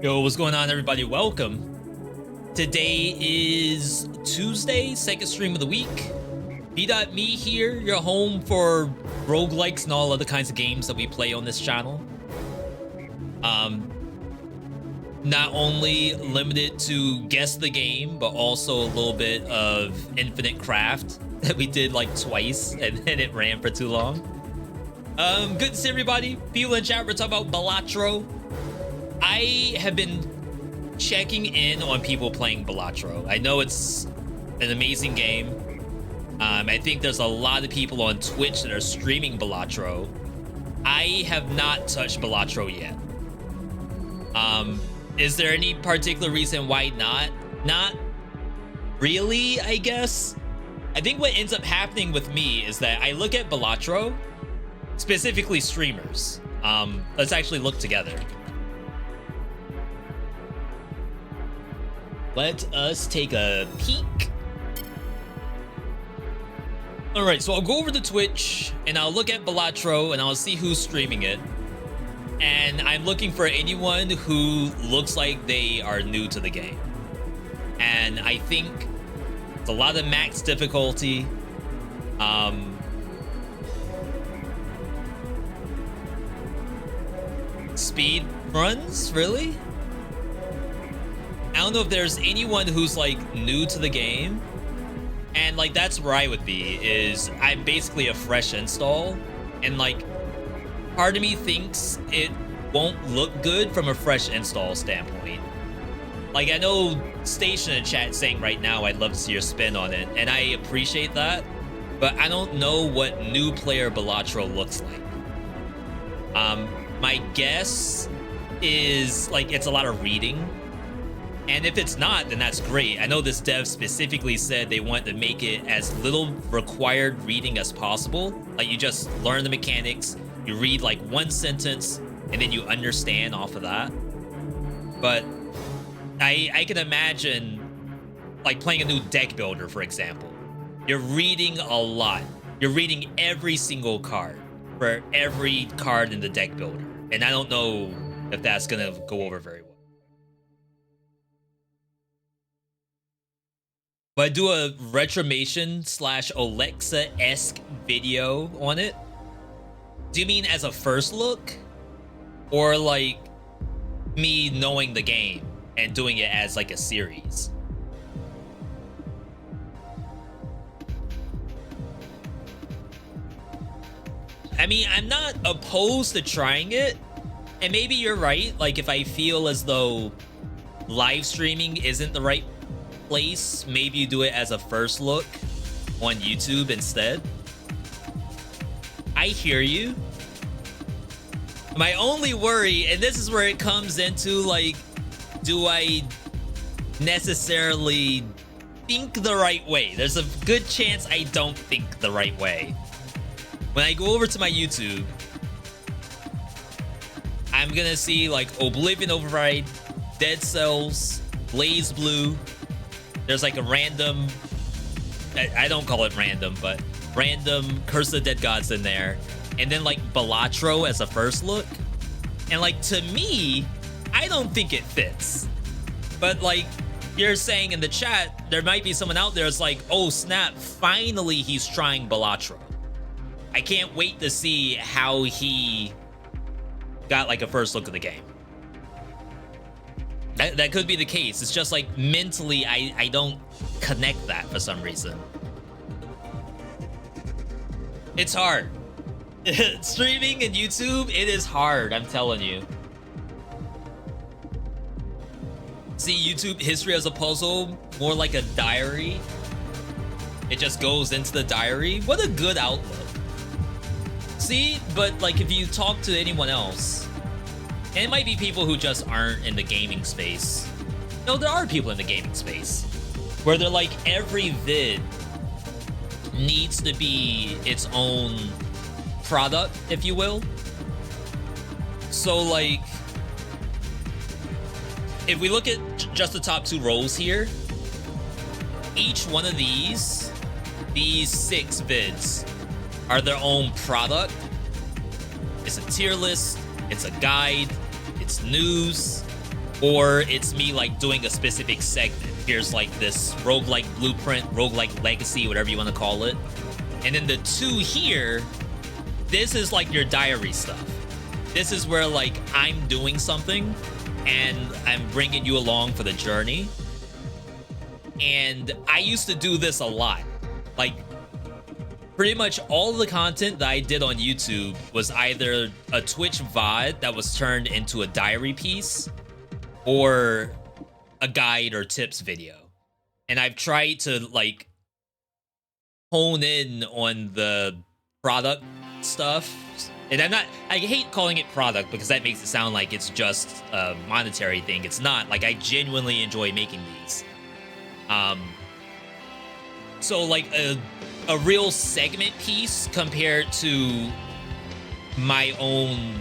Yo, what's going on, everybody? Welcome. Today is Tuesday, second stream of the week. VeeDotMe here, your home for roguelikes and all other kinds of games that we play on this channel. Not only limited to guess the game, but also a little bit of infinite craft that we did like twice and then it ran for too long. Good to see everybody. People in chat, we're talking about Balatro. I have been checking in on people playing Balatro. I know it's an amazing game. I think there's a lot of people on Twitch that are streaming Balatro. I have not touched Balatro yet. Is there any particular reason why not? Not really, I guess. I think what ends up happening with me is that I look at Balatro, specifically streamers. Let's actually look together. Let us take a peek. All right, so I'll go over to Twitch and I'll look at Balatro and I'll see who's streaming it. And I'm looking for anyone who looks like they are new to the game. And I think it's a lot of max difficulty. Speed runs, really? I don't know if there's anyone who's like new to the game. And like that's where I would be, is I'm basically a fresh install. And like part of me thinks it won't look good from a fresh install standpoint. Like I know Station in chat saying right now I'd love to see your spin on it, and I appreciate that, but I don't know what new player Balatro looks like. My guess is like it's a lot of reading. And if it's not, then that's great. I know this dev specifically said they want to make it as little required reading as possible. Like you just learn the mechanics, you read like one sentence, and then you understand off of that. But I can imagine like playing a new deck builder, for example. You're reading a lot. You're reading every single card for every card in the deck builder. And I don't know if that's gonna go over very well. But I do a Retromation / Alexa-esque video on it. Do you mean as a first look? Or like me knowing the game and doing it as like a series? I mean, I'm not opposed to trying it. And maybe you're right. Like if I feel as though live streaming isn't the right place, maybe you do it as a first look on YouTube instead. I hear you. My only worry, and this is where it comes into like, do I necessarily think the right way? There's a good chance I don't think the right way. When I go over to my YouTube, I'm gonna see like Oblivion Override, Dead Cells, Blaze Blue. There's like a random, I don't call it random, but random Curse of the Dead Gods in there. And then like Balatro as a first look. And like to me, I don't think it fits. But like you're saying in the chat, there might be someone out there that's like, oh snap, finally he's trying Balatro. I can't wait to see how he got like a first look of the game. That could be the case. It's just like mentally, I don't connect that for some reason. It's hard. Streaming and YouTube, it is hard, I'm telling you. See, YouTube history as a puzzle, more like a diary. It just goes into the diary. What a good outlook. See, but like if you talk to anyone else, and it might be people who just aren't in the gaming space. No, there are people in the gaming space where they're like, every vid needs to be its own product, if you will. So like, if we look at just the top two rows here, each one of these 6 vids are their own product. It's a tier list, it's a guide, it's news, or it's me like doing a specific segment. Here's like this roguelike blueprint, roguelike legacy, whatever you want to call it. And then the 2 here, this is like your diary stuff. This is where like I'm doing something and I'm bringing you along for the journey. And I used to do this a lot. Like pretty much all the content that I did on YouTube was either a Twitch VOD that was turned into a diary piece or a guide or tips video. And I've tried to like hone in on the product stuff. And I hate calling it product because that makes it sound like it's just a monetary thing. It's not. Like I genuinely enjoy making these. So like a real segment piece compared to my own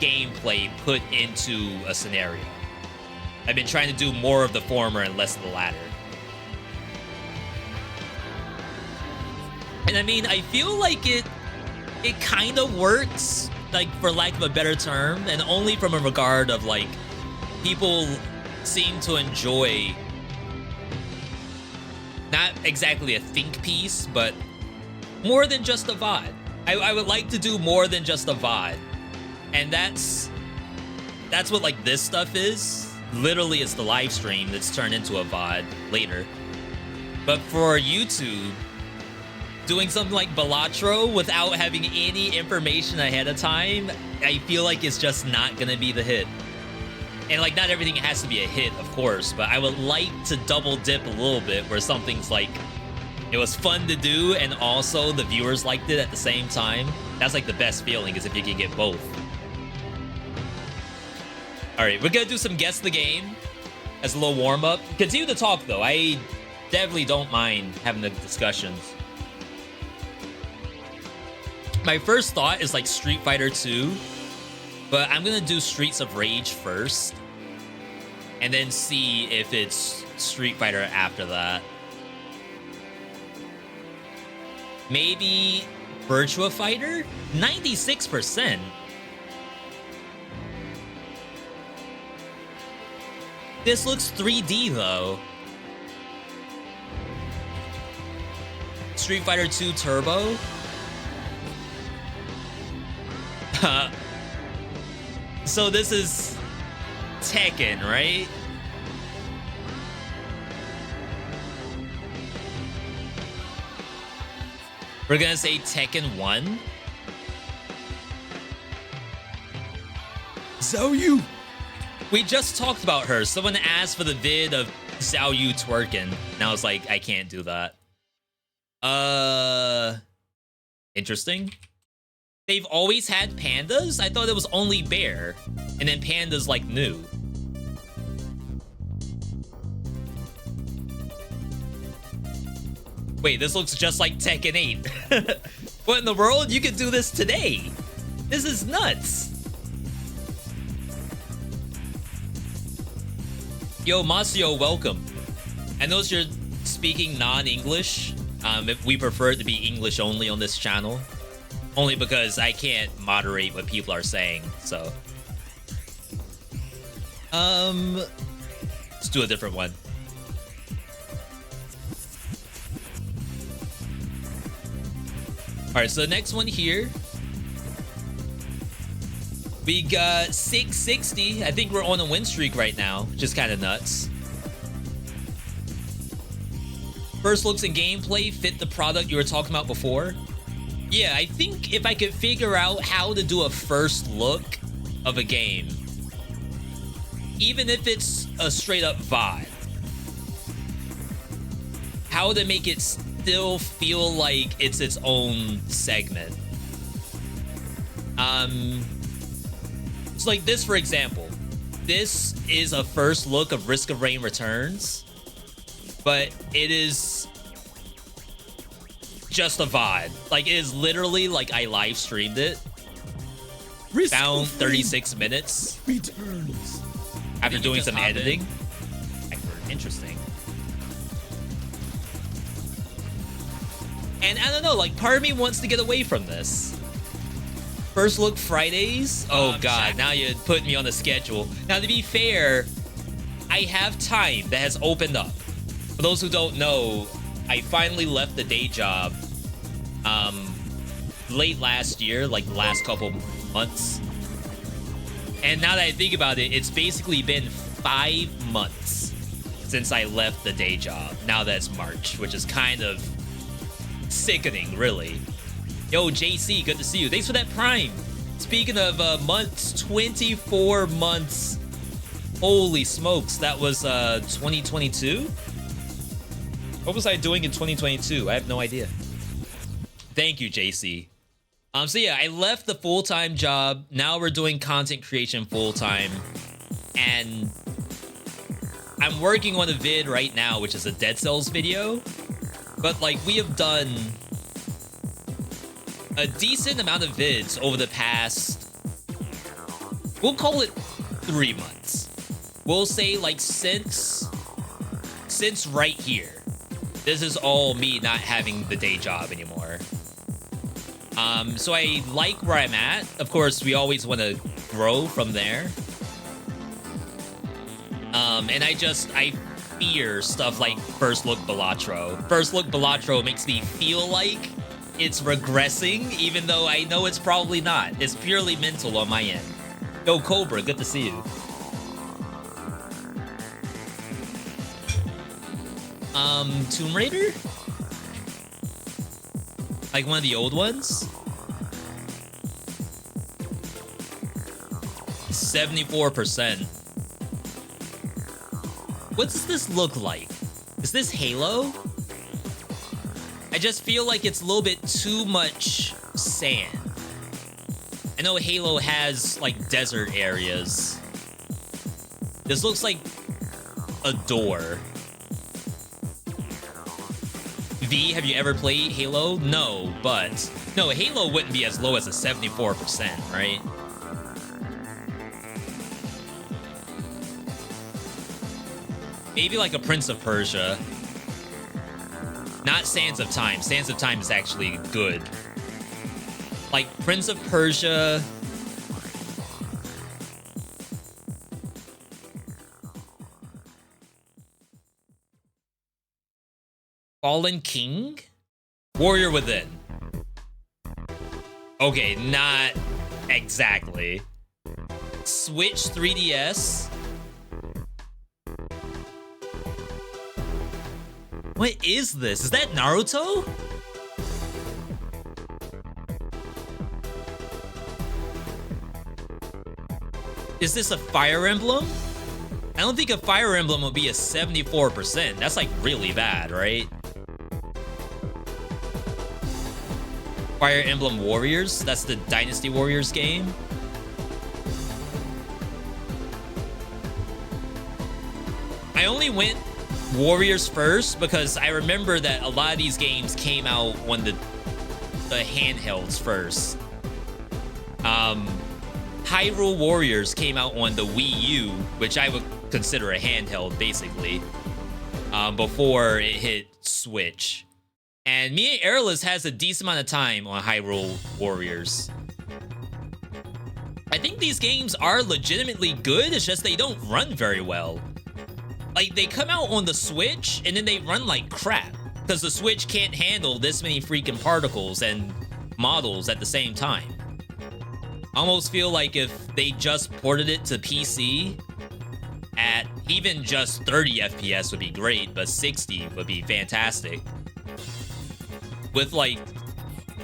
gameplay put into a scenario. I've been trying to do more of the former and less of the latter. And I mean, I feel like it kind of works, like for lack of a better term, and only from a regard of like people seem to enjoy not exactly a think piece, but more than just a VOD. I would like to do more than just a VOD. And that's what like this stuff is. Literally, it's the live stream that's turned into a VOD later. But for YouTube, doing something like Balatro without having any information ahead of time, I feel like it's just not gonna be the hit. And like, not everything has to be a hit, of course, but I would like to double dip a little bit where something's like, it was fun to do and also the viewers liked it at the same time. That's like the best feeling, is if you can get both. All right, we're gonna do some guess the game as a little warm up. Continue to talk though. I definitely don't mind having the discussions. My first thought is like Street Fighter 2, but I'm gonna do Streets of Rage first and then see if it's Street Fighter after that. Maybe Virtua Fighter? 96%. This looks 3D though. Street Fighter 2 Turbo? So this is Tekken, right? We're gonna say Tekken 1. Xiaoyu! We just talked about her. Someone asked for the vid of Xiaoyu twerking. And I was like, I can't do that. Interesting. They've always had pandas? I thought it was only bear. And then pandas like new. Wait, this looks just like Tekken 8. What in the world? You could do this today. This is nuts. Yo, Masio, welcome. I noticed you're speaking non-English. If we prefer it to be English only on this channel. Only because I can't moderate what people are saying, so. Let's do a different one. Alright, so the next one here. We got 660. I think we're on a win streak right now, which is kind of nuts. First looks and gameplay fit the product you were talking about before. Yeah, I think if I could figure out how to do a first look of a game, even if it's a straight up VOD, how to make it still feel like it's its own segment. So like this, for example, this is a first look of Risk of Rain Returns, but it is just a VOD. Like, it is literally like I live streamed it. Down 36 minutes Returns. after doing some editing. Interesting. And I don't know, like, part of me wants to get away from this. First look Fridays? Oh god, now you're putting me on the schedule. Now, to be fair, I have time that has opened up. For those who don't know, I finally left the day job late last year, like the last couple months. And now that I think about it, it's basically been 5 months since I left the day job. Now that's March, which is kind of sickening, really. Yo, JC, good to see you. Thanks for that Prime. Speaking of months, 24 months. Holy smokes, that was 2022? What was I doing in 2022? I have no idea. Thank you, JC. So yeah, I left the full-time job. Now we're doing content creation full-time. And I'm working on a vid right now, which is a Dead Cells video. But like, we have done a decent amount of vids over the past, we'll call it 3 months. We'll say like since right here. This is all me not having the day job anymore. So I like where I'm at. Of course, we always want to grow from there. And I fear stuff like First Look Balatro. First Look Balatro makes me feel like it's regressing, even though I know it's probably not. It's purely mental on my end. Yo, Cobra, good to see you. Tomb Raider? Like one of the old ones? 74%. What does this look like? Is this Halo? I just feel like it's a little bit too much sand. I know Halo has like desert areas. This looks like a door. V, have you ever played Halo? No, but no, Halo wouldn't be as low as a 74%, right? Maybe like a Prince of Persia. Not Sands of Time. Sands of Time is actually good. Like Prince of Persia. Fallen King? Warrior Within. Okay, not exactly. Switch 3DS. What is this? Is that Naruto? Is this a Fire Emblem? I don't think a Fire Emblem will be a 74%. That's like really bad, right? Fire Emblem Warriors? That's the Dynasty Warriors game? I only went Warriors first because I remember that a lot of these games came out on the handhelds first. Hyrule Warriors came out on the Wii U, which I would consider a handheld basically, before it hit Switch. And me and Airless has a decent amount of time on Hyrule Warriors. I think these games are legitimately good, it's just they don't run very well. Like, they come out on the Switch, and then they run like crap. Because the Switch can't handle this many freaking particles and models at the same time. I almost feel like if they just ported it to PC, at even just 30 FPS would be great, but 60 would be fantastic. With, like,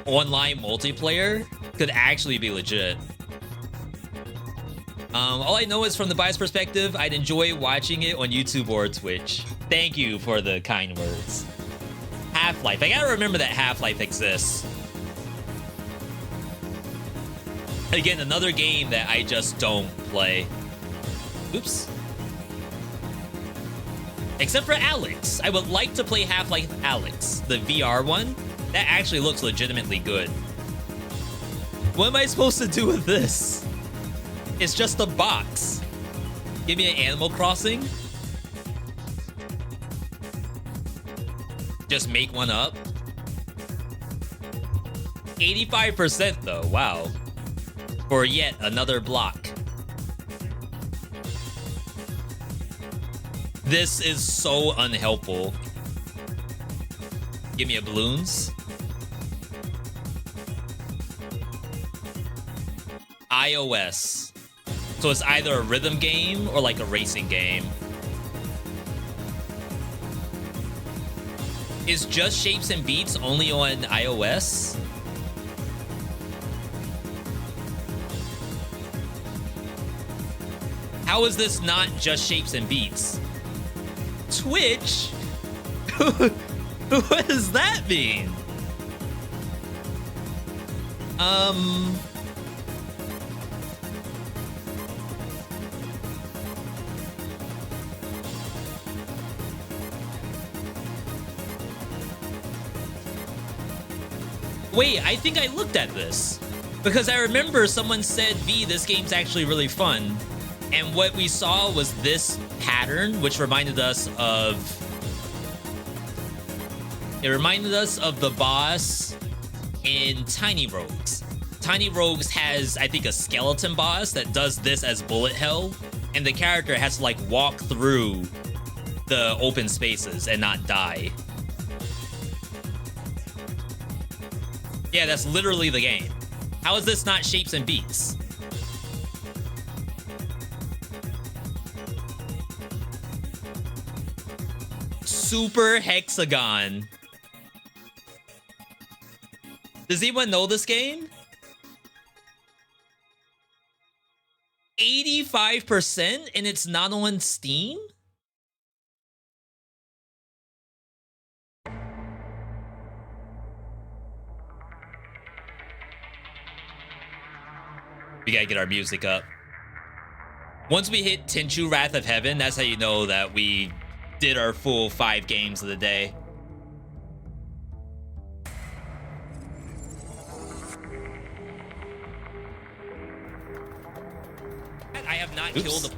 online multiplayer, could actually be legit. All I know is from the bias perspective, I'd enjoy watching it on YouTube or Twitch. Thank you for the kind words. Half-Life. I gotta remember that Half-Life exists. Again, another game that I just don't play. Oops. Except for Alex. I would like to play Half-Life Alex, the VR one. That actually looks legitimately good. What am I supposed to do with this? It's just a box. Give me an Animal Crossing. Just make one up. 85% though, wow. For yet another block. This is so unhelpful. Give me a balloons. iOS. So it's either a rhythm game or like a racing game. Is Just Shapes and Beats only on iOS? How is this not Just Shapes and Beats? Twitch? What does that mean? Wait, I think I looked at this because I remember someone said, V, this game's actually really fun. And what we saw was this pattern, which reminded us of... It reminded us of the boss in Tiny Rogues. Tiny Rogues has, I think, a skeleton boss that does this as bullet hell. And the character has to, like, walk through the open spaces and not die. Yeah, that's literally the game. How is this not Shapes and Beats? Super Hexagon. Does anyone know this game? 85% and it's not on Steam? We gotta get our music up. Once we hit Tenchu Wrath of Heaven, that's how you know that we did our full 5 games of the day. I have not killed a...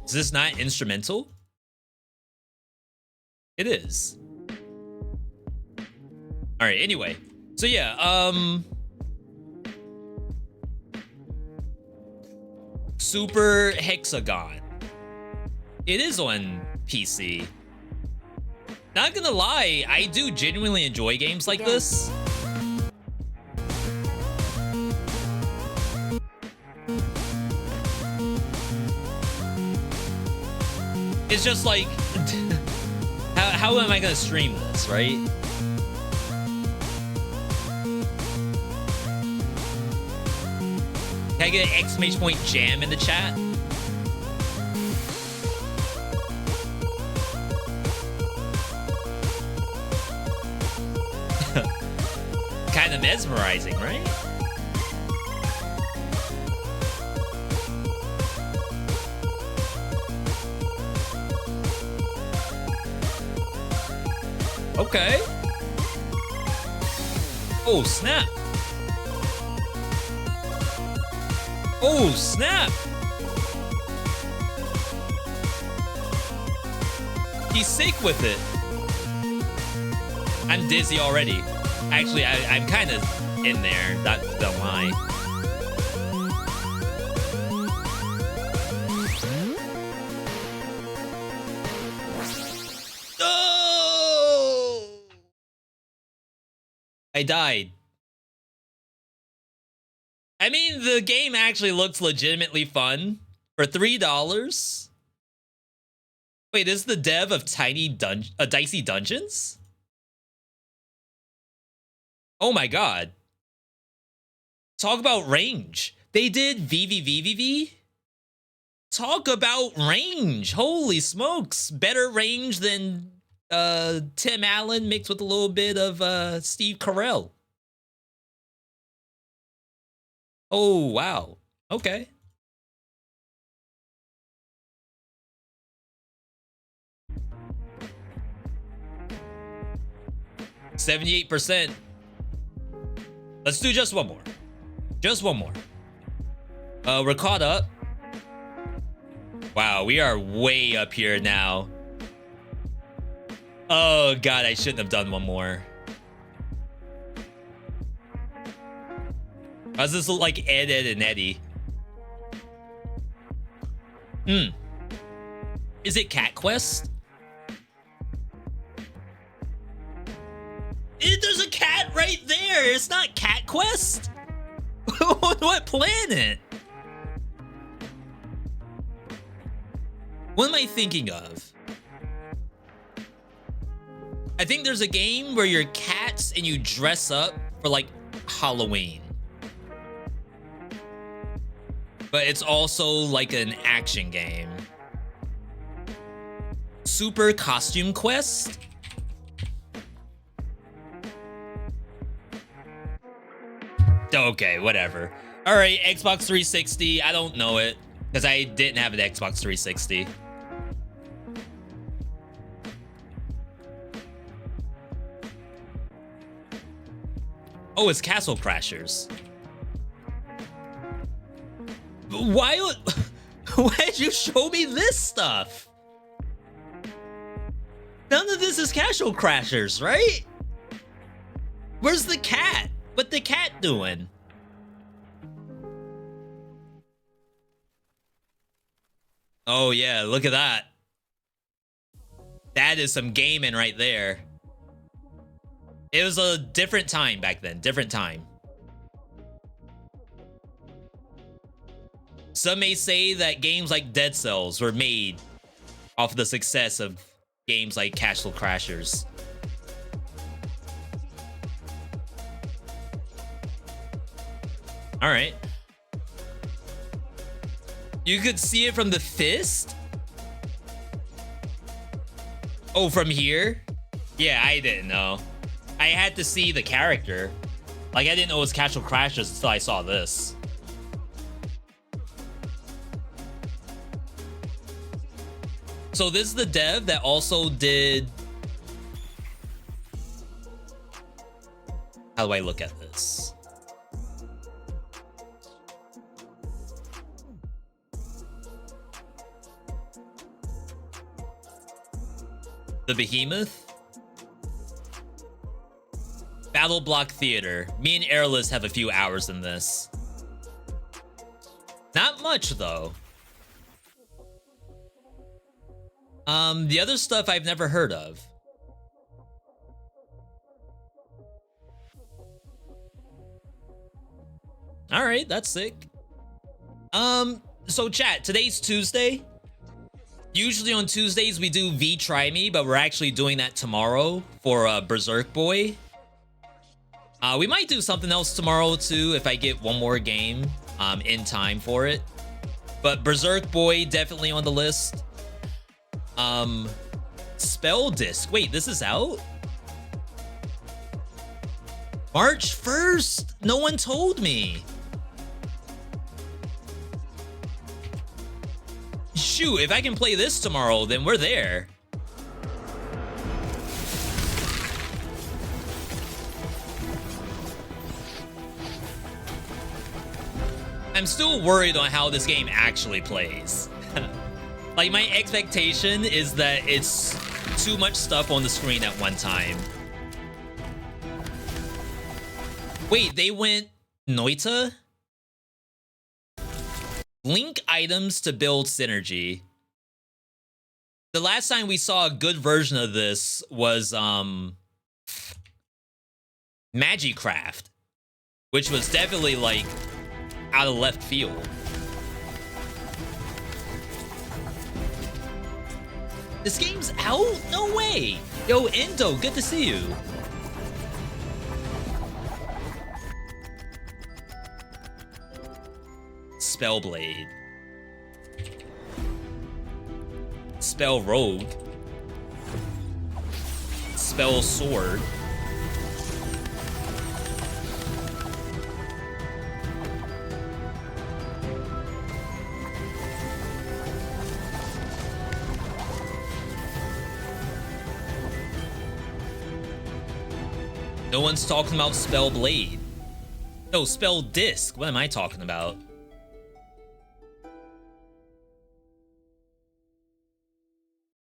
Is this not instrumental? It is. All right, anyway. So yeah, Super Hexagon. It is on PC. Not gonna lie, I do genuinely enjoy games like this. It's just like, how am I gonna stream this, right? Can I get an exclamation point jam in the chat? Kind of mesmerizing, right? Okay. Oh, snap. Oh, snap. He's sick with it. I'm dizzy already. Actually, I'm kind of in there. Not gonna lie. Oh! I died. I mean, the game actually looks legitimately fun for $3. Wait, is the dev of Dicey Dungeons? Oh my god. Talk about range. They did VVVVV? Talk about range. Holy smokes. Better range than Tim Allen mixed with a little bit of Steve Carell. Oh, wow. Okay. %. Let's do just one more. Just one more. We're caught up. Wow, we are way up here now. Oh god, I shouldn't have done one more. Why does this look like Ed, Ed, and Eddie? Is it Cat Quest? There's a cat right there. It's not Cat Quest. What planet? What am I thinking of? I think there's a game where you're cats and you dress up for like Halloween. But it's also like an action game. Super Costume Quest? Okay, whatever. All right, Xbox 360. I don't know it because I didn't have an Xbox 360. Oh, it's Castle Crashers. Why did you show me this stuff? None of this is Castle Crashers, right? Where's the cat? What the cat doing? Oh yeah, look at that. That is some gaming right there. It was a different time back then, different time. Some may say that games like Dead Cells were made off the success of games like Castle Crashers. All right. You could see it from the fist? Oh, from here? Yeah, I didn't know. I had to see the character. Like, I didn't know it was Castle Crashers until I saw this. So this is the dev that also did... How do I look at this? The Behemoth? Battle Block Theater. Me and Airless have a few hours in this. Not much, though. The other stuff I've never heard of. All right, that's sick. So chat, today's Tuesday. Usually on Tuesdays we do V Try Me, but we're actually doing that tomorrow for Berserk Boy. We might do something else tomorrow too if I get one more game in time for it. But Berserk Boy definitely on the list. Spell Disc. Wait, this is out? March 1st? No one told me. Shoot, if I can play this tomorrow, then we're there. I'm still worried on how this game actually plays. Like, my expectation is that it's too much stuff on the screen at one time. Wait, they went Noita? Link items to build synergy. The last time we saw a good version of this was Magicraft, which was definitely like out of left field. This game's out? No way. Yo, Endo, good to see you. Spellblade. Spell Rogue. Spell Sword. No one's talking about Spellblade. No, Spell Disc. What am I talking about?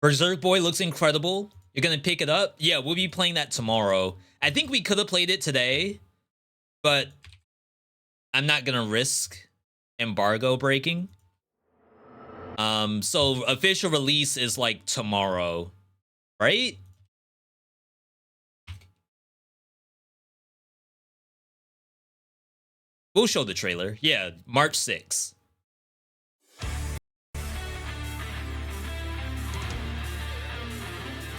Berserk Boy looks incredible. You're gonna pick it up? Yeah, we'll be playing that tomorrow. I think we could have played it today, but I'm not gonna risk embargo breaking. So official release is like tomorrow, right? We'll show the trailer. Yeah, March 6th.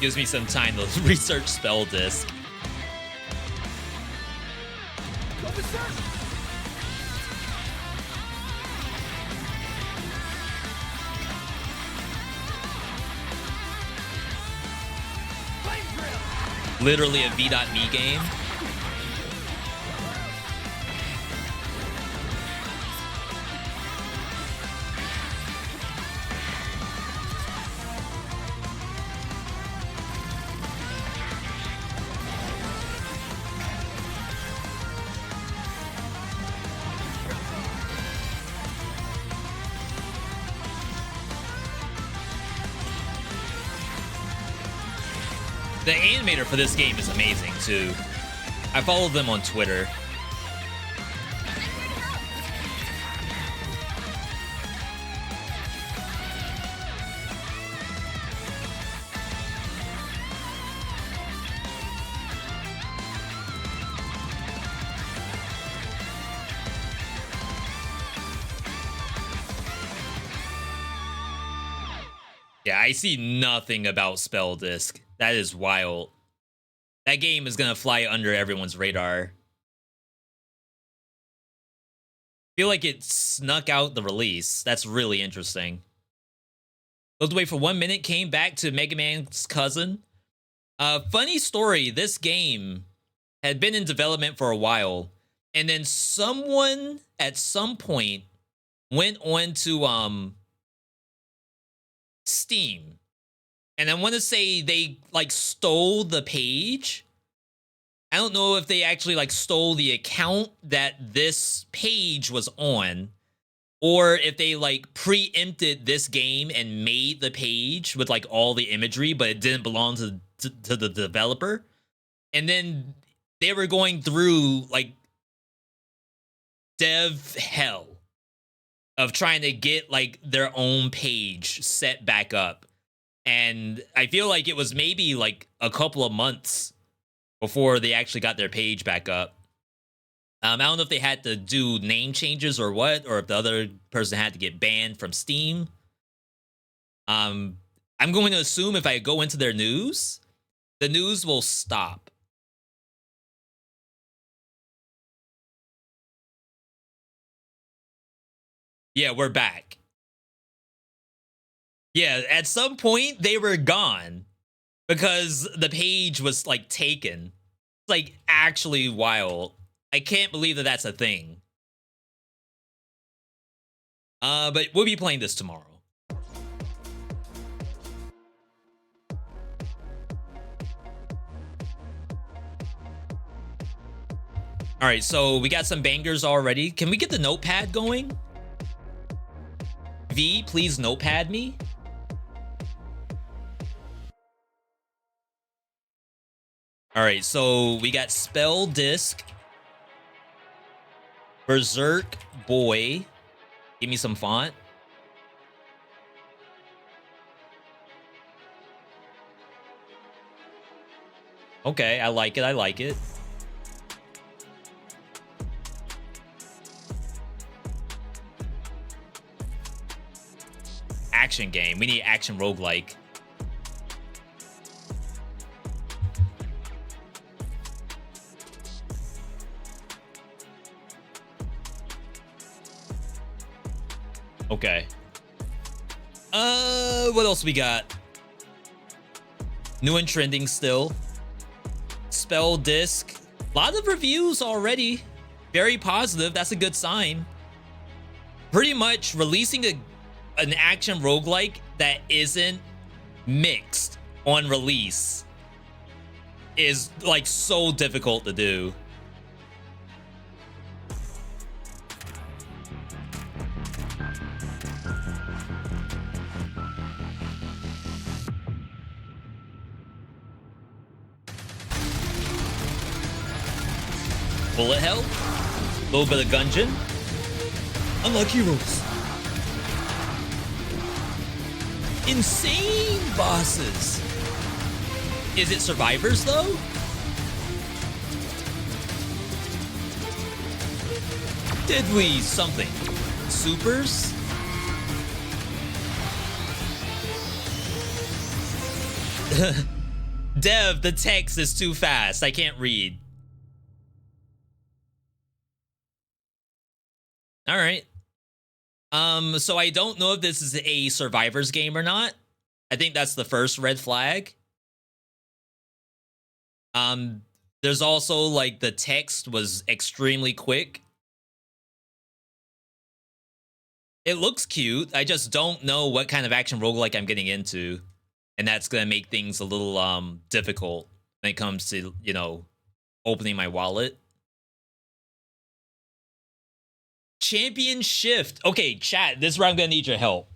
Gives me some time to research spell disc. Literally a V.Me game. The animator for this game is amazing too. I follow them on Twitter. Yeah, I see nothing about Spell Disc. That is wild. That game is gonna fly under everyone's radar. Feel like it snuck out the release. That's really interesting. Looked away for 1 minute, came back to Mega Man's cousin. Funny story, this game had been in development for a while, and then someone at some point went on to Steam. And I want to say they like stole the page. I don't know if they actually like stole the account that this page was on, or if they like preempted this game and made the page with like all the imagery, but it didn't belong to the developer. And then they were going through like dev hell of trying to get like their own page set back up. And I feel like it was maybe like a couple of months before they actually got their page back up. I don't know if they had to do name changes or what, or if the other person had to get banned from Steam. I'm going to assume if I go into their news, the news will stop. Yeah, we're back. Yeah, at some point they were gone because the page was like taken. It's like actually wild. I can't believe that that's a thing. But we'll be playing this tomorrow. All right, so we got some bangers already. Can we get the notepad going? V, please notepad me. All right, so we got Spell Disc, Berserk Boy. Give me some font. Okay, I like it. I like it. Action game. We need action roguelike. Okay. What else we got? New and trending still. Spell Disc. A lot of reviews already. Very positive. That's a good sign. Pretty much releasing an action roguelike that isn't mixed on release is like so difficult to do. Bullet hell? A little bit of Gungeon. Unlock heroes. Insane bosses. Is it survivors though? Deadly something. Supers? Dev, the text is too fast. I can't read. All right. So I don't know if this is a survivors game or not. I think that's the first red flag. There's also like the text was extremely quick. It looks cute. I just don't know what kind of action roguelike I'm getting into. And that's going to make things a little difficult when it comes to, you know, opening my wallet. Champion Shift. Okay, chat, this is where I'm going to need your help.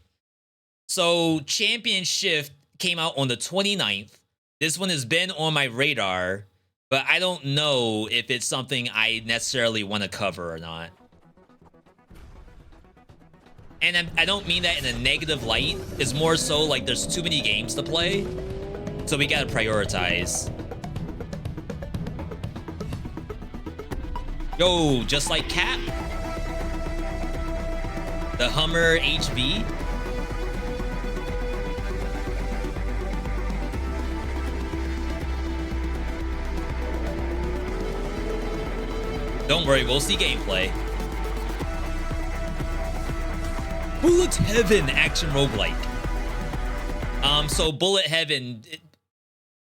So Champion Shift came out on the 29th. This one has been on my radar, but I don't know if it's something I necessarily want to cover or not. And I don't mean that in a negative light. It's more so like there's too many games to play. So we gotta prioritize. Yo, just like Cap. The Hummer HV. Don't worry, we'll see gameplay. Bullet Heaven action roguelike. So Bullet Heaven it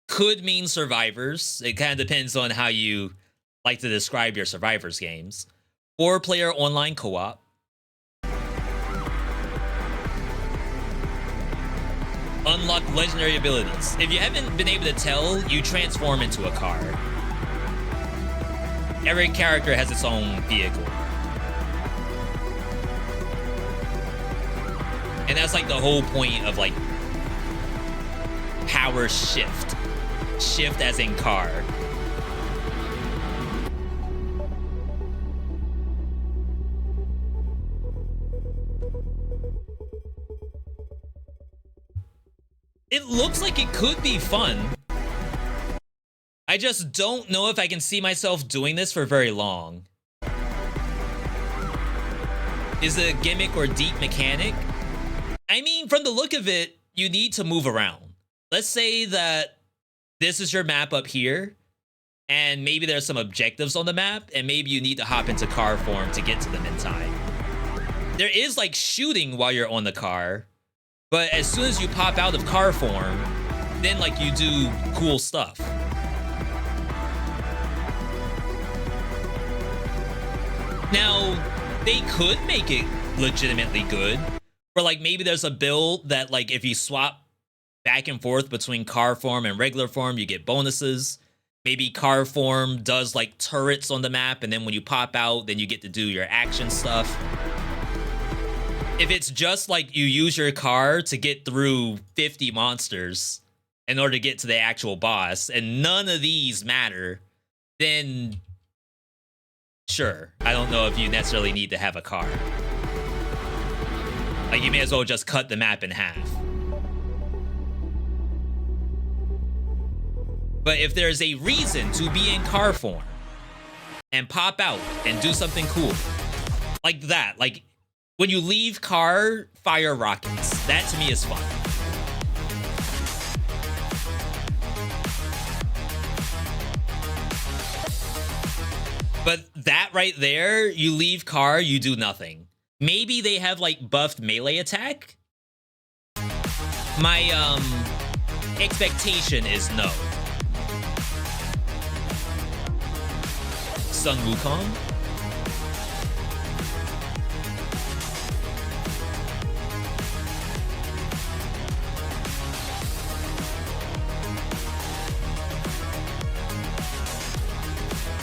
could mean survivors. It kind of depends on how you like to describe your survivors games. 4-player online co-op. Unlock legendary abilities. If you haven't been able to tell, you transform into a car. Every character has its own vehicle. And that's like the whole point of like power shift. Shift as in car. It looks like it could be fun. I just don't know if I can see myself doing this for very long. Is it a gimmick or deep mechanic? I mean, from the look of it, you need to move around. Let's say that this is your map up here, and maybe there's some objectives on the map, and maybe you need to hop into car form to get to them in time. There is like shooting while you're on the car, but as soon as you pop out of car form, then like you do cool stuff. Now, they could make it legitimately good. Or like maybe there's a build that like if you swap back and forth between car form and regular form, you get bonuses. Maybe car form does like turrets on the map, and then when you pop out, then you get to do your action stuff. If it's just like you use your car to get through 50 monsters in order to get to the actual boss, and none of these matter, then sure, I don't know if you necessarily need to have a car. Like, you may as well just cut the map in half. But if there's a reason to be in car form and pop out and do something cool, like that, like when you leave car, fire rockets, that to me is fun. But that right there, you leave car, you do nothing. Maybe they have like buffed melee attack. My expectation is no. Sun Wukong.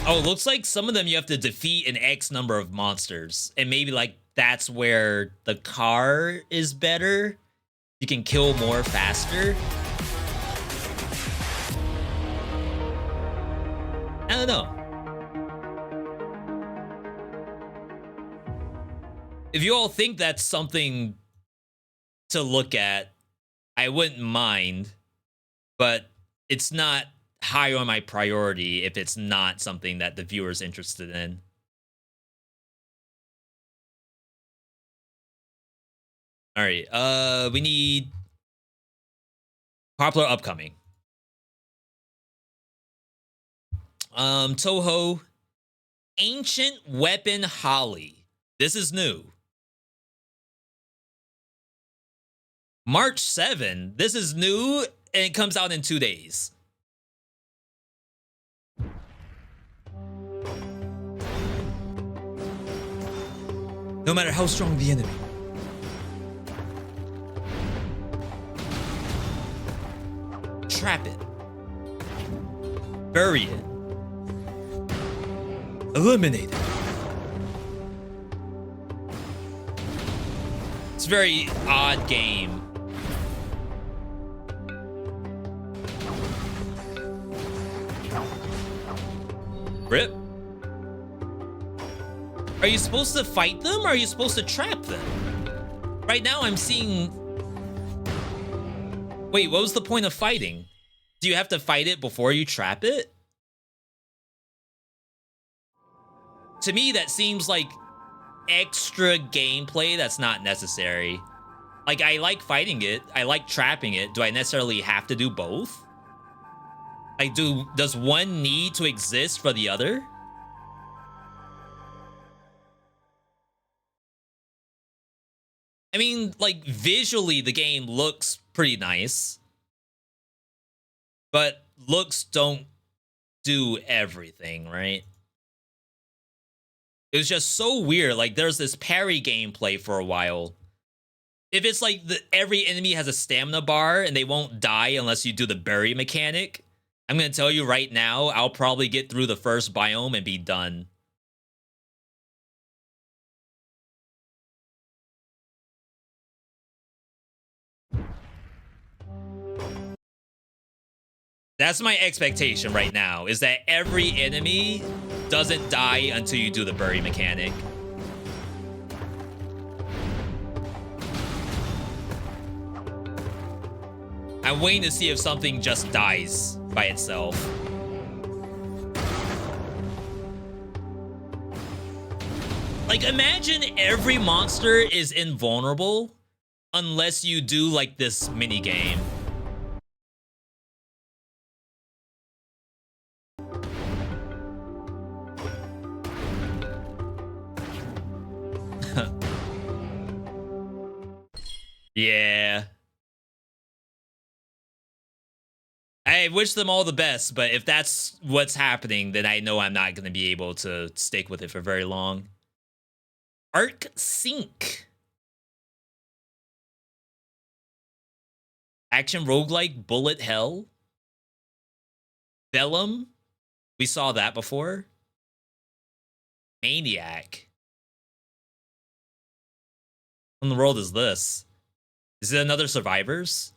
Oh, it looks like some of them you have to defeat an X number of monsters. And maybe like that's where the car is better. You can kill more faster. I don't know. If you all think that's something to look at, I wouldn't mind, but it's not high on my priority if it's not something that the viewer's interested in. All right, we need popular upcoming. Toho, Ancient Weapon Holly. This is new. March 7. This is new, and it comes out in 2 days. No matter how strong the enemy, trap it, bury it, eliminate it. It's a very odd game. Rip. Are you supposed to fight them or are you supposed to trap them? Right now I'm seeing... Wait, what was the point of fighting? Do you have to fight it before you trap it? To me, that seems like extra gameplay that's not necessary. Like, I like fighting it. I like trapping it. Do I necessarily have to do both? Like, does one need to exist for the other? I mean, like, visually, the game looks pretty nice. But looks don't do everything, right? It was just so weird. Like, there's this parry gameplay for a while. If it's like every enemy has a stamina bar and they won't die unless you do the bury mechanic, I'm going to tell you right now, I'll probably get through the first biome and be done. That's my expectation right now, is that every enemy doesn't die until you do the bury mechanic. I'm waiting to see if something just dies by itself. Like, imagine every monster is invulnerable unless you do, like, this mini game. Yeah. I wish them all the best, but if that's what's happening, then I know I'm not going to be able to stick with it for very long. Arc Sync. Action roguelike bullet hell. Vellum. We saw that before. Maniac. What in the world is this? Is it another Survivors?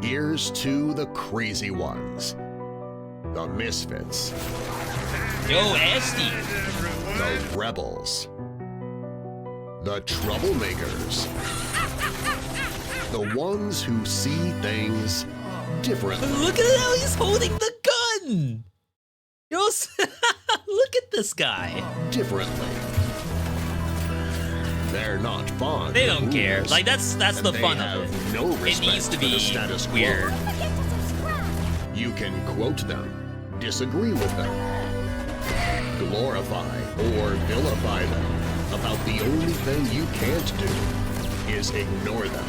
Here's to the crazy ones. The misfits. Yo, Esty. The rebels. The troublemakers. The ones who see things differently. Look at how he's holding the gun. Yo, look at this guy. Differently. They're not fond. They don't care. Like, that's the fun of it. No It needs to be status weird. You can quote them, disagree with them, glorify or vilify them. About the only thing you can't do is ignore them.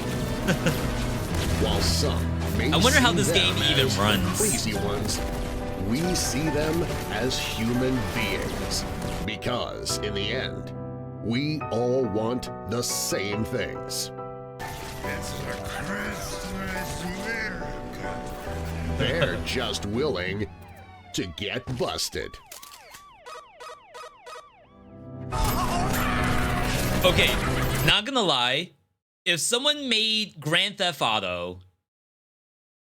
While some may I wonder how see this them game even as the runs. crazy ones, we see them as human beings. Because in the end, we all want the same things. It's the Christmas miracle. They're just willing to get busted. Okay, not gonna lie. If someone made Grand Theft Auto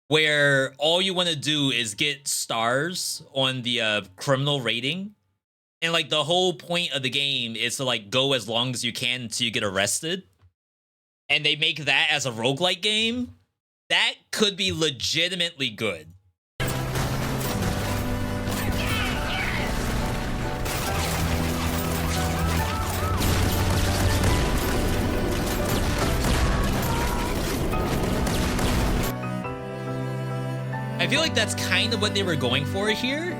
where all you want to do is get stars on the criminal rating, And like the whole point of the game is to like go as long as you can until you get arrested. And they make that as a roguelike game, that could be legitimately good. I feel like that's kind of what they were going for here.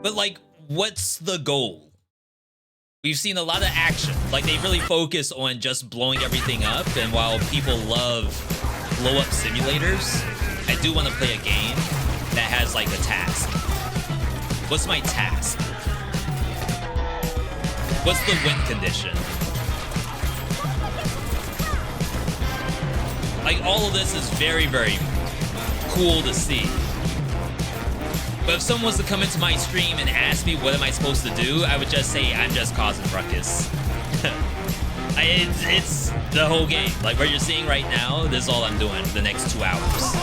But like, what's the goal? We've seen a lot of action. Like, they really focus on just blowing everything up. And while people love blow-up simulators, I do want to play a game that has, like, a task. What's my task? What's the win condition? Like, all of this is very, very cool to see. But if someone was to come into my stream and ask me what am I supposed to do, I would just say I'm just causing ruckus. It's the whole game. Like what you're seeing right now, this is all I'm doing for the next 2 hours.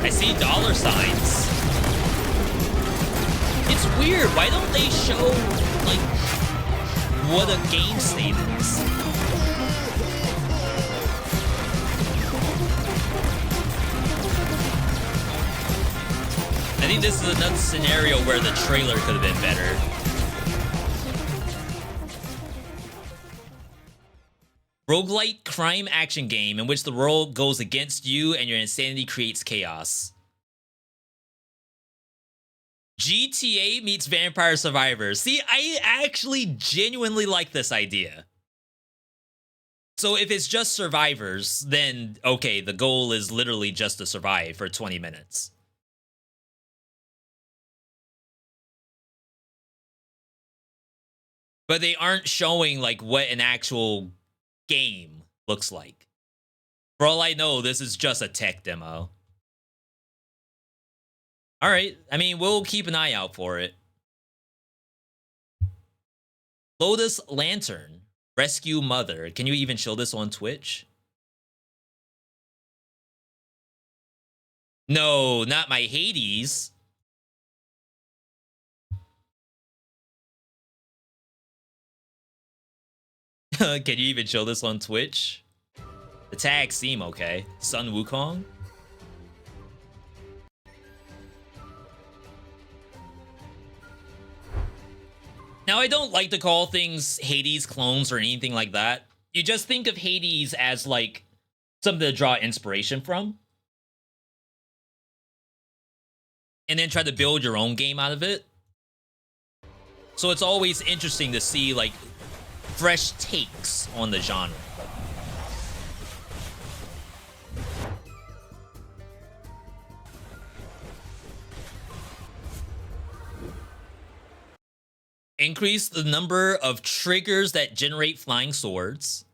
I see dollar signs. It's weird. Why don't they show, like, what a game state is? I think this is another scenario where the trailer could have been better. Roguelike crime action game in which the world goes against you and your insanity creates chaos. GTA meets Vampire Survivors. See, I actually genuinely like this idea. So if it's just survivors, then okay, the goal is literally just to survive for 20 minutes. But they aren't showing like what an actual game looks like. For all I know, this is just a tech demo. All right, I mean, we'll keep an eye out for it. Lotus Lantern, Rescue Mother. Can you even show this on Twitch? No, not my Hades. Can you even show this on Twitch? The tags seem okay. Sun Wukong. Now, I don't like to call things Hades clones or anything like that. You just think of Hades as, like, something to draw inspiration from. And then try to build your own game out of it. So it's always interesting to see, like, fresh takes on the genre. Increase the number of triggers that generate flying swords.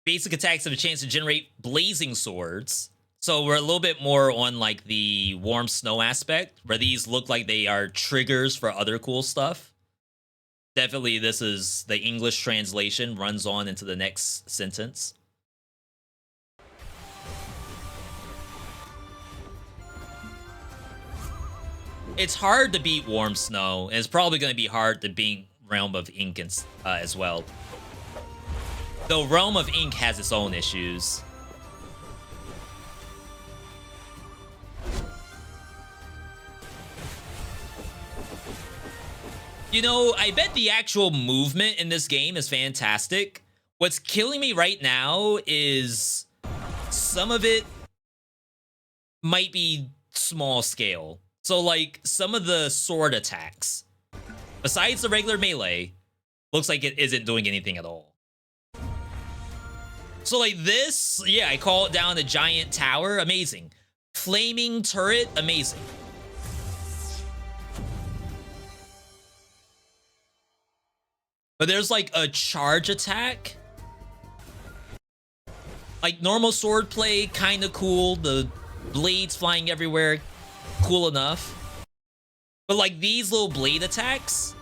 Basic attacks have a chance to generate blazing swords. So we're a little bit more on like the warm snow aspect, where these look like they are triggers for other cool stuff. Definitely this is the English translation, runs on into the next sentence. It's hard to beat Warm Snow, and it's probably going to be hard to beat Realm of Ink as well. Though Realm of Ink has its own issues. You know, I bet the actual movement in this game is fantastic. What's killing me right now is some of it might be small scale. So, like, some of the sword attacks, besides the regular melee, looks like it isn't doing anything at all. So, like, this, yeah, I call it down a giant tower, amazing. Flaming turret, amazing. But there's, like, a charge attack. Like, normal sword play, kind of cool. The blades flying everywhere, cool enough. But like these little blade attacks,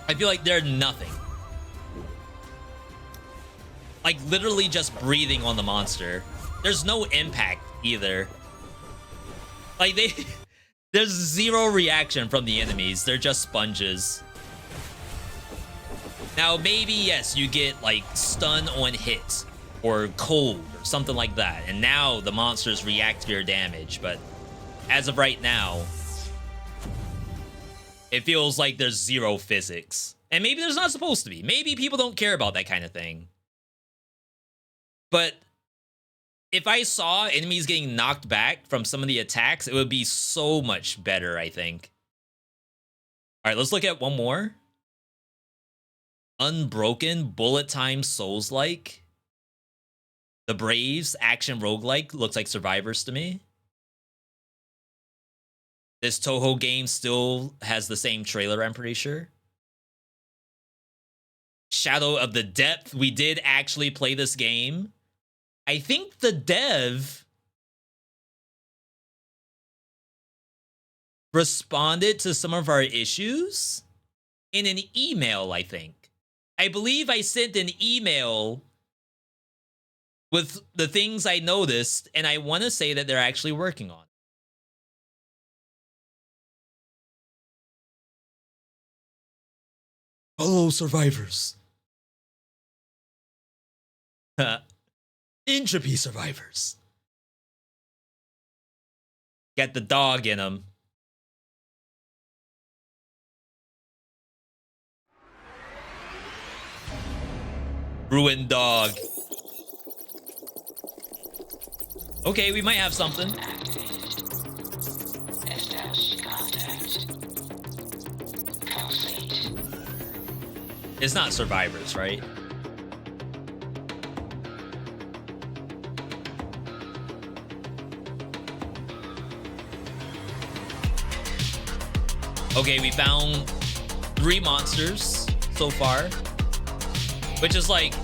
I feel like they're nothing. Like literally just breathing on the monster. There's no impact either. Like there's zero reaction from the enemies. They're just sponges. Now maybe yes, you get like stun on hit or cold or something like that, and now the monsters react to your damage. But as of right now, it feels like there's zero physics. And maybe there's not supposed to be. Maybe people don't care about that kind of thing. But if I saw enemies getting knocked back from some of the attacks, it would be so much better, I think. All right, let's look at one more. Unbroken, bullet time Souls-like. The Braves, action roguelike, looks like Survivors to me. This Toho game still has the same trailer, I'm pretty sure. Shadow of the Depth, we did actually play this game. I think the dev responded to some of our issues in an email, I think. I believe I sent an email with the things I noticed, and I want to say that they're actually working on it. Hello, survivors. Entropy survivors. Got the dog in them. Ruined dog. Okay, we might have something. It's not survivors, right? Okay, we found 3 monsters so far, which is like,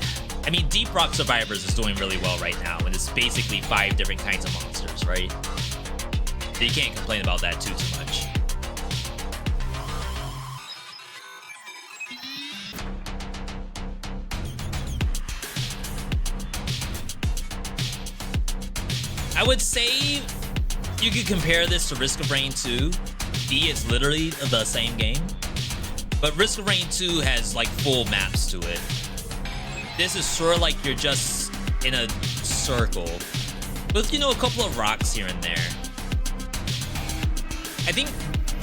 I mean, Deep Rock Survivors is doing really well right now, and it's basically 5 different kinds of monsters, right? So you can't complain about that too much. I would say you could compare this to Risk of Rain 2. It's literally the same game, but Risk of Rain 2 has like full maps to it. This is sort of like you're just in a circle with, you know, a couple of rocks here and there. I think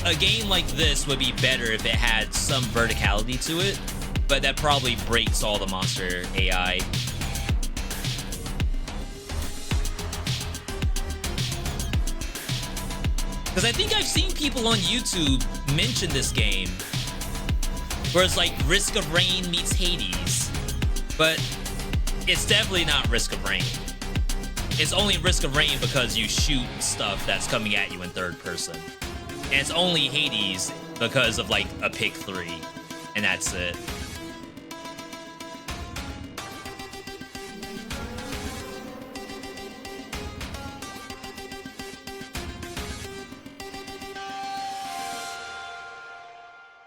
a game like this would be better if it had some verticality to it, but that probably breaks all the monster AI. Because I think I've seen people on YouTube mention this game, where it's like Risk of Rain meets Hades, but it's definitely not Risk of Rain. It's only Risk of Rain because you shoot stuff that's coming at you in third person. And it's only Hades because of like a pick 3, and that's it.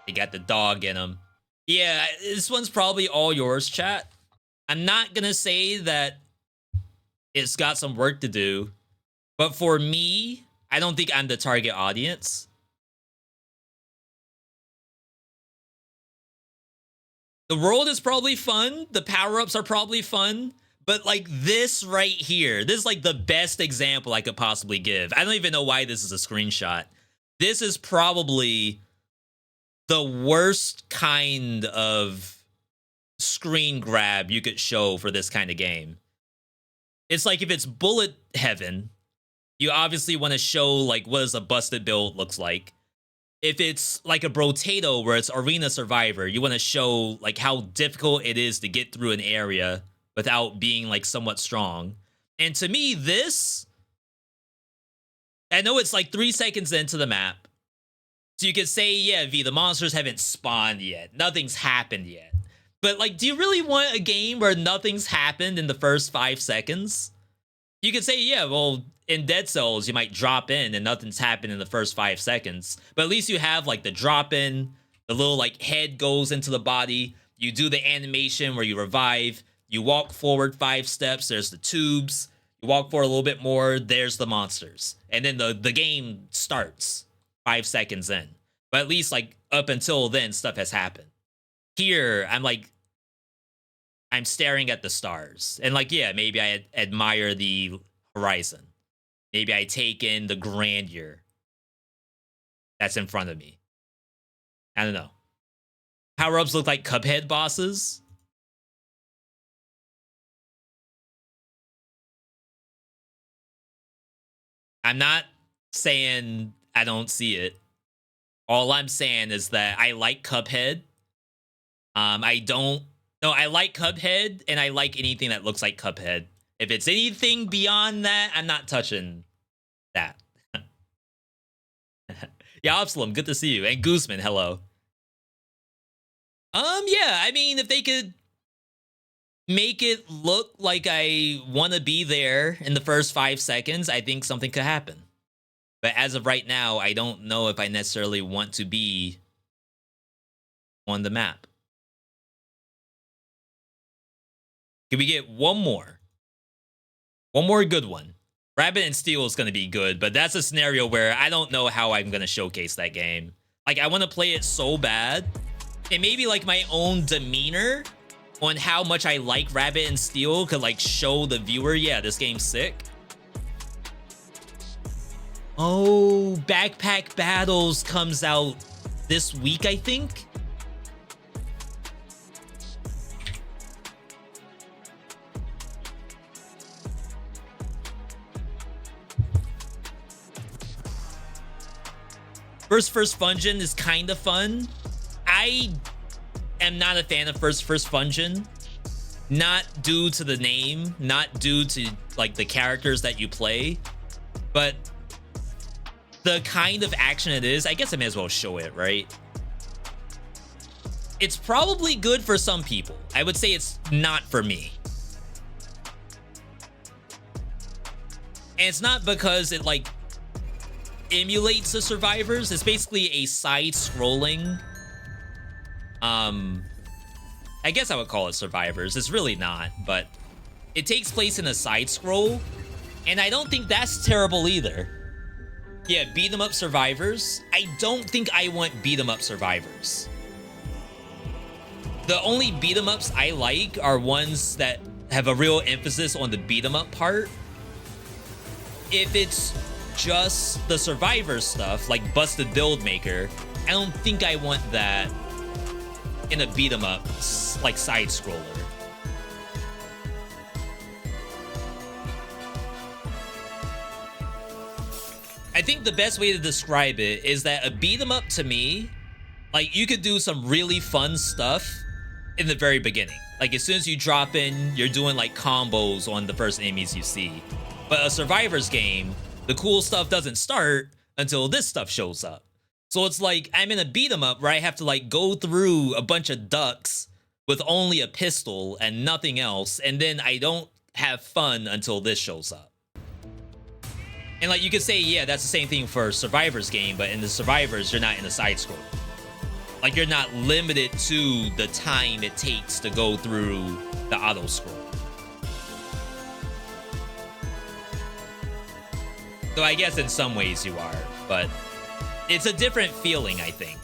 They got the dog in them. Yeah, this one's probably all yours, chat. I'm not gonna say that it's got some work to do, but for me, I don't think I'm the target audience. The world is probably fun. The power-ups are probably fun. But like this right here, this is like the best example I could possibly give. I don't even know why this is a screenshot. This is probably the worst kind of screen grab you could show for this kind of game. It's like if it's bullet heaven, you obviously want to show like what does a busted build looks like. If it's like a Brotato where it's Arena Survivor, you want to show like how difficult it is to get through an area without being like somewhat strong. And to me, this, I know it's like 3 seconds into the map. So you could say, yeah, V, the monsters haven't spawned yet. Nothing's happened yet. But like, do you really want a game where nothing's happened in the first 5 seconds? You could say, yeah, well, in Dead Cells, you might drop in and nothing's happened in the first 5 seconds. But at least you have like the drop in, the little like head goes into the body. You do the animation where you revive. You walk forward 5 steps, there's the tubes. You walk forward a little bit more, there's the monsters. And then the game starts 5 seconds in. But at least like up until then, stuff has happened. Here, I'm staring at the stars. And like, yeah, maybe I admire the horizon. Maybe I take in the grandeur that's in front of me. I don't know. Power-ups look like Cuphead bosses. I'm not saying I don't see it. All I'm saying is that I like Cuphead. I like Cuphead, and I like anything that looks like Cuphead. If it's anything beyond that, I'm not touching that. Yeah, Absalom, good to see you. And Gooseman, hello. Yeah, I mean, if they could make it look like I want to be there in the first 5 seconds, I think something could happen. But as of right now, I don't know if I necessarily want to be on the map. Can we get one more? One more good one. Rabbit and Steel is going to be good, but that's a scenario where I don't know how I'm going to showcase that game. Like, I want to play it so bad. And maybe, like, my own demeanor on how much I like Rabbit and Steel could, like, show the viewer, yeah, this game's sick. Oh, Backpack Battles comes out this week, I think. First Fungeon is kind of fun. I am not a fan of First Fungeon. Not due to the name, not due to like the characters that you play, but the kind of action it is. I guess I may as well show it, right? It's probably good for some people. I would say it's not for me. And it's not because it like emulates the Survivors. It's basically a side-scrolling, I guess I would call it Survivors. It's really not, but it takes place in a side scroll, and I don't think that's terrible either. Yeah, beat 'em up Survivors. I don't think I want beat 'em up Survivors. The only beat 'em ups I like are ones that have a real emphasis on the beat 'em up part. If it's just the Survivor stuff, like Busted Build Maker, I don't think I want that in a beat 'em up, like, side scroller. I think the best way to describe it is that a beat 'em up to me, like, you could do some really fun stuff in the very beginning. Like, as soon as you drop in, you're doing like combos on the first enemies you see. But a Survivors game, the cool stuff doesn't start until this stuff shows up. So it's like I'm in a beat 'em up where I have to like go through a bunch of ducks with only a pistol and nothing else, and then I don't have fun until this shows up. And like you could say, yeah, that's the same thing for a Survivors game, but in the Survivors, you're not in a side scroll. Like, you're not limited to the time it takes to go through the auto scroll. So I guess in some ways you are, but it's a different feeling, I think.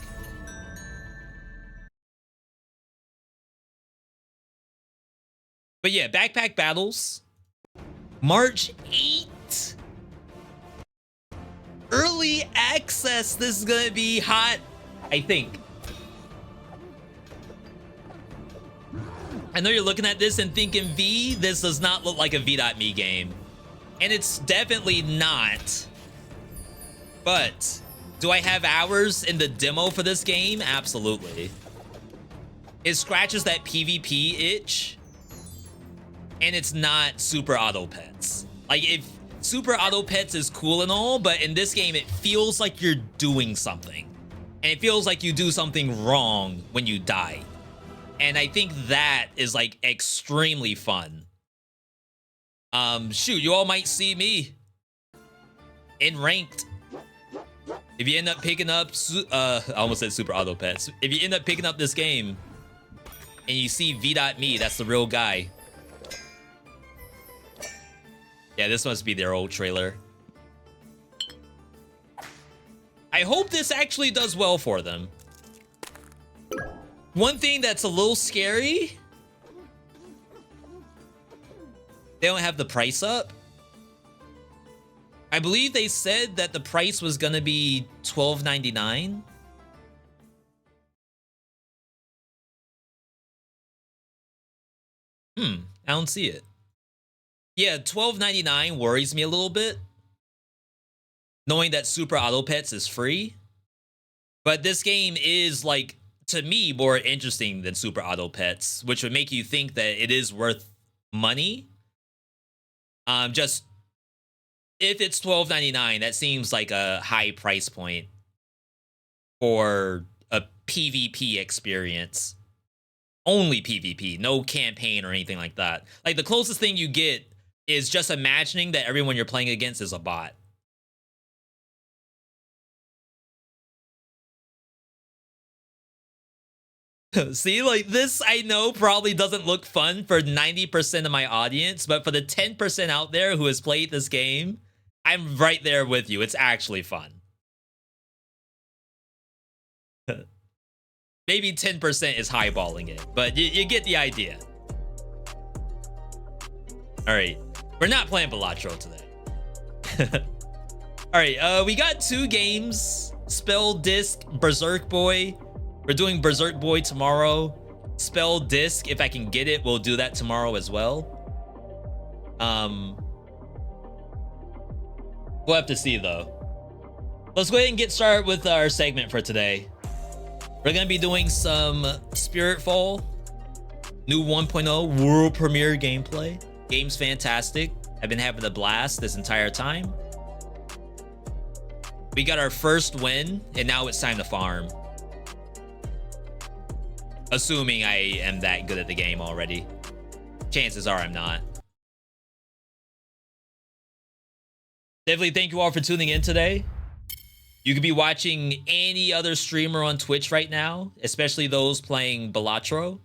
But yeah, Backpack Battles, March 8th. Early access. This is gonna be hot, I think. I know you're looking at this and thinking, V, this does not look like a V.Me game. And it's definitely not. But do I have hours in the demo for this game? Absolutely. It scratches that PvP itch. And it's not Super Auto Pets. Like, if Super Auto Pets is cool and all, but in this game, it feels like you're doing something. And it feels like you do something wrong when you die. And I think that is like extremely fun. Shoot, you all might see me in ranked. If you end up picking up, I almost said Super Auto Pets. If you end up picking up this game and you see V.Me, that's the real guy. Yeah, this must be their old trailer. I hope this actually does well for them. One thing that's a little scary, they don't have the price up. I believe they said that the price was gonna be $12.99. I don't see it. Yeah, $12.99 worries me a little bit, knowing that Super Auto Pets is free. But this game is, like, to me, more interesting than Super Auto Pets, which would make you think that it is worth money. Just if it's $12.99, that seems like a high price point for a PvP experience. Only PvP, no campaign or anything like that. Like, the closest thing you get is just imagining that everyone you're playing against is a bot. See, like, this I know probably doesn't look fun for 90% of my audience, but for the 10% out there who has played this game, I'm right there with you. It's actually fun. Maybe 10% is highballing it, but you get the idea. All right, we're not playing Balatro today. All right, we got 2 games. Spell Disc, Berserk Boy. We're doing Berserk Boy tomorrow. Spell Disc, if I can get it, we'll do that tomorrow as well. We'll have to see, though. Let's go ahead and get started with our segment for today. We're going to be doing some Spiritfall, new 1.0 world premiere gameplay. Game's fantastic. I've been having a blast this entire time. We got our first win, and now it's time to farm. Assuming I am that good at the game already. Chances are I'm not. Definitely thank you all for tuning in today. You could be watching any other streamer on Twitch right now, especially those playing Balatro.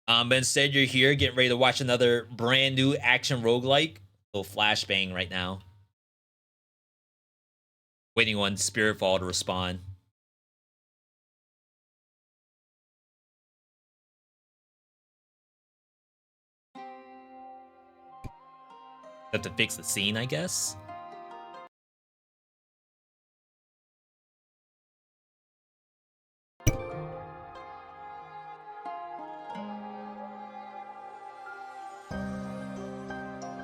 But instead you're here getting ready to watch another brand new action roguelike. Little flashbang right now. Waiting on Spiritfall to respond. Have to fix the scene, I guess.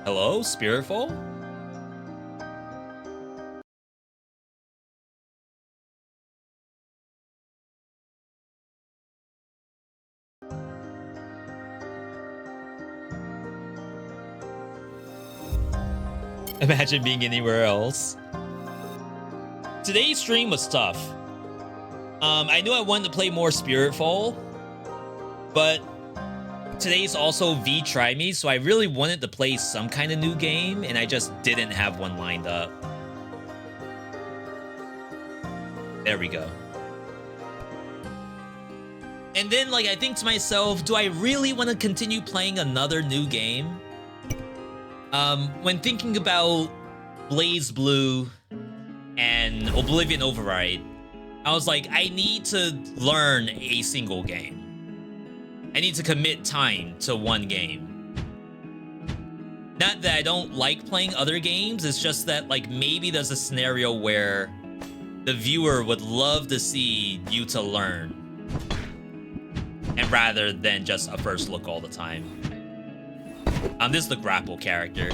Hello, Spiritfall? Imagine being anywhere else. Today's stream was tough. I knew I wanted to play more Spiritfall, but today's also Try Me, so I really wanted to play some kind of new game, and I just didn't have one lined up. There we go. And then, like, I think to myself, do I really want to continue playing another new game? When thinking about Blaze Blue and Oblivion Override, I was like, I need to learn a single game. I need to commit time to one game. Not that I don't like playing other games, it's just that, like, maybe there's a scenario where the viewer would love to see you to learn. And rather than just a first look all the time. This is the grapple character.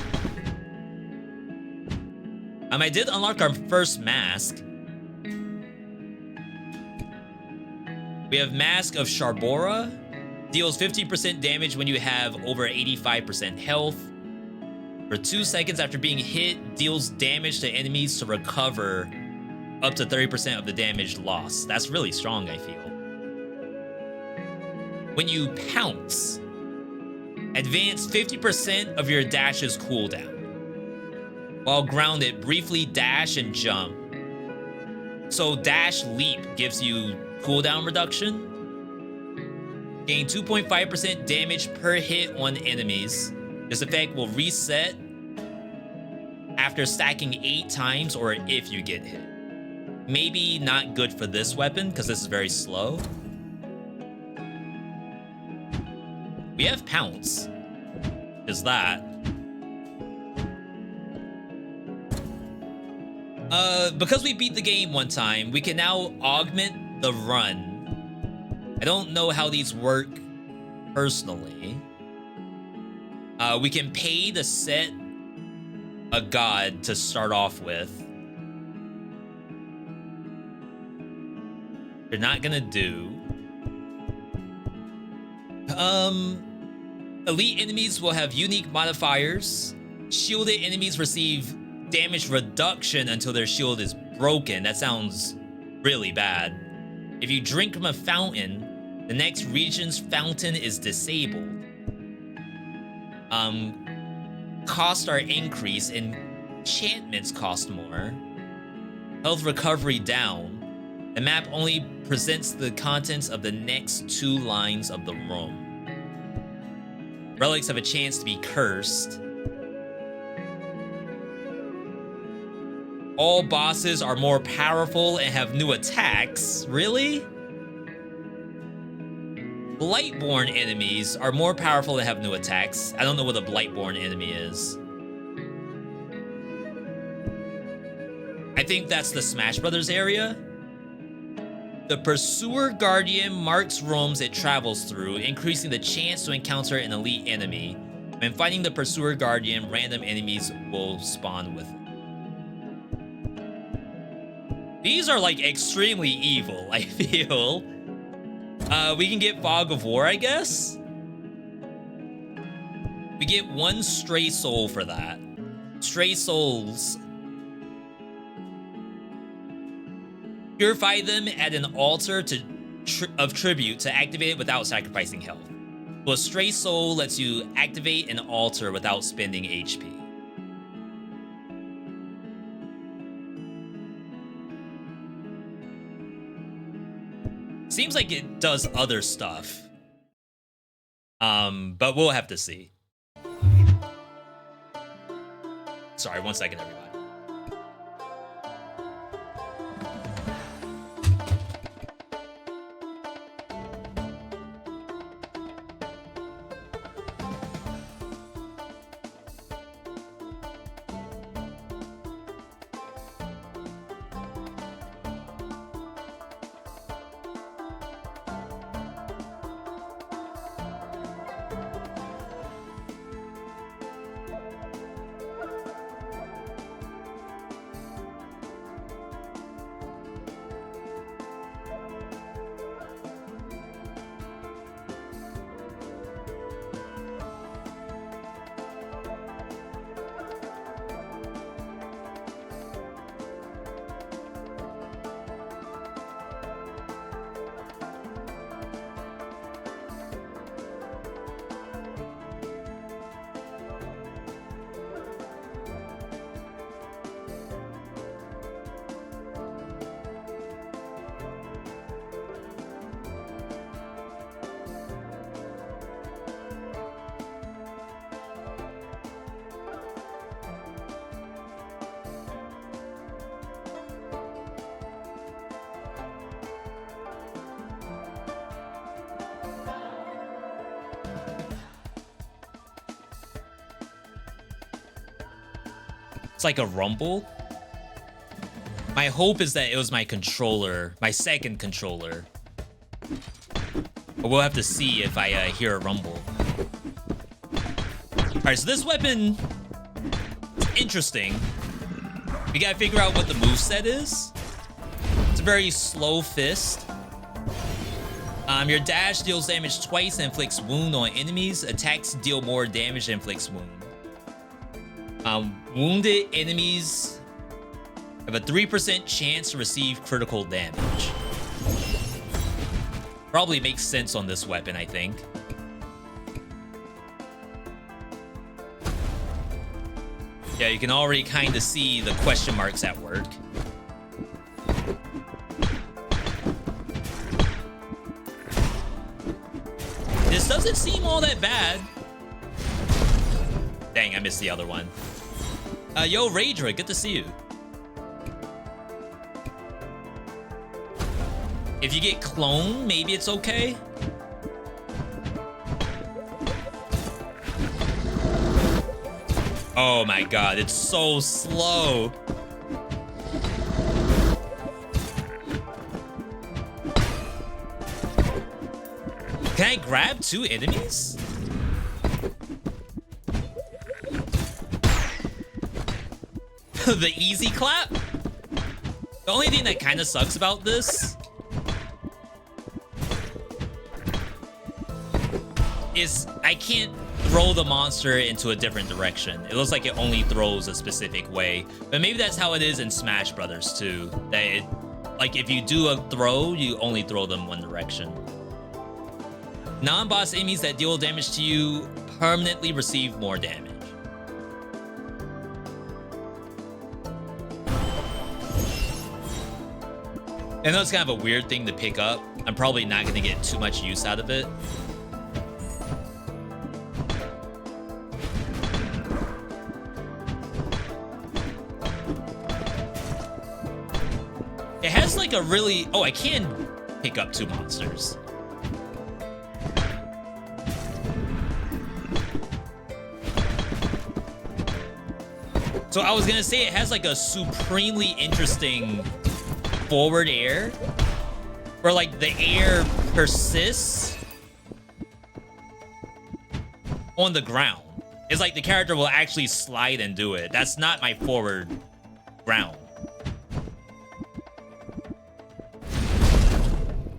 I did unlock our first mask. We have Mask of Sharbora. Deals 50% damage when you have over 85% health. For 2 seconds after being hit, deals damage to enemies to recover up to 30% of the damage lost. That's really strong, I feel. When you pounce, advance 50% of your dash's cooldown. While grounded, briefly dash and jump. So dash leap gives you cooldown reduction. Gain 2.5% damage per hit on enemies. This effect will reset after stacking 8 times or if you get hit. Maybe not good for this weapon because this is very slow. We have Pounce. Is that? Because we beat the game one time, we can now augment the run. I don't know how these work personally. We can pay to set a god to start off with. They're not gonna do. Elite enemies will have unique modifiers. Shielded enemies receive damage reduction until their shield is broken. That sounds really bad. If you drink from a fountain, the next region's fountain is disabled. Costs are increased and enchantments cost more. Health recovery down. The map only presents the contents of the next 2 lines of the room. Relics have a chance to be cursed. All bosses are more powerful and have new attacks. Really? Blightborn enemies are more powerful and have new attacks. I don't know what a Blightborn enemy is. I think that's the Smash Brothers area. The Pursuer Guardian marks rooms it travels through, increasing the chance to encounter an elite enemy. When fighting the Pursuer Guardian, random enemies will spawn with it. These are like extremely evil, I feel. We can get Fog of War, I guess. We get 1 Stray Soul for that. Stray Souls. Purify them at an altar of tribute to activate it without sacrificing health. So a Stray Soul lets you activate an altar without spending HP. Seems like it does other stuff. But we'll have to see. Sorry, 1 second, everybody. It's like a rumble. My hope is that it was my controller, my second controller. But we'll have to see if I hear a rumble. Alright, so this weapon is interesting. We gotta figure out what the moveset is. It's a very slow fist. Your dash deals damage twice and inflicts wound on enemies. Attacks deal more damage and inflicts wound. Wounded enemies have a 3% chance to receive critical damage. Probably makes sense on this weapon, I think. Yeah, you can already kind of see the question marks at work. This doesn't seem all that bad. Dang, I missed the other one. Yo, Raydra, good to see you. If you get clone, maybe it's okay. Oh my god, it's so slow. Can I grab 2 enemies? The easy clap? The only thing that kind of sucks about this is I can't throw the monster into a different direction. It looks like it only throws a specific way. But maybe that's how it is in Smash Brothers too. That it, like if you do a throw, you only throw them one direction. Non-boss enemies that deal damage to you permanently receive more damage. I know it's kind of a weird thing to pick up. I'm probably not going to get too much use out of it. It has like a really... Oh, I can pick up 2 monsters. So I was going to say it has like a supremely interesting forward air, where like the air persists on the ground. It's like the character will actually slide and do it. That's not my forward ground.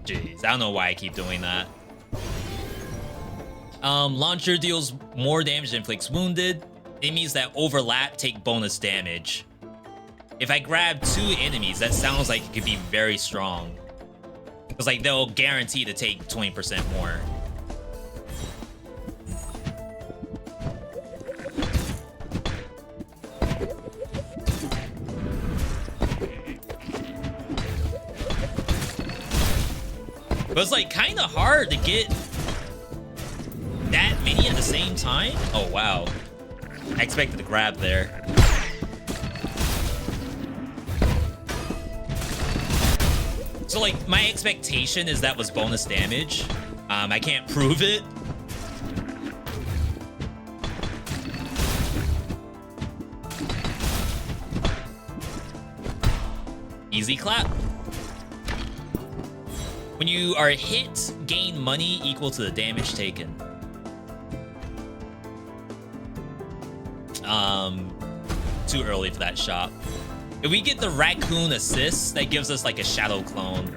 Jeez, I don't know why I keep doing that. Launcher deals more damage than inflicts wounded. Enemies that overlap take bonus damage. If I grab 2 enemies, that sounds like it could be very strong. Because like they'll guarantee to take 20% more. But it's like kind of hard to get that many at the same time. Oh wow. I expected to grab there. So like my expectation is that was bonus damage. I can't prove it. Easy clap. When you are hit, gain money equal to the damage taken. Too early for that shop. If we get the raccoon assist, that gives us like a shadow clone.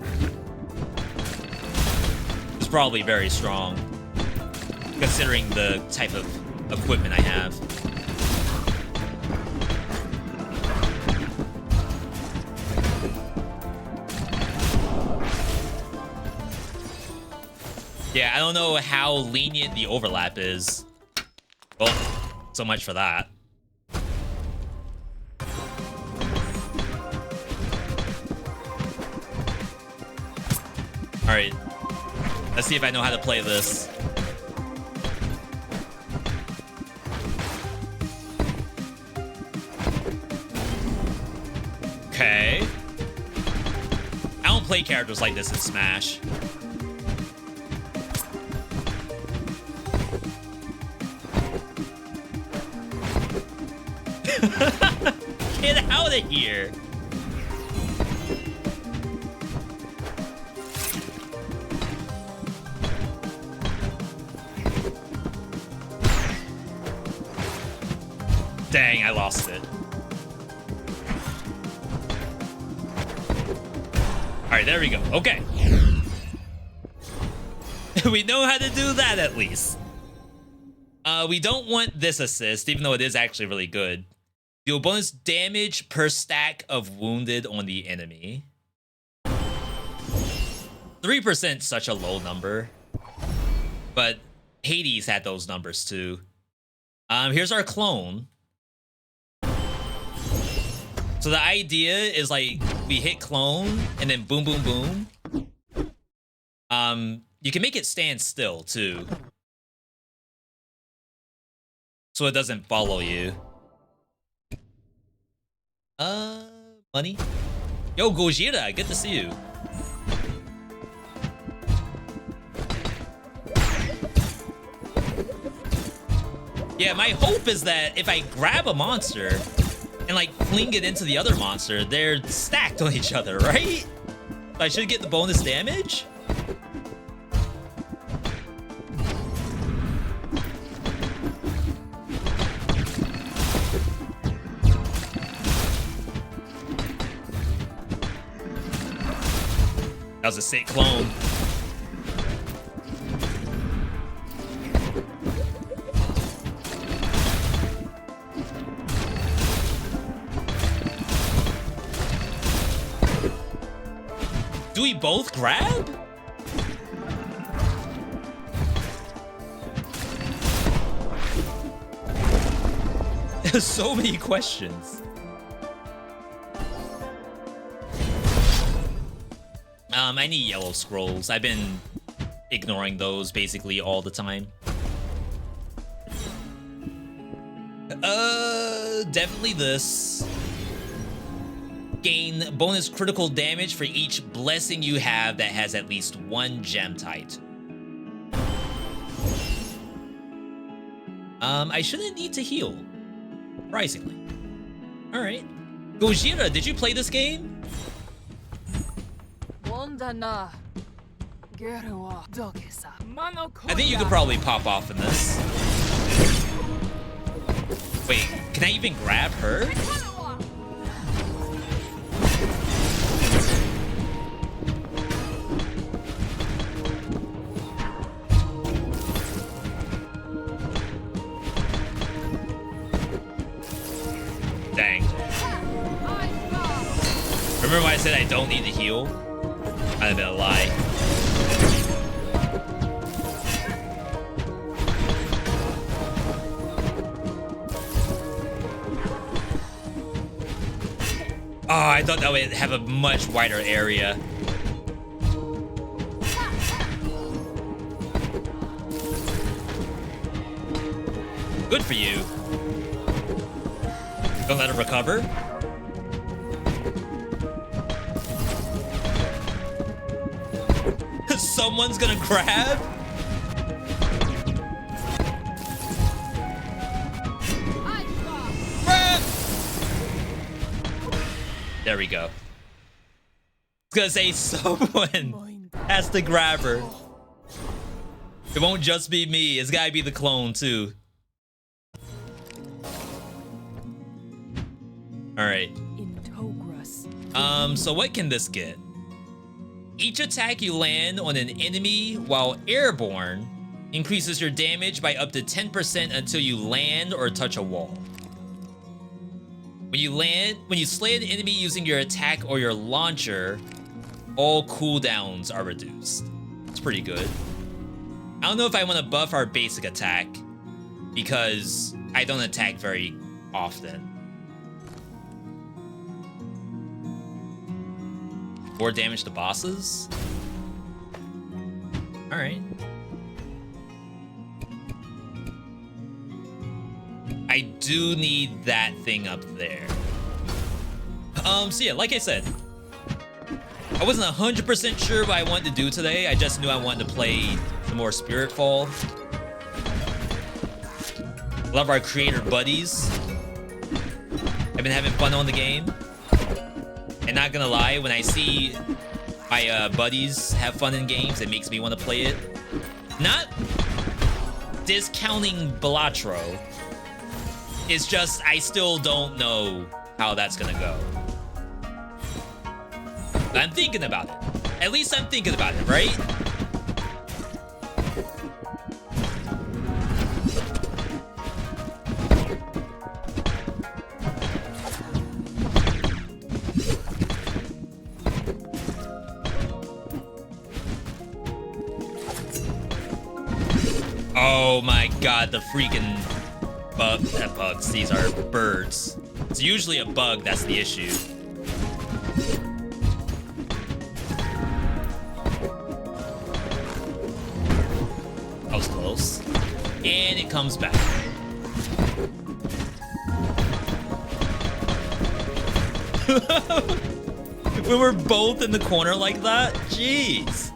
It's probably very strong, considering the type of equipment I have. Yeah, I don't know how lenient the overlap is. Well, so much for that. All right, let's see if I know how to play this. Okay. I don't play characters like this in Smash. Get out of here. Dang, I lost it. All right, there we go. Okay. We know how to do that at least. We don't want this assist, even though it is actually really good. Deal bonus damage per stack of wounded on the enemy. 3% such a low number. But Hades had those numbers too. Here's our clone. So the idea is like we hit clone and then boom, boom, boom. You can make it stand still too, so it doesn't follow you. Money. Yo, Gojira, good to see you. Yeah, my hope is that if I grab a monster and like fling it into the other monster, they're stacked on each other, right? So I should get the bonus damage. That was a sick clone. Do we both grab? There's so many questions. I need yellow scrolls. I've been ignoring those basically all the time. Definitely this. Gain bonus critical damage for each blessing you have that has at least one gem type. I shouldn't need to heal. Surprisingly. Alright. Gojira, did you play this game? I think you could probably pop off in this. Wait, can I even grab her? Dang. Remember when I said I don't need to heal? Might have been a lie. Oh, I thought that would have a much wider area. Good for you. Don't let it recover. Someone's gonna grab. There we go. I was gonna say someone has to grab her. It won't just be me. It's gotta be the clone too. All right. So what can this get? Each attack you land on an enemy while airborne increases your damage by up to 10% until you land or touch a wall. When you slay an enemy using your attack or your launcher, all cooldowns are reduced. It's pretty good. I don't know if I want to buff our basic attack because I don't attack very often. More damage to bosses? Alright. I do need that thing up there. So yeah, like I said, I wasn't 100% sure what I wanted to do today. I just knew I wanted to play some more Spiritfall. Love our creator buddies. I've been having fun on the game. And not gonna lie, when I see my buddies have fun in games, it makes me want to play it. Not discounting Balatro. It's just, I still don't know how that's gonna go. But I'm thinking about it. At least I'm thinking about it, right? Oh my god, the freaking bugs. These are birds. It's usually a bug that's the issue. That was close. And it comes back. When we're both in the corner like that? Jeez.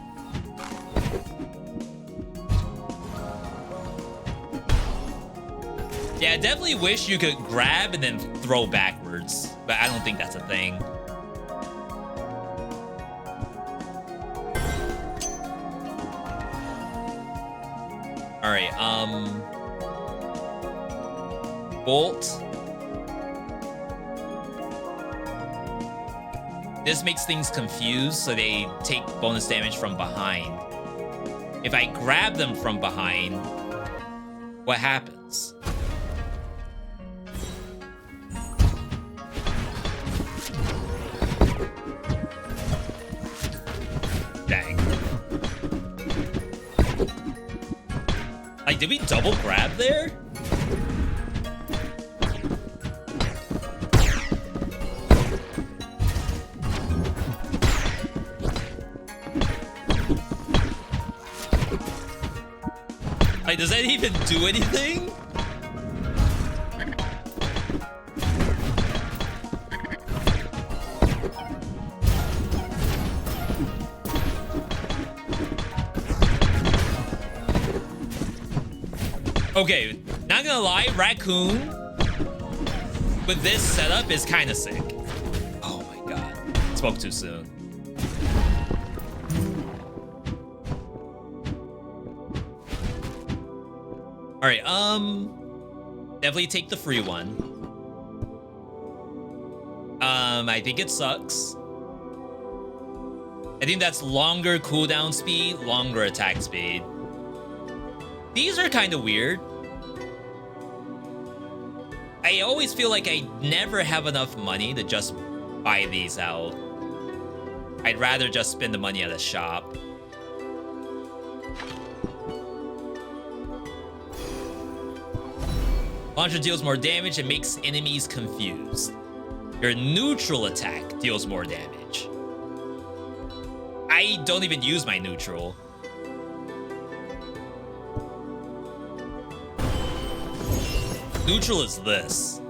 Yeah, I definitely wish you could grab and then throw backwards, but I don't think that's a thing. All right, bolt. This makes things confused, so they take bonus damage from behind. If I grab them from behind, what happens? Dang. Like, did we double grab there? Like, does that even do anything? Okay, not gonna lie, Raccoon with this setup is kind of sick. Oh my god, spoke too soon. All right, definitely take the free one. I think it sucks. I think that's longer cooldown speed, longer attack speed. These are kind of weird. I always feel like I never have enough money to just buy these out. I'd rather just spend the money at a shop. Launcher deals more damage and makes enemies confused. Your neutral attack deals more damage. I don't even use my neutral. Neutral is this.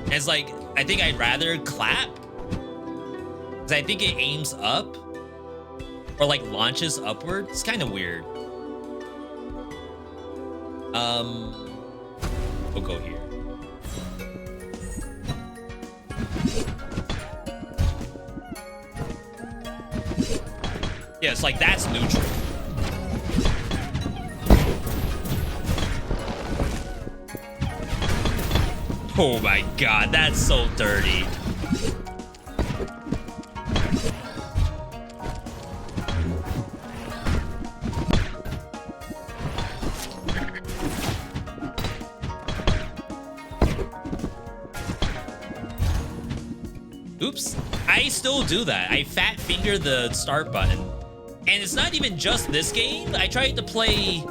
And it's like, I think I'd rather clap, because I think it aims up or like launches upward. It's kind of weird. We'll go here. Yeah, it's like that's neutral. Oh my god, that's so dirty. Oops, I still do that. I fat finger the start button. And it's not even just this game. I tried to play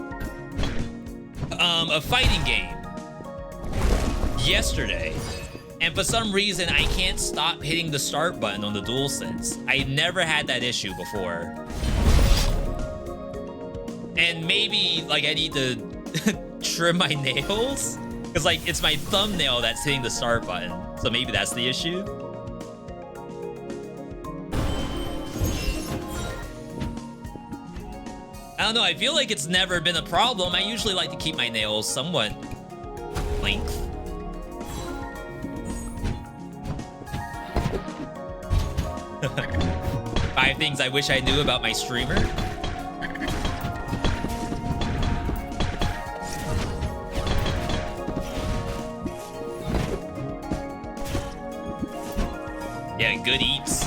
a fighting game yesterday, and for some reason I can't stop hitting the start button on the DualSense. I never had that issue before. And maybe like I need to trim my nails, because like it's my thumbnail that's hitting the start button, so maybe that's the issue. I don't know, I feel like it's never been a problem. I usually like to keep my nails somewhat length. Five things I wish I knew about my streamer. Yeah, good eats.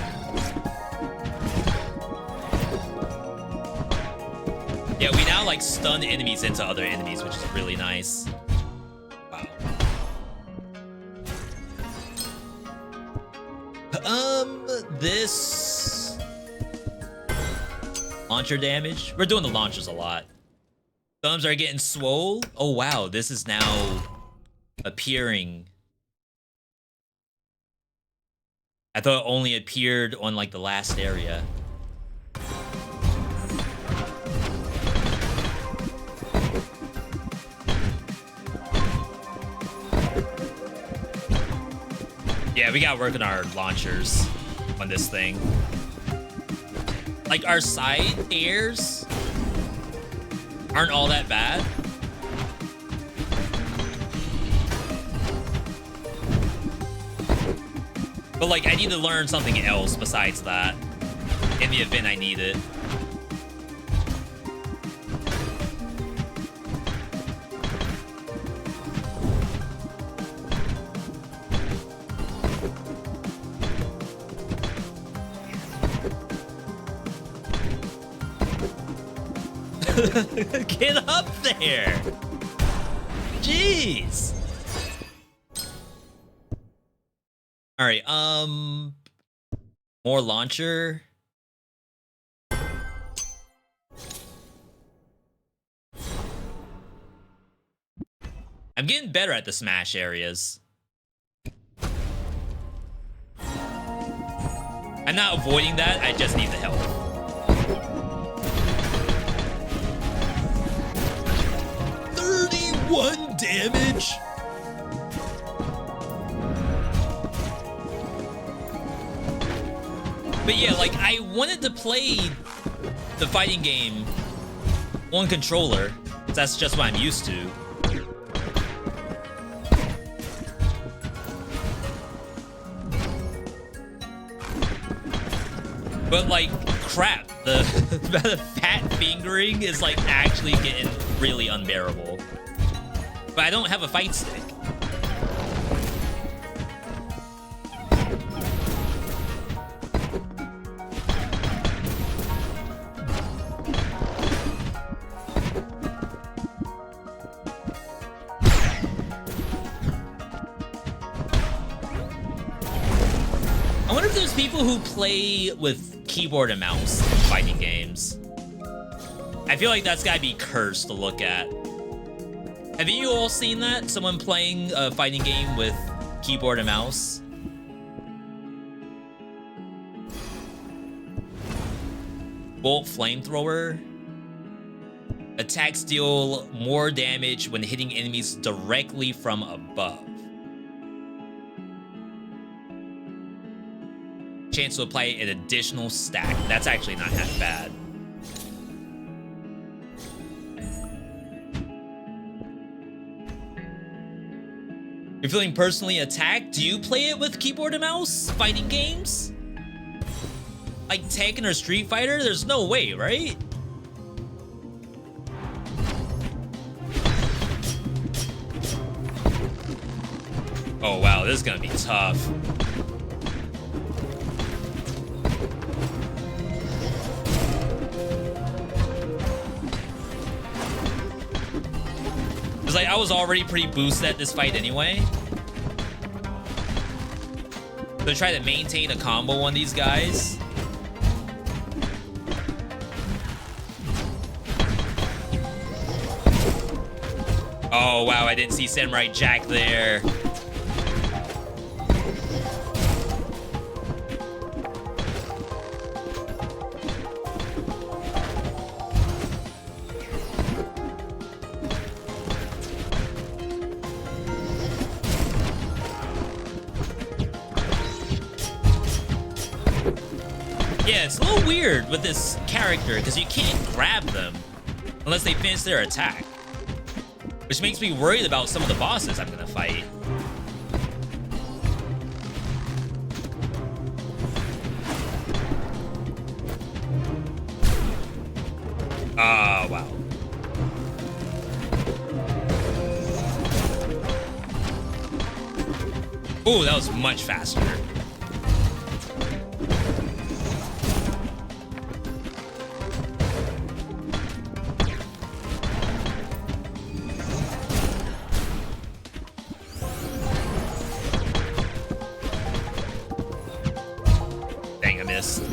Yeah, we now like stun enemies into other enemies, which is really nice. Wow. This launcher damage. We're doing the launchers a lot. Thumbs are getting swole. Oh wow, this is now appearing. I thought it only appeared on like the last area. Yeah, we gotta work on our launchers on this thing. Like, our side airs aren't all that bad. But, like, I need to learn something else besides that in the event I need it. Get up there! Jeez! Alright, more launcher. I'm getting better at the smash areas. I'm not avoiding that, I just need the help. One damage. But yeah, like, I wanted to play the fighting game on controller. That's just what I'm used to. But like, crap, the fat fingering is like actually getting really unbearable. But I don't have a fight stick. I wonder if there's people who play with keyboard and mouse in fighting games. I feel like that's gotta be cursed to look at. Have you all seen that? Someone playing a fighting game with keyboard and mouse? Bolt flamethrower. Attacks deal more damage when hitting enemies directly from above. Chance to apply an additional stack. That's actually not half bad. You're feeling personally attacked? Do you play it with keyboard and mouse? Fighting games? Like Tekken or Street Fighter? There's no way, right? Oh wow, this is gonna be tough. Cause like I was already pretty boosted at this fight anyway. So try to maintain a combo on these guys. Oh wow, I didn't see Samurai Jack there. Yeah, it's a little weird with this character because you can't grab them unless they finish their attack. Which makes me worried about some of the bosses I'm gonna fight. Oh, wow. Ooh, that was much faster. Dang, I missed.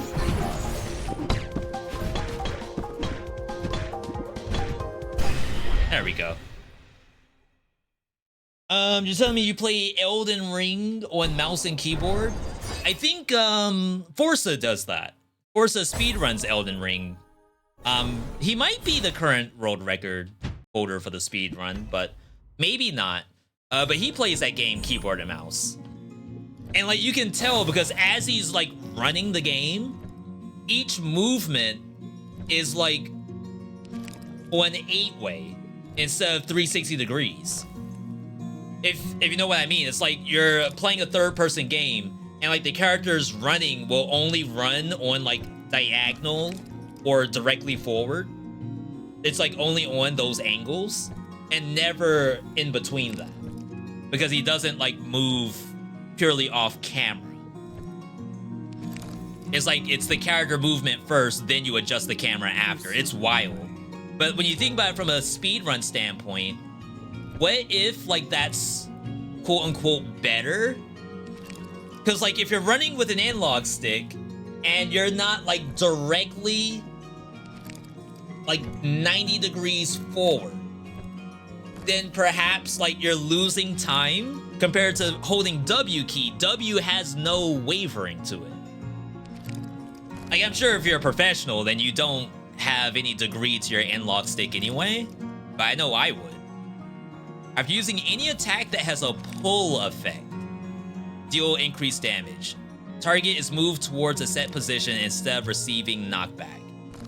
There we go. You're telling me you play Elden Ring on mouse and keyboard? I think Forza does that. Forza speedruns Elden Ring. He might be the current world record holder for the speedrun, but maybe not. But he plays that game keyboard and mouse. And like you can tell because as he's like running the game, each movement is like on 8-way instead of 360 degrees. If you know what I mean, it's like you're playing a third-person game and like the characters running will only run on like diagonal or directly forward. It's like only on those angles and never in between that because he doesn't like move purely off camera. It's like it's the character movement first, then you adjust the camera after. It's wild. But when you think about it from a speedrun standpoint, what if like that's quote unquote better? Because like if you're running with an analog stick and you're not like directly like 90 degrees forward, then perhaps like you're losing time compared to holding W key. W has no wavering to it. Like I'm sure if you're a professional, then you don't have any degree to your analog stick anyway, but I know I would. After using any attack that has a pull effect, deal increased damage. Target is moved towards a set position instead of receiving knockback,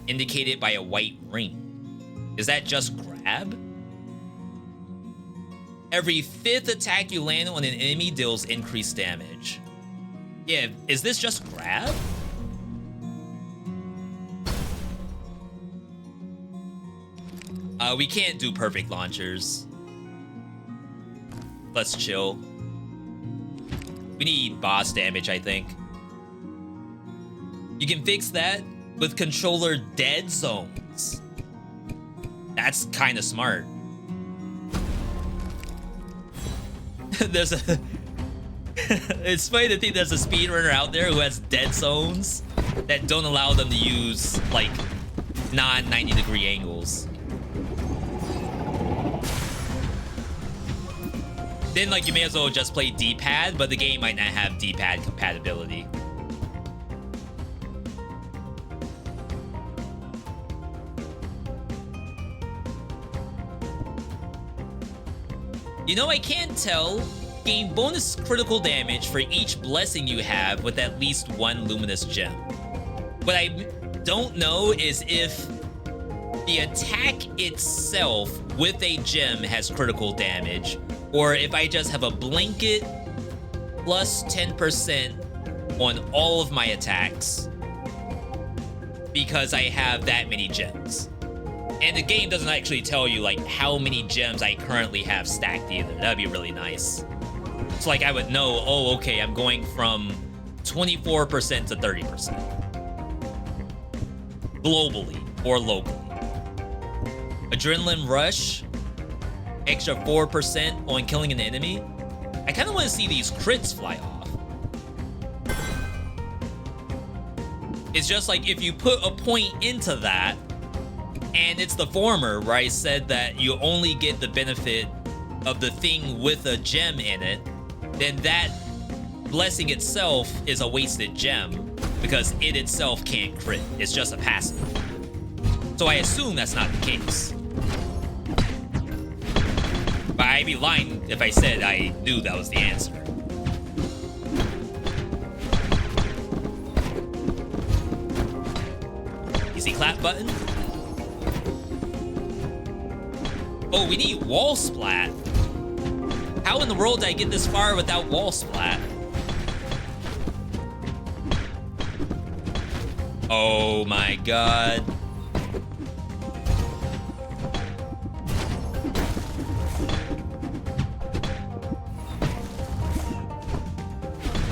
indicated by a white ring. Is that just grab? Every 5th attack you land on an enemy deals increased damage. Yeah, is this just grab? We can't do perfect launchers. Let's chill. We need boss damage, I think. You can fix that with controller dead zones. That's kind of smart. There's a... It's funny to think there's a speedrunner out there who has dead zones that don't allow them to use, like, non-90 degree angles. Then, like, you may as well just play D-pad, but the game might not have D-pad compatibility. You know, I can't tell. Gain bonus critical damage for each blessing you have with at least one luminous gem. What I don't know is if the attack itself with a gem has critical damage, or if I just have a blanket plus 10% on all of my attacks because I have that many gems. And the game doesn't actually tell you like how many gems I currently have stacked either. That'd be really nice. So like I would know, oh, okay, I'm going from 24% to 30%. Globally or locally. Adrenaline rush. Extra 4% on killing an enemy. I kind of want to see these crits fly off. It's just like if you put a point into that, and it's the former where I said that you only get the benefit of the thing with a gem in it, then that blessing itself is a wasted gem because it itself can't crit. It's just a passive. So I assume that's not the case. But I'd be lying if I said I knew that was the answer. Easy clap button. Oh, we need wall splat. How in the world did I get this far without wall splat? Oh my god.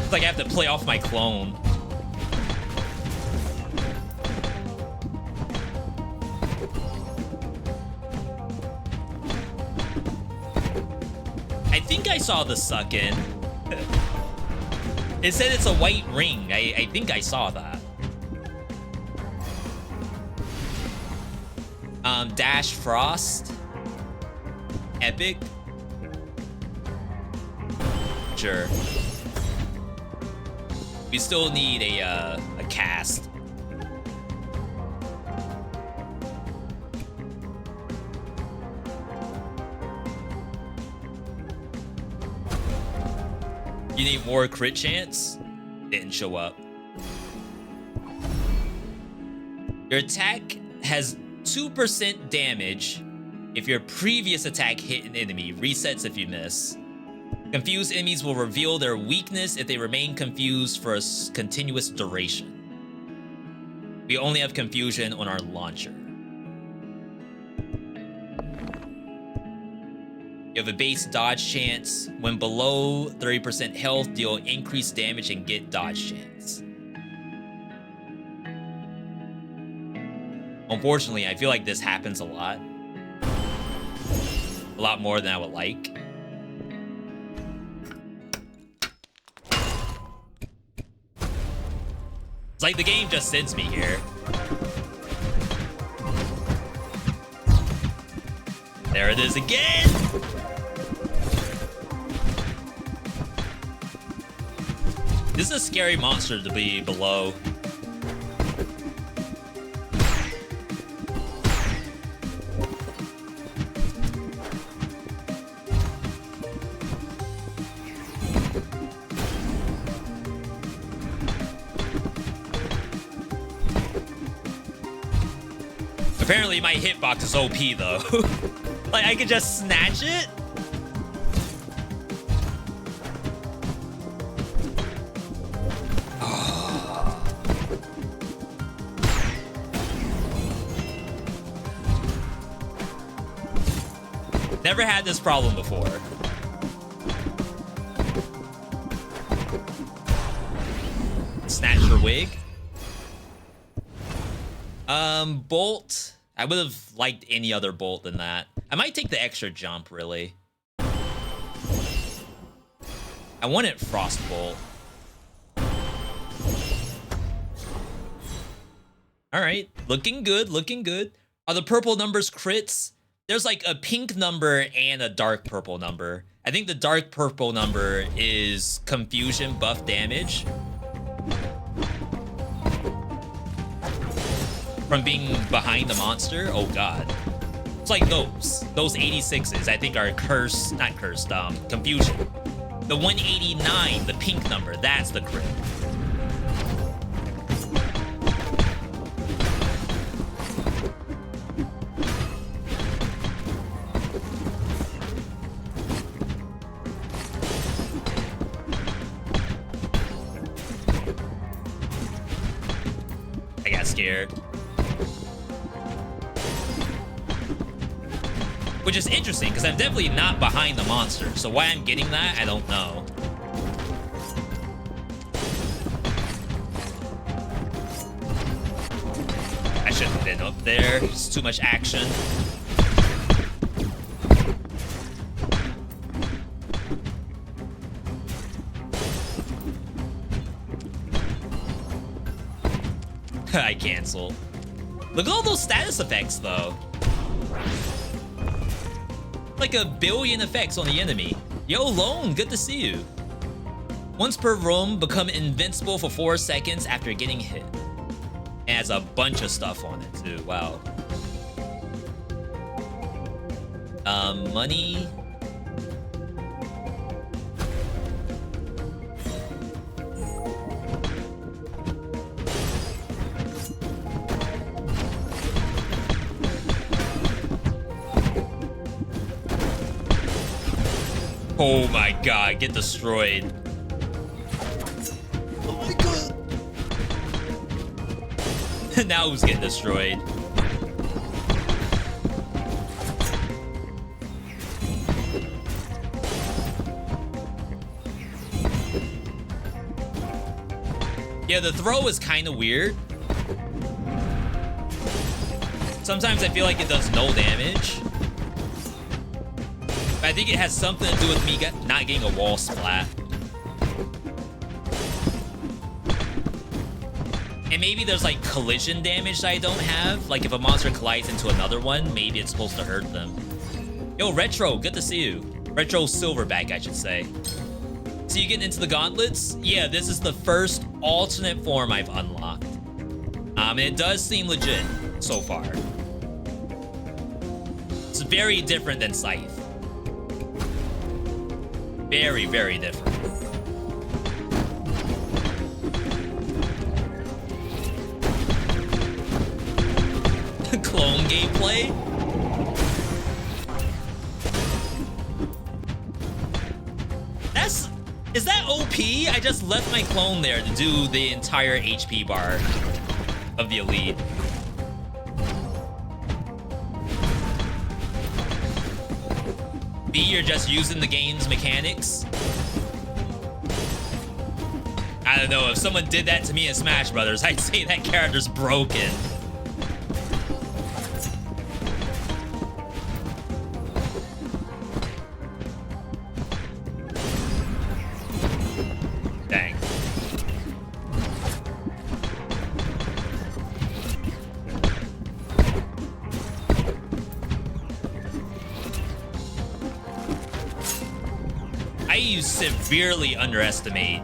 It's like I have to play off my clone. I think I saw the suck in. It said it's a white ring. I think I saw that. Dash Frost. Epic. Sure. We still need a cast. You need more crit chance? Didn't show up. Your attack has 2% damage if your previous attack hit an enemy. Resets if you miss. Confused enemies will reveal their weakness if they remain confused for a continuous duration. We only have confusion on our launcher. You have a base dodge chance. When below 30% health, deal increased damage and get dodge chance. Unfortunately, I feel like this happens a lot. A lot more than I would like. It's like the game just sends me here. There it is again! This is a scary monster to be below. Apparently my hitbox is OP though. Like I could just snatch it? Oh. Never had this problem before. Snatch your wig. Bolt. I would have liked any other bolt than that. I might take the extra jump, really. I wanted frost bolt. All right, looking good, looking good. Are the purple numbers crits? There's like a pink number and a dark purple number. I think the dark purple number is confusion buff damage. From being behind the monster. Oh god. It's like those 86s I think are cursed, not cursed, confusion. The 189, the pink number, that's the crit. I got scared. Which is interesting, because I'm definitely not behind the monster. So why I'm getting that, I don't know. I shouldn't have been up there. It's too much action. I cancel. Look at all those status effects, though. Like a billion effects on the enemy. Yo, Lone, good to see you. Once per room, become invincible for 4 seconds after getting hit. And has a bunch of stuff on it, too. Wow. Money. Oh my god, get destroyed. Oh my god. Now who's getting destroyed? Yeah, the throw is kind of weird. Sometimes I feel like it does no damage. I think it has something to do with me not getting a wall splat. And maybe there's like collision damage that I don't have. Like if a monster collides into another one, maybe it's supposed to hurt them. Yo, Retro, good to see you. Retro Silverback, I should say. So you getting into the gauntlets? Yeah, this is the first alternate form I've unlocked. And it does seem legit so far. It's very different than Scythe. Very, very different. clone gameplay. Is that OP? I just left my clone there to do the entire HP bar of the elite. B, you're just using the game's mechanics. I don't know, if someone did that to me in Smash Brothers, I'd say that character's broken. Dang. I severely underestimate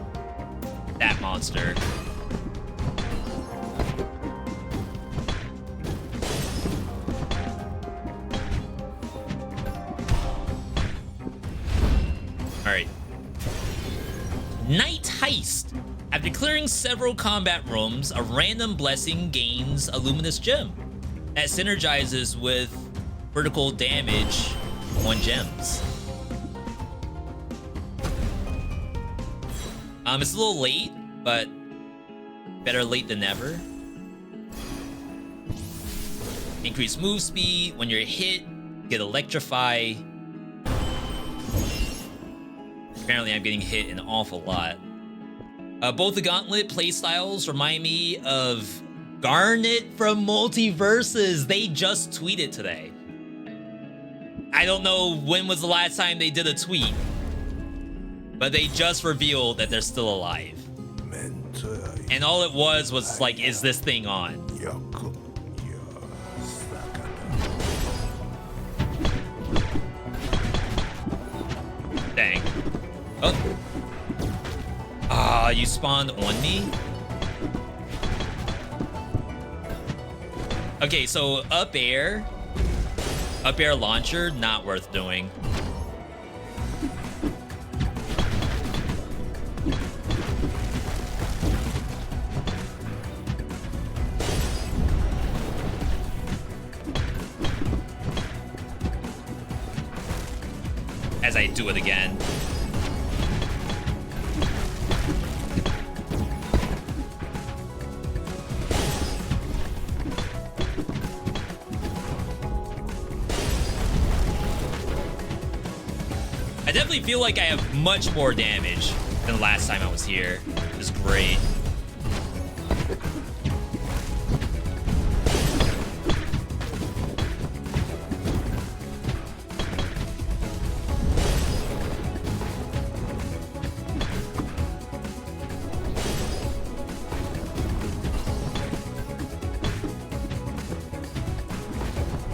that monster. Alright. Night Heist. After clearing several combat rooms, a random blessing gains a luminous gem that synergizes with vertical damage on gems. It's a little late, but better late than never. Increase move speed. When you're hit, get electrify. Apparently, I'm getting hit an awful lot. Both the gauntlet playstyles remind me of Garnet from Multiverses. They just tweeted today. I don't know when was the last time they did a tweet, but they just revealed that they're still alive. And all it was like, is this thing on? Dang. Oh. Ah, you spawned on me? Okay, so up air launcher, not worth doing. As I do it again. I definitely feel like I have much more damage than the last time I was here. It was great.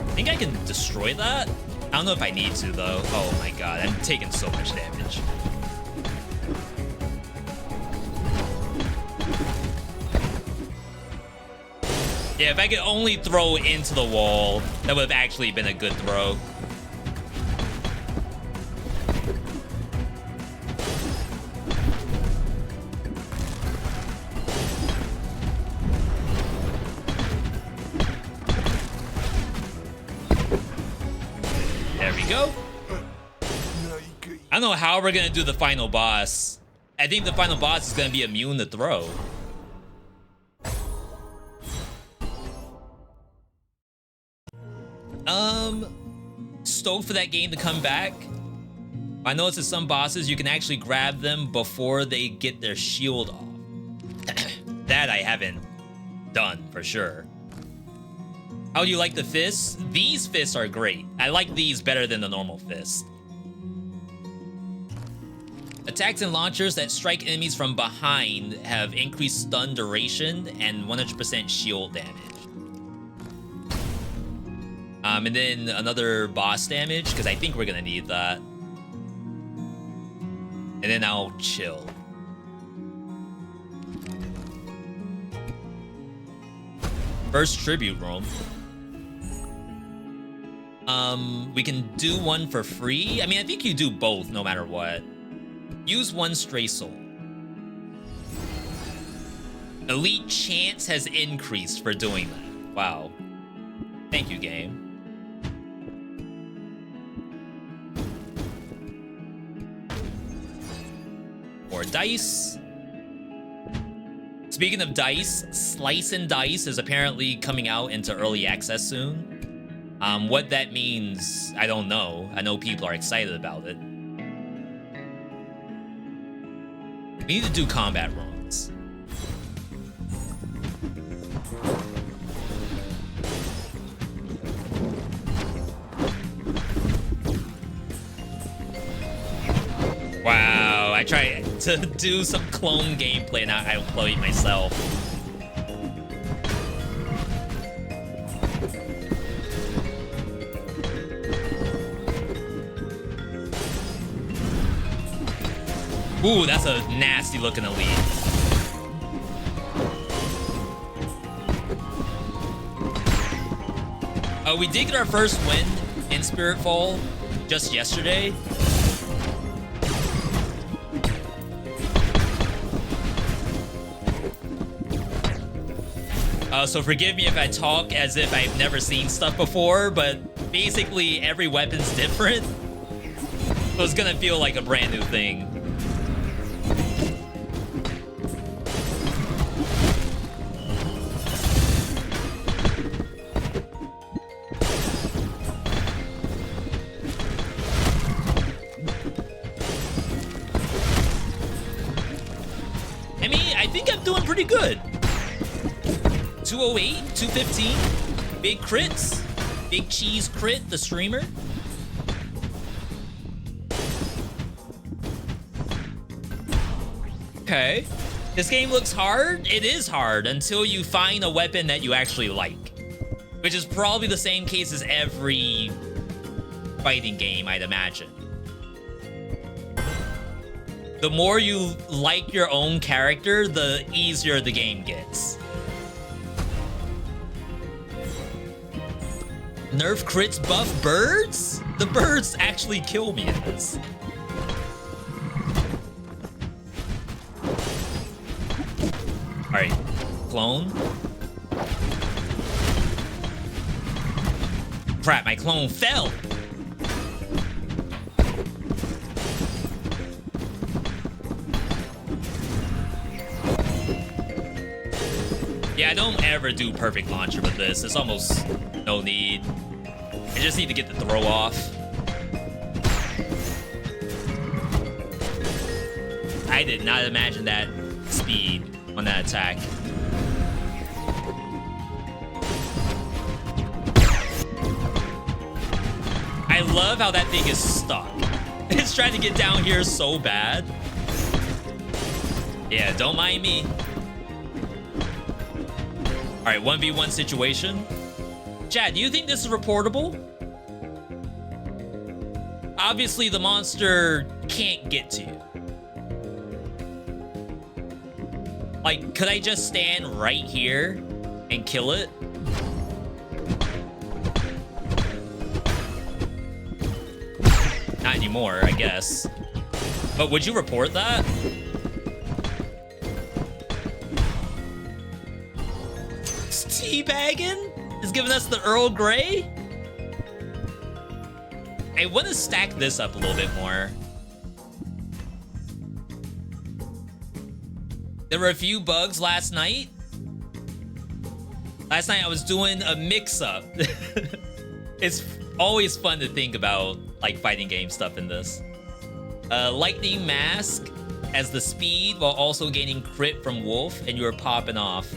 I think I can destroy that? I don't know if I need to, though. Oh my god, I'm taking so much damage. Yeah, if I could only throw into the wall, that would have actually been a good throw. There we go. I don't know how we're gonna do the final boss. I think the final boss is gonna be immune to throw. Stoked for that game to come back. I noticed that some bosses, you can actually grab them before they get their shield off. That I haven't done, for sure. How do you like the fists? These fists are great. I like these better than the normal fist. Attacks and launchers that strike enemies from behind have increased stun duration and 100% shield damage. And then another boss damage, because I think we're gonna need that. And then I'll chill. First tribute room. We can do one for free. I mean, I think you do both no matter what. Use one stray soul. Elite chance has increased for doing that. Wow. Thank you, game. More dice. Speaking of dice, Slice and Dice is apparently coming out into early access soon. What that means, I don't know. I know people are excited about it. We need to do combat runs. Wow, I tried to do some clone gameplay and I outplayed myself. Ooh, that's a nasty looking elite. We did get our first win in Spiritfall just yesterday. So forgive me if I talk as if I've never seen stuff before, but basically every weapon's different. So it's gonna feel like a brand new thing. I mean, I think I'm doing pretty good. 208, 215, big crits, big cheese crit, the streamer. Okay, this game looks hard. It is hard until you find a weapon that you actually like, which is probably the same case as every fighting game, I'd imagine. The more you like your own character, the easier the game gets. Nerf crits buff birds? The birds actually kill me in this. Alright, clone. Crap, my clone fell. Yeah, I don't ever do perfect launcher with this. It's almost no need. I just need to get the throw off. I did not imagine that speed on that attack. I love how that thing is stuck. It's trying to get down here so bad. Yeah, don't mind me. All right, 1v1 situation. Chad, do you think this is reportable? Obviously, the monster can't get to you. Like, could I just stand right here and kill it? Not anymore, I guess. But would you report that? Teabagging is giving us the Earl Grey. I want to stack this up a little bit more. There were a few bugs last night. Last night I was doing a mix-up. It's always fun to think about like fighting game stuff in this. Lightning Mask as the speed while also gaining crit from Wolf, and you were popping off.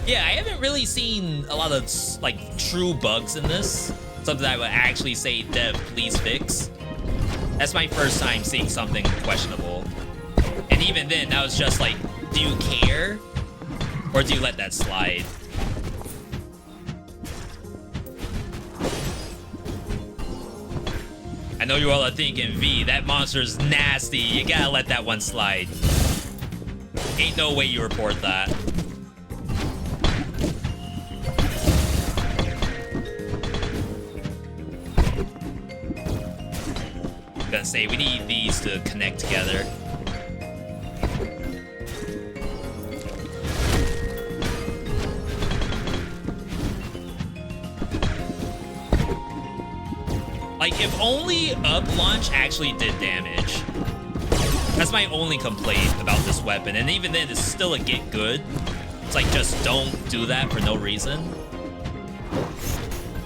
Yeah, I haven't really seen a lot of like true bugs in this. Something I would actually say, dev, please fix. That's my first time seeing something questionable. And even then, that was just like, do you care? Or do you let that slide? I know you all are thinking, V, that monster's nasty. You gotta let that one slide. Ain't no way you report that. Gonna say we need these to connect together. Like, if only up launch actually did damage. That's my only complaint about this weapon. And even then, it's still a get good. It's like, just don't do that for no reason.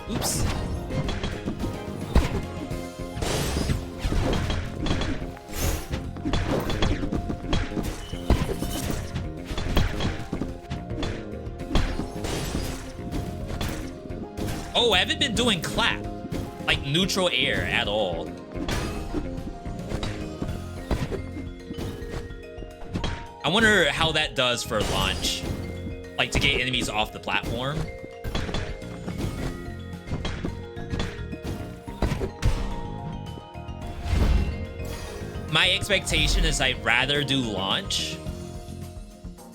Oops. Oh, I haven't been doing clap. Like neutral air at all. I wonder how that does for launch. Like to get enemies off the platform. My expectation is I'd rather do launch.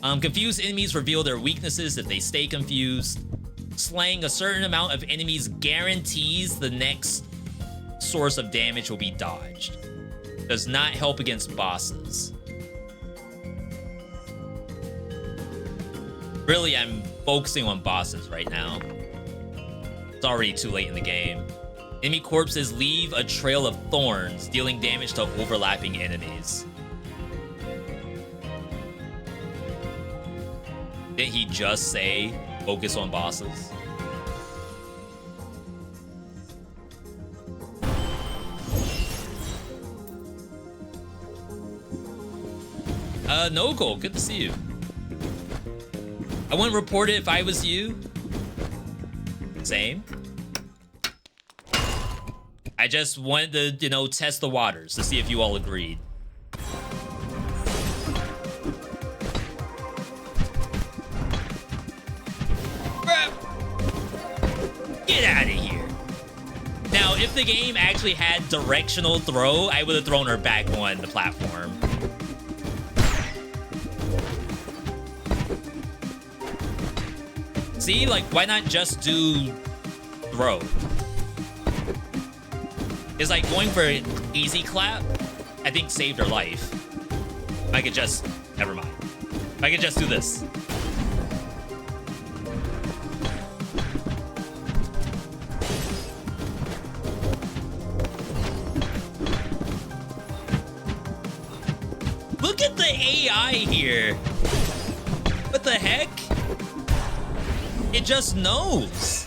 Confused enemies reveal their weaknesses if they stay confused. Slaying a certain amount of enemies guarantees the next source of damage will be dodged. Does not help against bosses. Really, I'm focusing on bosses right now. It's already too late in the game. Enemy corpses leave a trail of thorns, dealing damage to overlapping enemies. Didn't he just say focus on bosses? Nogle, good to see you. I wouldn't report it if I was you. Same. I just wanted to, you know, test the waters to see if you all agreed. Get out of here. Now, if the game actually had directional throw, I would have thrown her back on the platform. See, like, why not just do throw? It's like going for an easy clap, I think saved her life. I could just, never mind. I could just do this. Look at the AI here. What the heck? It just knows.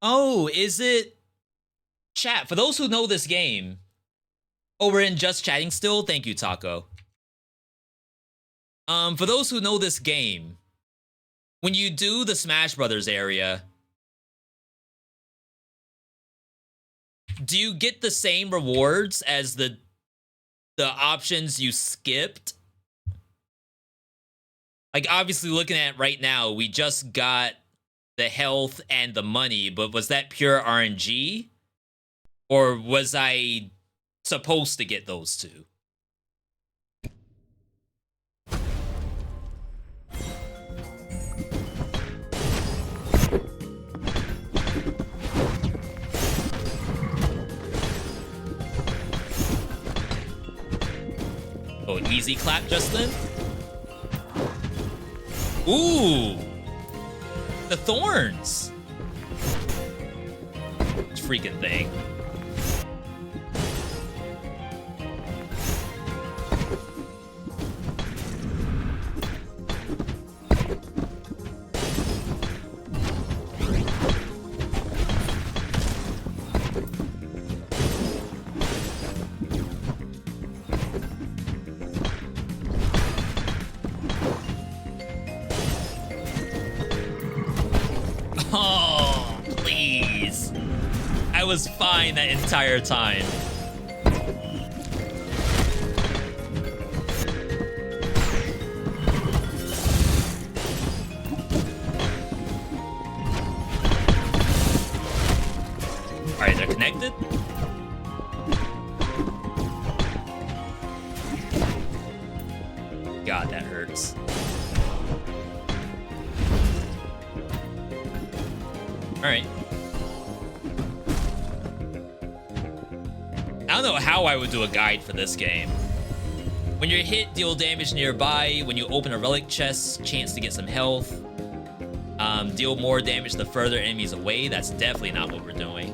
Oh, is it? Chat, for those who know this game. Oh, we're in just chatting still? Thank you, Taco. For those who know this game, when you do the Smash Brothers area, do you get the same rewards as the options you skipped? Like, obviously, looking at it right now, we just got the health and the money, but was that pure RNG? Or was I supposed to get those two? Oh, an easy clap just then? Ooh! The thorns! This freaking thing. Oh, please. I was fine that entire time. Alright, they're connected. God, that hurts. Alright. I don't know how I would do a guide for this game. When you're hit, deal damage nearby. When you open a relic chest, chance to get some health. Deal more damage the further enemies away. That's definitely not what we're doing.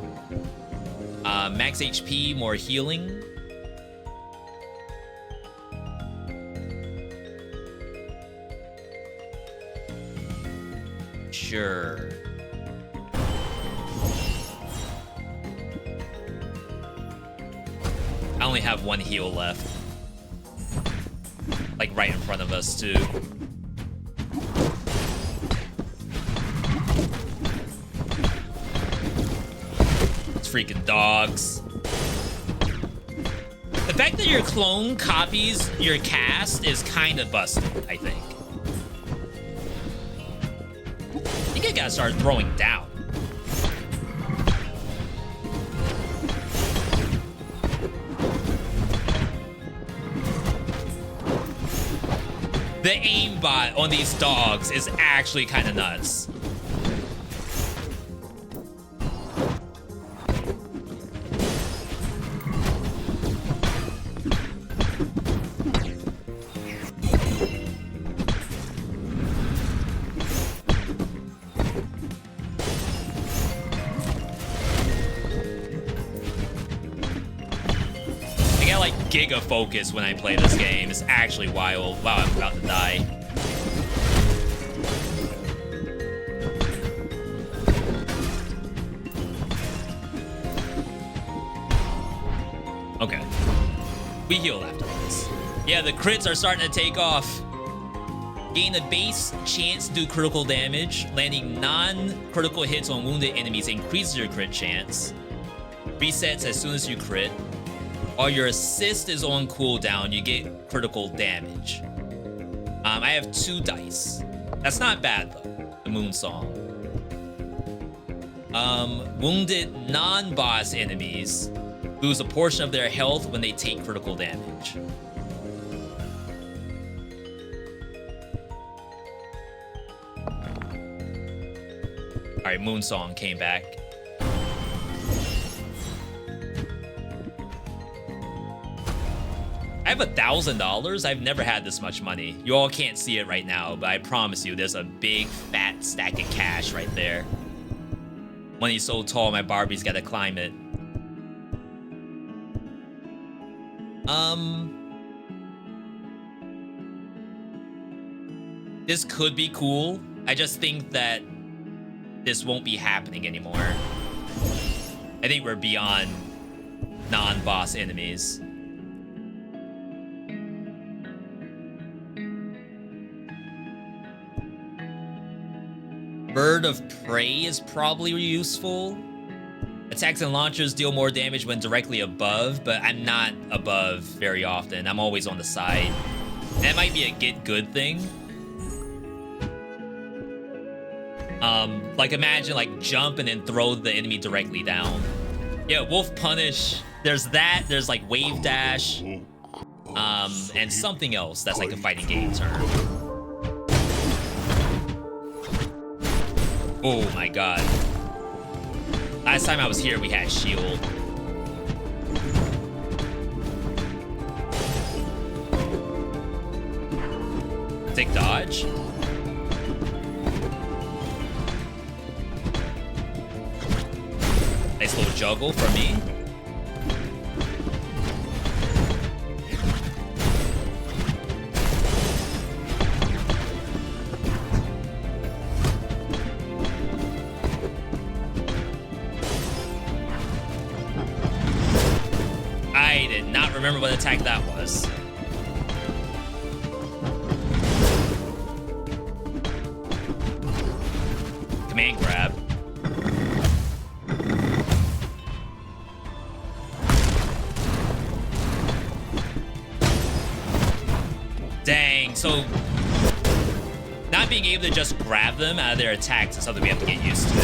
Max HP, more healing. Sure. I only have one heal left. Like right in front of us, too. It's freaking dogs. The fact that your clone copies your cast is kind of busted, I think. I think I gotta start throwing down. The aimbot on these dogs is actually kind of nuts. Giga focus when I play this game. It's actually wild. Wow, I'm about to die. Okay. We heal after this. Yeah, the crits are starting to take off. Gain a base chance to do critical damage. Landing non-critical hits on wounded enemies increases your crit chance. Resets as soon as you crit. While your assist is on cooldown, you get critical damage. I have 2 dice. That's not bad, though. The Moon Song. Wounded non-boss enemies lose a portion of their health when they take critical damage. Alright, Moon Song came back. I have $1,000. I've never had this much money. You all can't see it right now, but I promise you, there's a big fat stack of cash right there. Money's so tall, my Barbie's gotta climb it. This could be cool. I just think that this won't be happening anymore. I think we're beyond non-boss enemies. Bird of Prey is probably useful. Attacks and launchers deal more damage when directly above, but I'm not above very often. I'm always on the side. That might be a get good thing. Like imagine like jump and then throw the enemy directly down. Yeah, Wolf Punish. There's that. There's like Wave Dash. And something else that's like a fighting game term. Oh my god. Last time I was here, we had shield. Take dodge. Nice little juggle for me. I did not remember what attack that was. Command grab. Dang, so not being able to just grab them out of their attacks is something we have to get used to.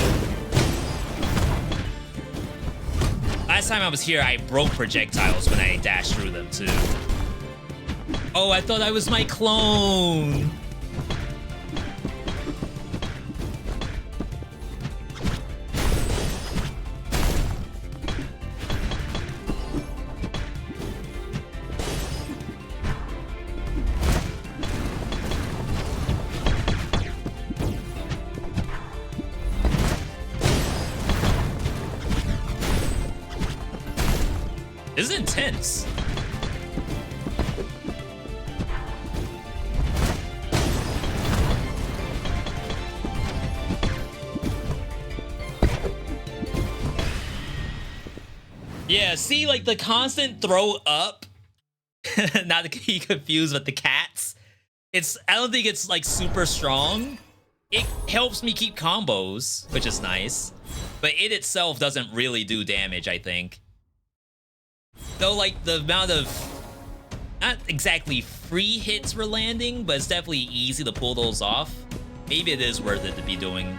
Last time I was here, I broke projectiles when I dashed through them, too. Oh, I thought I was my clone. This is intense. Yeah, see, like the constant throw up, not to be confused with the cats. I don't think it's like super strong. It helps me keep combos, which is nice. But it itself doesn't really do damage, I think. Though, like, the amount of, not exactly free hits we're landing, but it's definitely easy to pull those off. Maybe it is worth it to be doing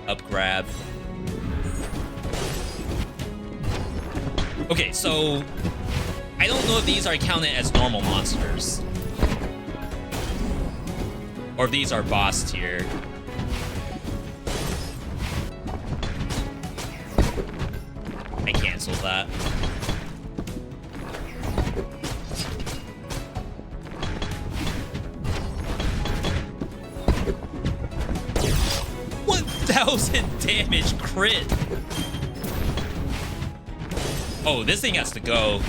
up grab. Okay, so I don't know if these are counted as normal monsters. Or if these are boss tier. I canceled that. $1,000 damage crit. Oh, this thing has to go.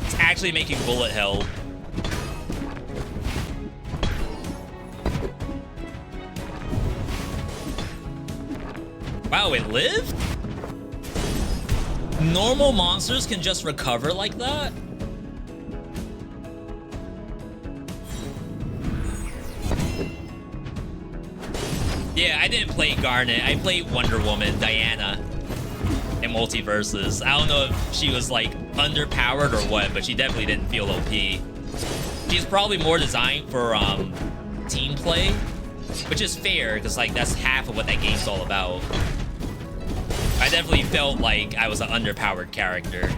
It's actually making bullet hell. Wow, it lived? Normal monsters can just recover like that? Yeah, I didn't play Garnet. I played Wonder Woman, Diana, in Multiverses. I don't know if she was, like, underpowered or what, but she definitely didn't feel OP. She's probably more designed for, team play, which is fair, because, like, that's half of what that game's all about. I definitely felt like I was an underpowered character.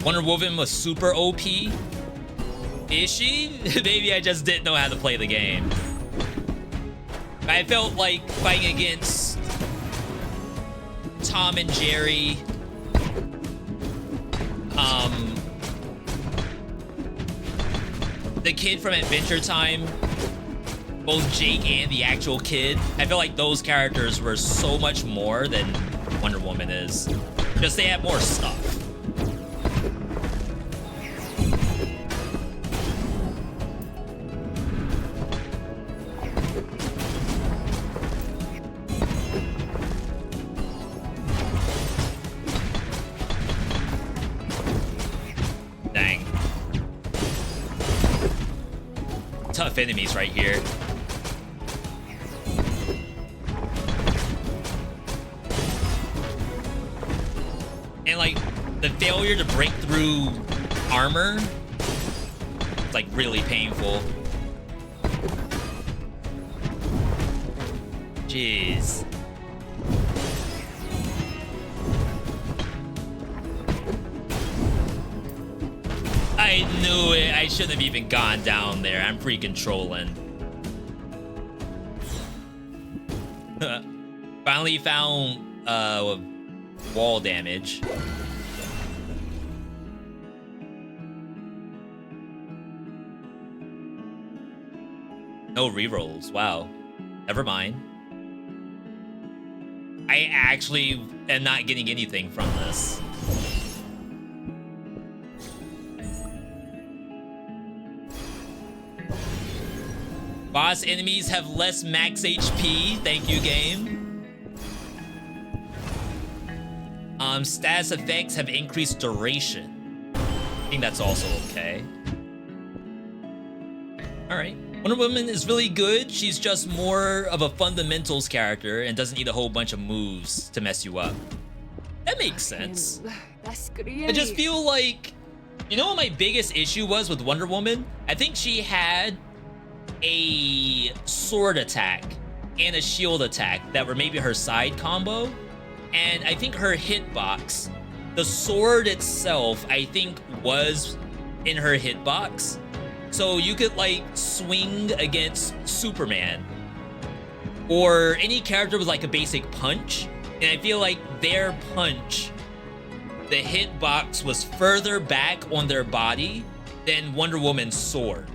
Wonder Woman was super OP. Is she? Maybe I just didn't know how to play the game. I felt like fighting against Tom and Jerry, the kid from Adventure Time, both Jake and the actual kid. I feel like those characters were so much more than Wonder Woman is. Just they have more stuff. Tough enemies right here. And like the failure to break through armor, it's like really painful. Jeez. I knew it. I shouldn't have even gone down there. I'm freaking trolling. Finally found wall damage. No rerolls. Wow. Never mind. I actually am not getting anything from this. Boss enemies have less max HP. Thank you, game. Status effects have increased duration. I think that's also okay. All right. Wonder Woman is really good. She's just more of a fundamentals character and doesn't need a whole bunch of moves to mess you up. That makes sense. I just feel like, you know what my biggest issue was with Wonder Woman? I think she had a sword attack and a shield attack that were maybe her side combo, and I think her hitbox, the sword itself, I think was in her hitbox, so you could like swing against Superman or any character with like a basic punch, and I feel like their punch the hitbox was further back on their body than Wonder Woman's sword.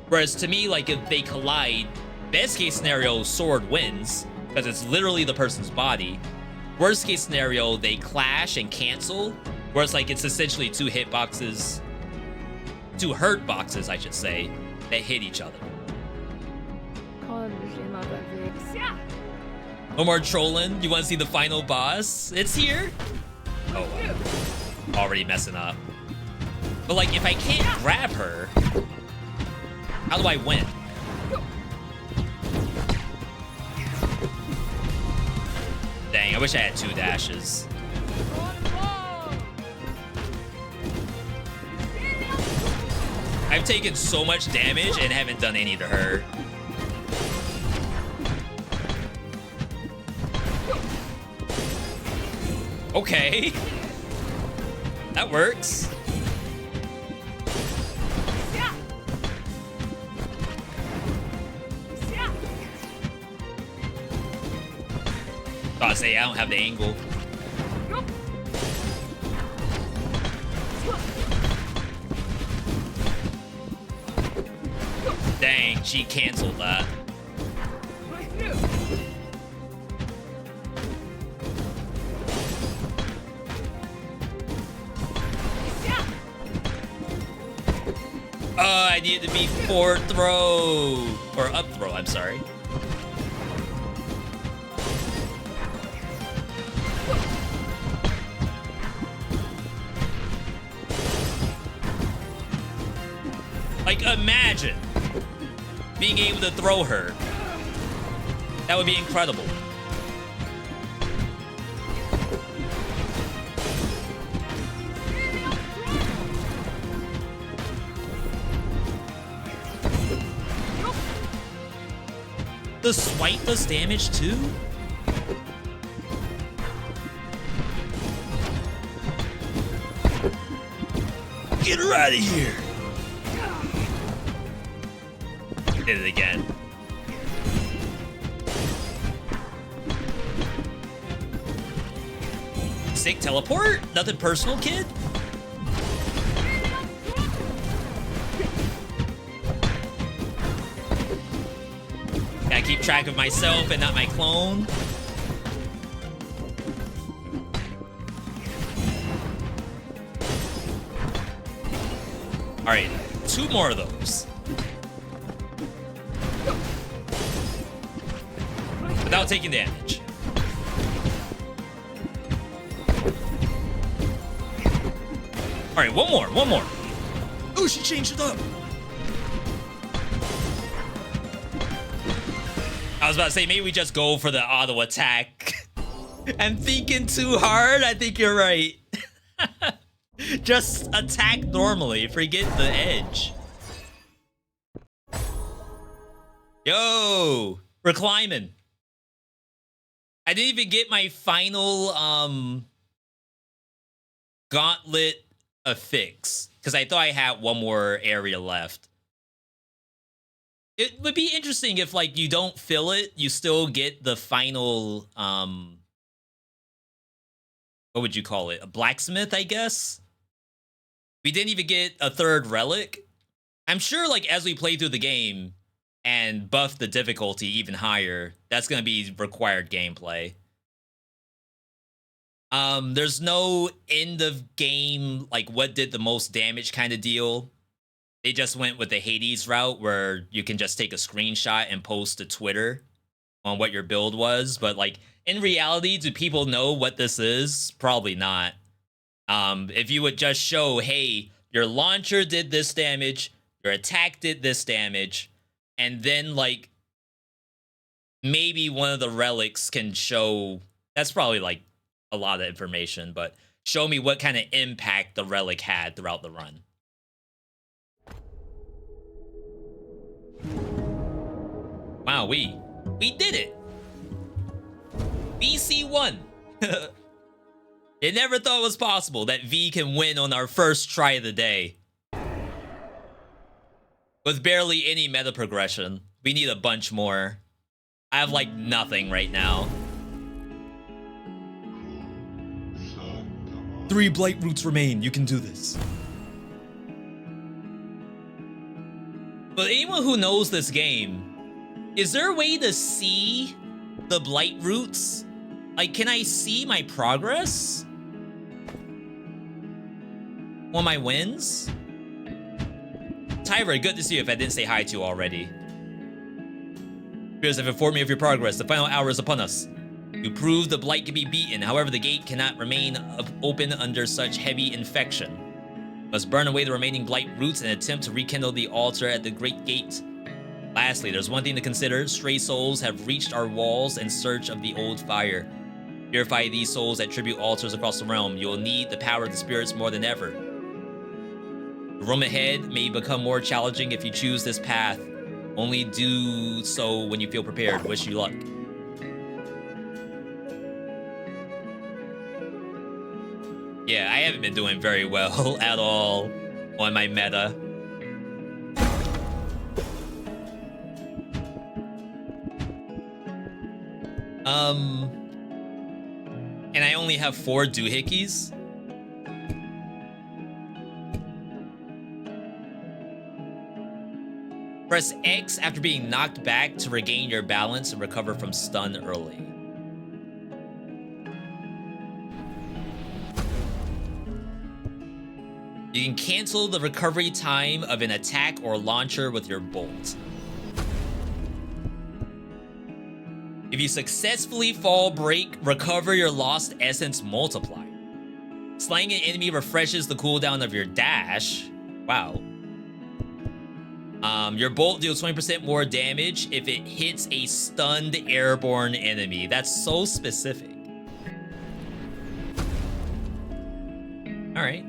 Whereas to me, like, if they collide, best case scenario, sword wins, because it's literally the person's body. Worst case scenario, they clash and cancel, whereas like it's essentially two hitboxes, two hurt boxes, I should say, that hit each other. No more trolling. You want to see the final boss? It's here. Oh, wow. Already messing up. But like, if I can't grab her, how do I win? Dang, I wish I had 2 dashes. I've taken so much damage and haven't done any to her. Okay. That works. Gotta say, I don't have the angle. Dang, she canceled that. Oh, I need to be forward throw. Or up throw, I'm sorry. Like, imagine being able to throw her. That would be incredible. The swipe does damage too? Get her out of here! Did it again. Sick teleport? Nothing personal, kid? Gotta keep track of myself and not my clone. Alright, 2 more of those. Without taking damage. Alright, one more. Oh, she changed it up. I was about to say, maybe we just go for the auto attack. I'm thinking too hard. I think you're right. Just attack normally. Forget the edge. Yo, we're climbing. I didn't even get my final gauntlet affix because I thought I had one more area left. It would be interesting if, like, you don't fill it, you still get the final, what would you call it? A blacksmith, I guess? We didn't even get a 3rd relic. I'm sure, like, as we play through the game and buff the difficulty even higher, that's going to be required gameplay. There's no end of game, like, what did the most damage kind of deal. They just went with the Hades route where you can just take a screenshot and post to Twitter on what your build was. But, like, in reality, do people know what this is? Probably not. If you would just show, hey, your launcher did this damage, your attack did this damage, and then, like, maybe one of the relics can show, that's probably, like, a lot of information, but show me what kind of impact the relic had throughout the run. Wow, we did it. VC won. You never thought it was possible that V can win on our first try of the day. With barely any meta progression. We need a bunch more. I have, like, nothing right now. 3 blight roots remain. You can do this. But anyone who knows this game, is there a way to see the blight roots? Like, can I see my progress on my wins? Tyra, good to see you if I didn't say hi to you already. Spirits have informed me of your progress. The final hour is upon us. You prove the blight can be beaten. However, the gate cannot remain open under such heavy infection. Must burn away the remaining blight roots and attempt to rekindle the altar at the great gate. Lastly, there's one thing to consider. Stray souls have reached our walls in search of the old fire. Purify these souls at tribute altars across the realm. You'll need the power of the spirits more than ever. The room ahead may become more challenging if you choose this path. Only do so when you feel prepared. Wish you luck. Yeah, I haven't been doing very well at all on my meta. And I only have 4 doohickeys. Press X after being knocked back to regain your balance and recover from stun early. You can cancel the recovery time of an attack or launcher with your bolt. If you successfully fall break, recover your lost essence multiplier. Slaying an enemy refreshes the cooldown of your dash. Wow. Your bolt deals 20% more damage if it hits a stunned airborne enemy. That's so specific. All right.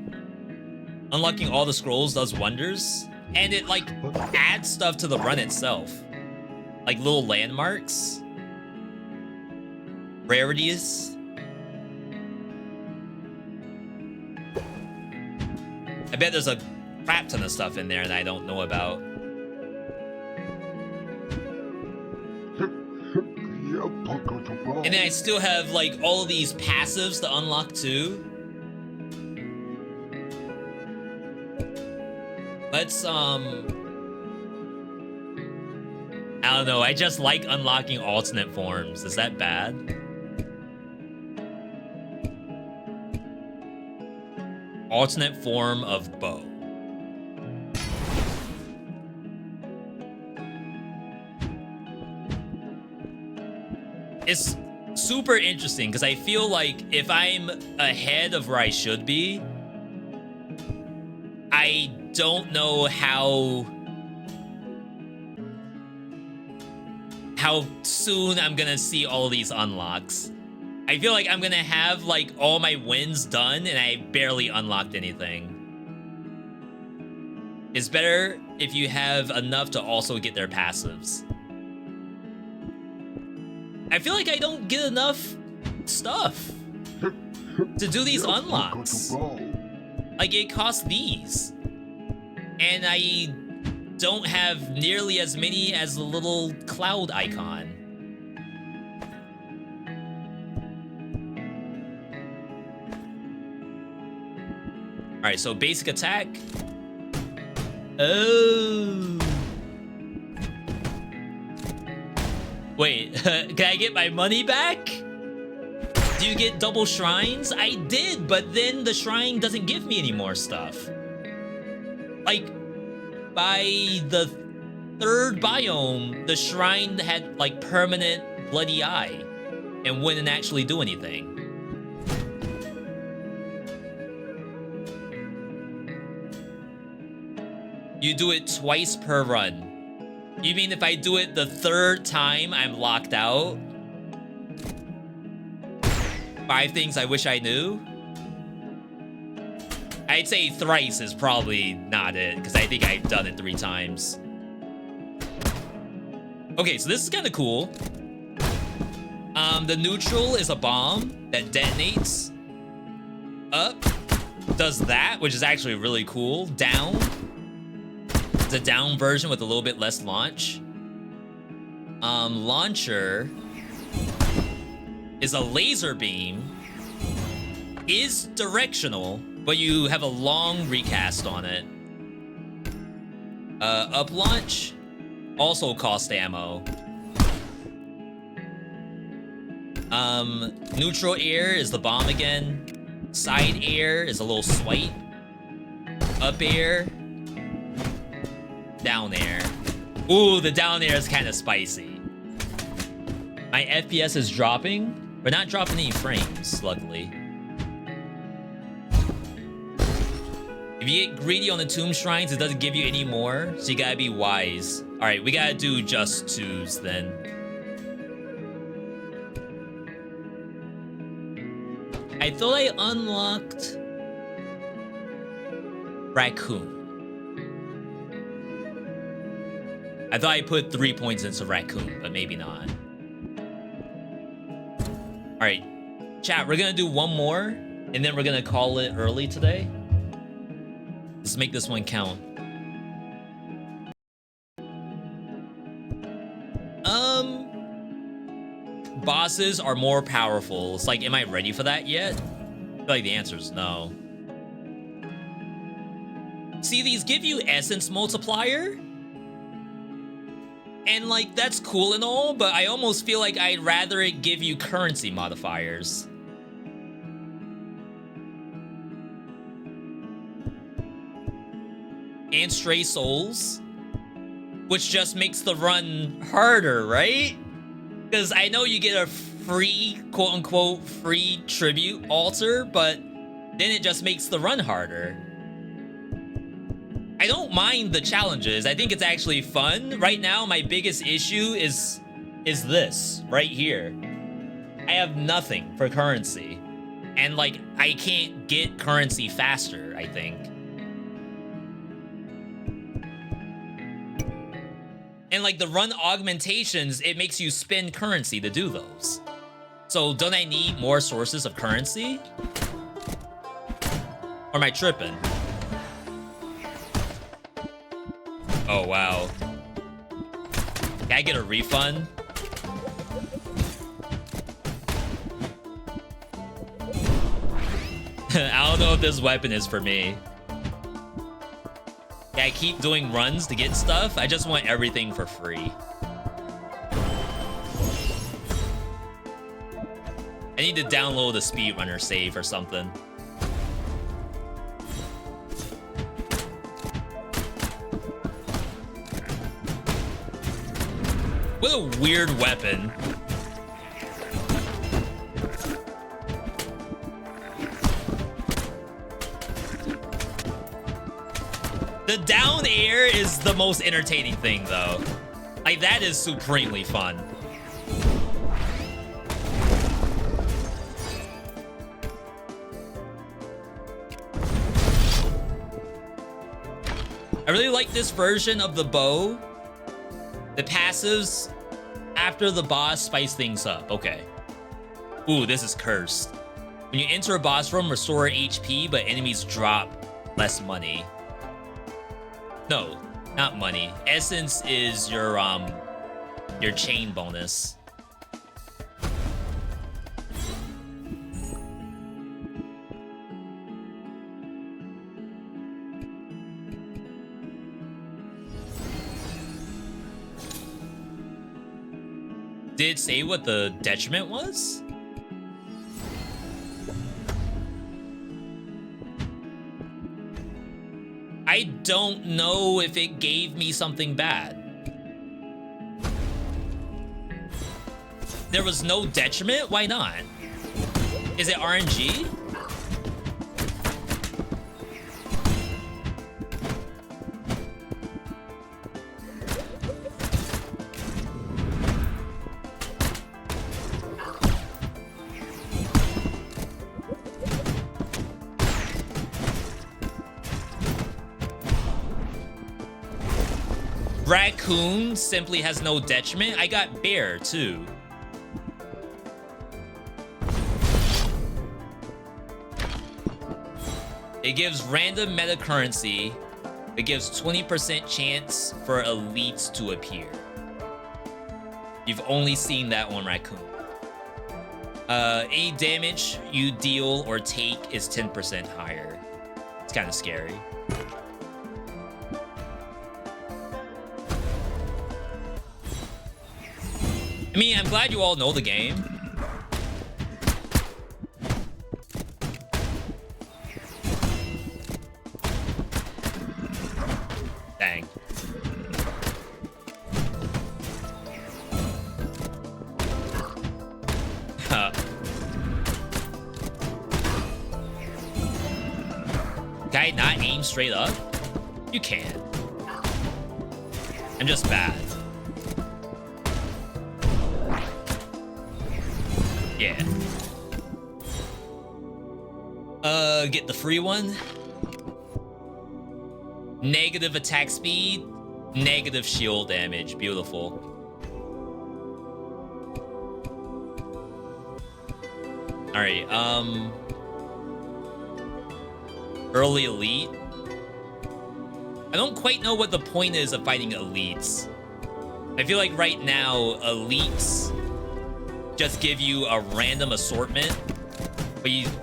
Unlocking all the scrolls does wonders, and it like adds stuff to the run itself, like little landmarks, rarities. I bet there's a crap ton of stuff in there that I don't know about. And then I still have like all of these passives to unlock too. Let's, I don't know, I just like unlocking alternate forms. Is that bad? Alternate form of bow. It's super interesting because I feel like if I'm ahead of where I should be, I don't know how soon I'm gonna see all these unlocks. I feel like I'm gonna have like all my wins done and I barely unlocked anything. It's better if you have enough to also get their passives. I feel like I don't get enough stuff to do these unlocks. Like, it costs these. And I don't have nearly as many as the little cloud icon. Alright, so basic attack. Oh. Wait, can I get my money back? Do you get double shrines? I did, but then the shrine doesn't give me any more stuff. Like, by the 3rd biome, the shrine had like permanent bloody eye and wouldn't actually do anything. You do it twice per run. You mean if I do it the 3rd time, I'm locked out? 5 things I wish I knew? I'd say thrice is probably not it, because I think I've done it 3 times. Okay, so this is kind of cool. The neutral is a bomb that detonates. Up does that, which is actually really cool. Down. It's a down version with a little bit less launch. Launcher is a laser beam is directional, but you have a long recast on it. Up launch also cost ammo. Neutral air is the bomb again. Side air is a little swipe. Up air. Down air. Ooh, the down air is kind of spicy. My FPS is dropping, but not dropping any frames, luckily. If you get greedy on the tomb shrines, it doesn't give you any more, so you gotta be wise. All right, we gotta do just 2s then. I thought I unlocked Raccoon. I thought I put 3 points into Raccoon, but maybe not. All right, chat, we're gonna do one more, and then we're gonna call it early today. Let's make this one count. Bosses are more powerful. It's like, am I ready for that yet? I feel like the answer is no. See, these give you essence multiplier. And like, that's cool and all, but I almost feel like I'd rather it give you currency modifiers. And stray souls, which just makes the run harder, right? Because I know you get a free, quote-unquote, free tribute altar, but then it just makes the run harder. I don't mind the challenges. I think it's actually fun. Right now, my biggest issue is this right here. I have nothing for currency. And like, I can't get currency faster, I think. And like the run augmentations, it makes you spend currency to do those. So don't I need more sources of currency? Or am I tripping? Oh, wow. Can I get a refund? I don't know if this weapon is for me. Yeah, I keep doing runs to get stuff. I just want everything for free. I need to download a speedrunner save or something. What a weird weapon. The down air is the most entertaining thing, though. Like, that is supremely fun. I really like this version of the bow. The passives after the boss spice things up. Okay. Ooh, this is cursed. When you enter a boss room, restore HP, but enemies drop less money. No, not money. Essence is your chain bonus. Did it say what the detriment was? I don't know if it gave me something bad. There was no detriment? Why not? Is it RNG? Raccoon simply has no detriment. I got bear too. It gives random meta currency. It gives 20% chance for elites to appear. You've only seen that on Raccoon. Any damage you deal or take is 10% higher. It's kind of scary. I mean, I'm glad you all know the game. Dang. Can I not aim straight up? You can. I'm just bad. Yeah. Get the free one. Negative attack speed, negative shield damage. Beautiful. All right, early elite. I don't quite know what the point is of fighting elites. I feel like right now, elites just give you a random assortment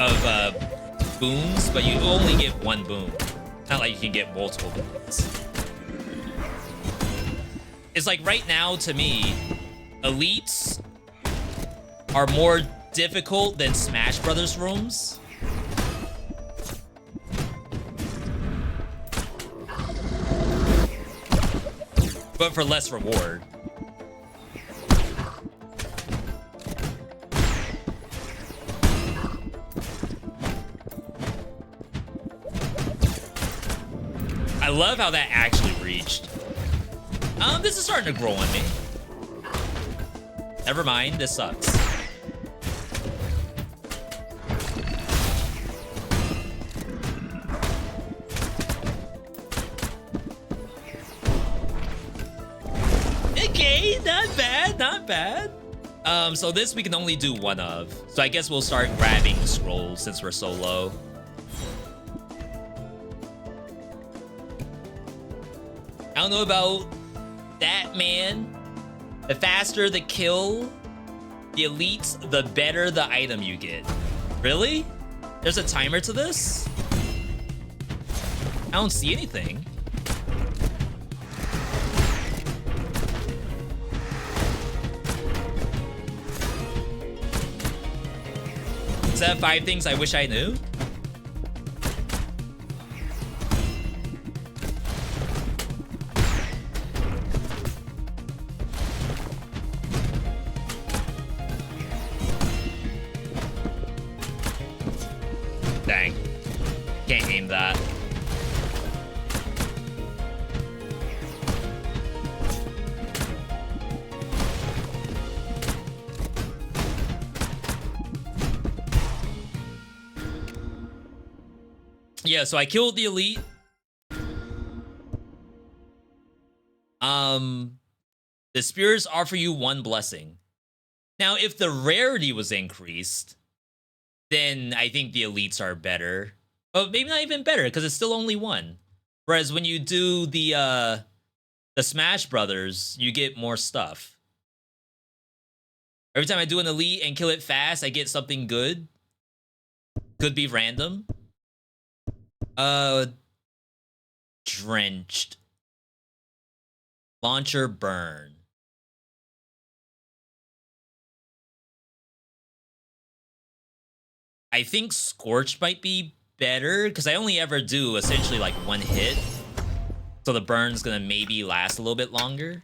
of boons, but you only get one boon. Not like you can get multiple boons. It's like right now, to me, elites are more difficult than Smash Brothers rooms. But for less reward. I love how that actually reached. This is starting to grow on me. Never mind, this sucks. Okay, not bad, not bad. So this we can only do one of. So I guess we'll start grabbing scrolls since we're so low. I don't know about that, man. The faster the kill, the elites, the better the item you get. Really? There's a timer to this? I don't see anything. Is that 5 things I wish I knew? Dang. Can't aim that. Yeah, so I killed the elite. The spears offer you 1 blessing. Now, if the rarity was increased, then I think the elites are better. But maybe not even better, because it's still only 1. Whereas when you do the Smash Brothers, you get more stuff. Every time I do an elite and kill it fast, I get something good. Could be random. Drenched. Launcher burn. I think Scorched might be better, because I only ever do essentially like 1 hit. So the burn's gonna maybe last a little bit longer.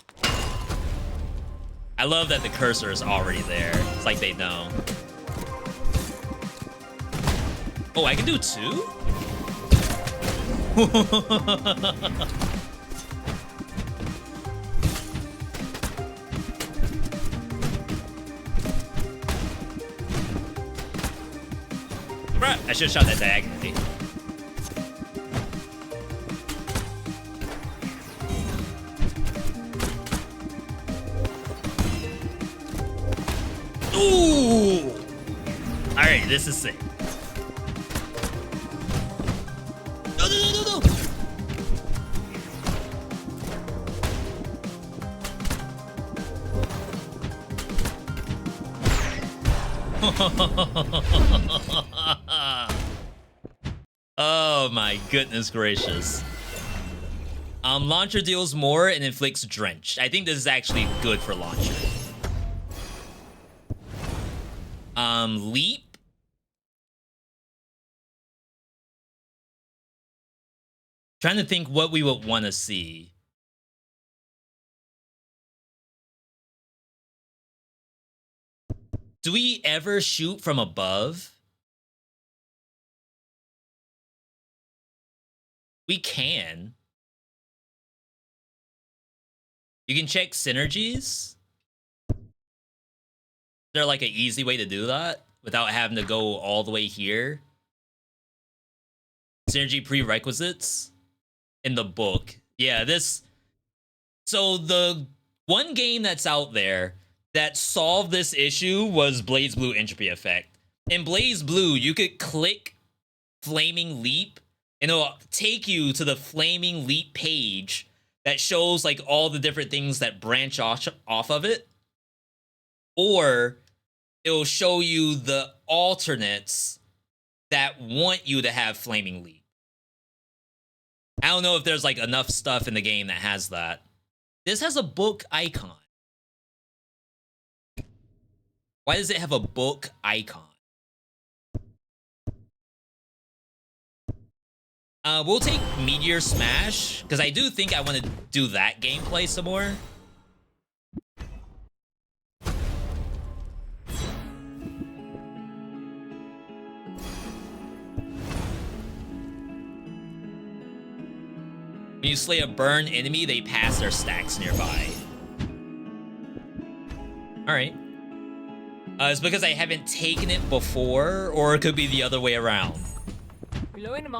I love that the cursor is already there. It's like they know. Oh, I can do 2? Bruh, I should have shot that diagonally. Ooh! Alright, this is sick. No, no, no, no, no! Oh my goodness gracious. Launcher deals more and inflicts drench. I think this is actually good for launcher. Leap. Trying to think what we would want to see. Do we ever shoot from above? We can. You can check synergies. Is there like an easy way to do that without having to go all the way here? Synergy prerequisites in the book. Yeah, this. So the one game that's out there that solved this issue was BlazBlue Entropy Effect. In BlazBlue, you could click Flaming Leap and it'll take you to the Flaming Leap page that shows like all the different things that branch off of it. Or it'll show you the alternates that want you to have Flaming Leap. I don't know if there's like enough stuff in the game that has that. This has a book icon. Why does it have a book icon? We'll take Meteor Smash, because I do think I want to do that gameplay some more. When you slay a burn enemy, they pass their stacks nearby. Alright. It's because I haven't taken it before, or it could be the other way around.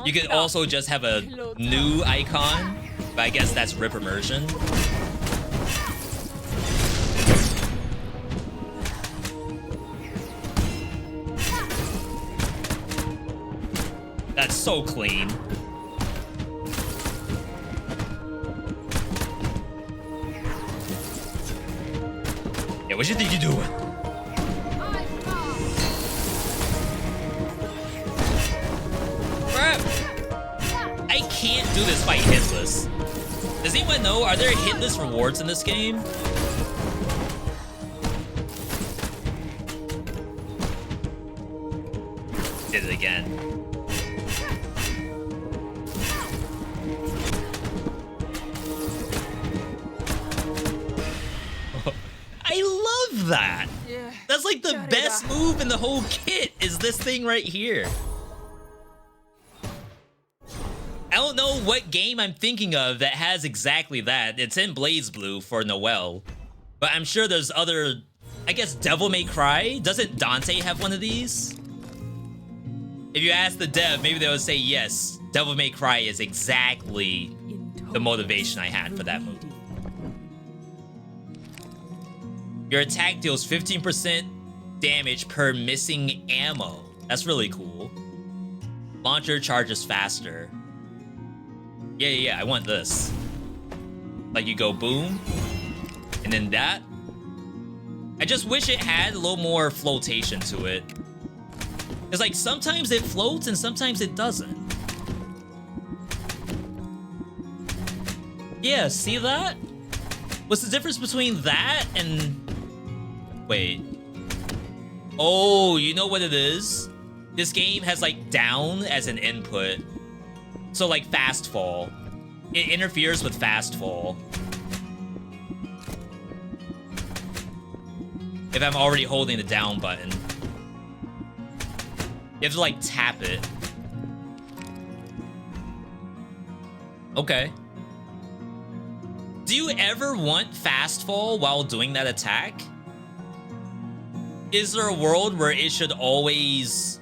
You could also just have a new icon, but I guess that's rip immersion. That's so clean. Yeah, what you think you're doing? I can't do this fight hitless. Does anyone know, are there hitless rewards in this game? Did it again. I love that. Yeah, that's like the best move in the whole kit is this thing right here. I don't know what game I'm thinking of that has exactly that. It's in BlazBlue for Noel. But I'm sure there's other... I guess Devil May Cry? Doesn't Dante have one of these? If you ask the dev, maybe they would say yes. Devil May Cry is exactly the motivation I had for that movie. Your attack deals 15% damage per missing ammo. That's really cool. Launcher charges faster. Yeah, I want this. Like you go boom, and then that. I just wish it had a little more flotation to it. Because like sometimes it floats and sometimes it doesn't. Yeah, see that? What's the difference between that and... Wait. Oh, you know what it is? This game has like down as an input. So like fast fall. It interferes with fast fall. If I'm already holding the down button. You have to like tap it. Okay. Do you ever want fast fall while doing that attack? Is there a world where it should always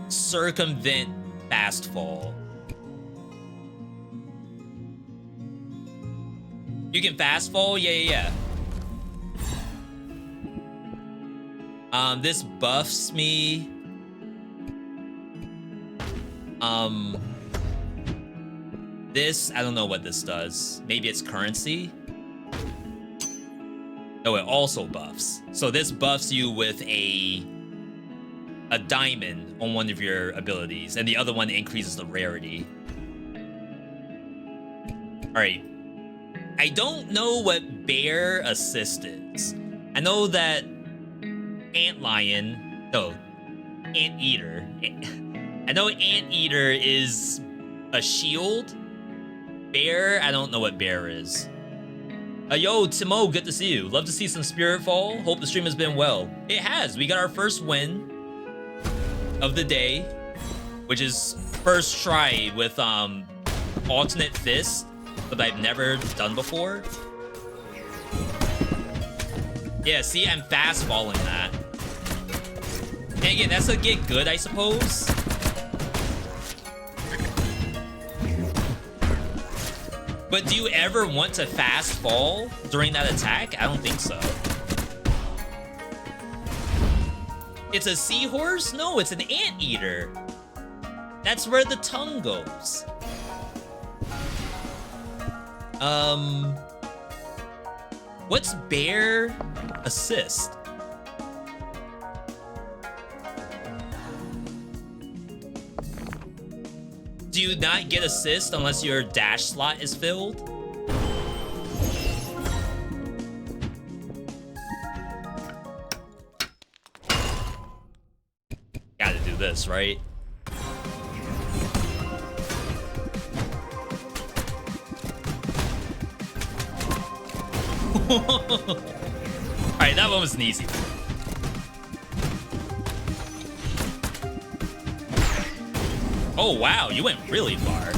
circumvent fast fall? You can fast fall? Yeah. This buffs me. This, I don't know what this does. Maybe it's currency? No, it also buffs. So this buffs you with a a diamond on one of your abilities, and the other one increases the rarity. Alright. I don't know what bear assist is. I know that anteater. I know anteater is a shield. Bear, I don't know what bear is. Yo, Timo, good to see you. Love to see some Spiritfall. Hope the stream has been well. It has. We got our first win of the day, which is first try with alternate fist that I've never done before. Yeah, see, I'm fast falling that. And again, that's a get good, I suppose. But do you ever want to fast fall during that attack? I don't think so. It's a seahorse? No, it's an anteater. That's where the tongue goes. What's bear assist? Do you not get assist unless your dash slot is filled? Gotta do this, right? Alright, that one was an easy one. Oh wow, you went really far.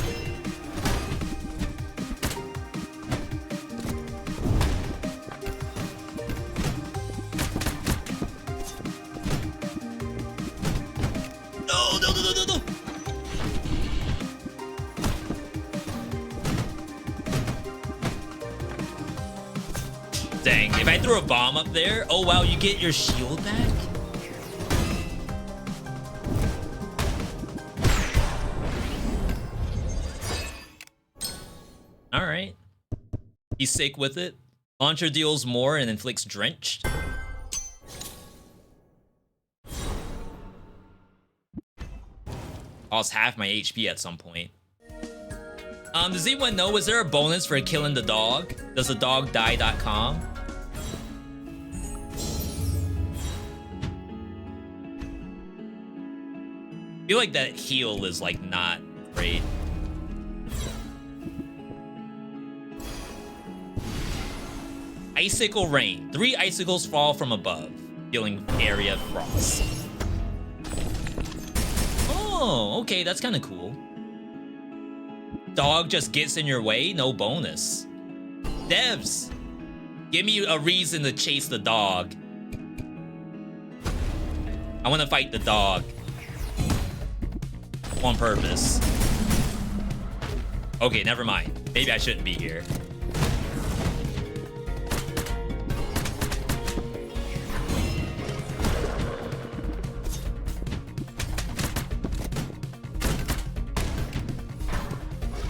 No. Dang, if I threw a bomb up there, oh wow, you get your shield back? Alright. He's sick with it. Launcher deals more and inflicts drenched. Lost half my HP at some point. Does anyone know, was there a bonus for killing the dog? Does the dog die.com? I feel like that heal is like not great. Icicle rain. 3 icicles fall from above, dealing area frost. Oh, okay, that's kind of cool. Dog just gets in your way, no bonus. Devs, give me a reason to chase the dog. I want to fight the dog. On purpose. Okay, never mind. Maybe I shouldn't be here.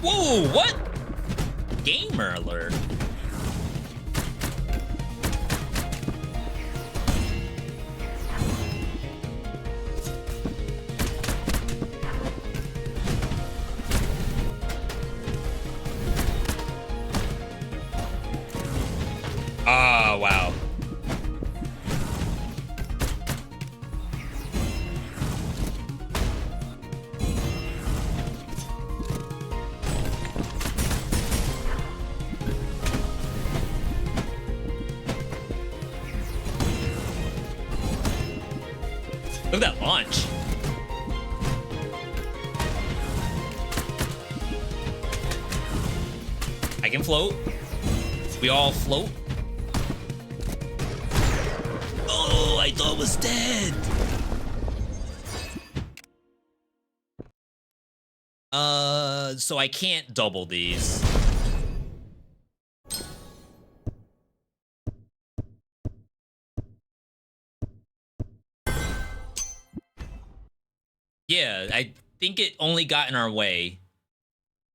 Whoa, what? Gamer alert. Ah, wow. Look at that launch. I can float. We all float. Oh, I thought it was dead. So I can't double these. Yeah, I think it only got in our way.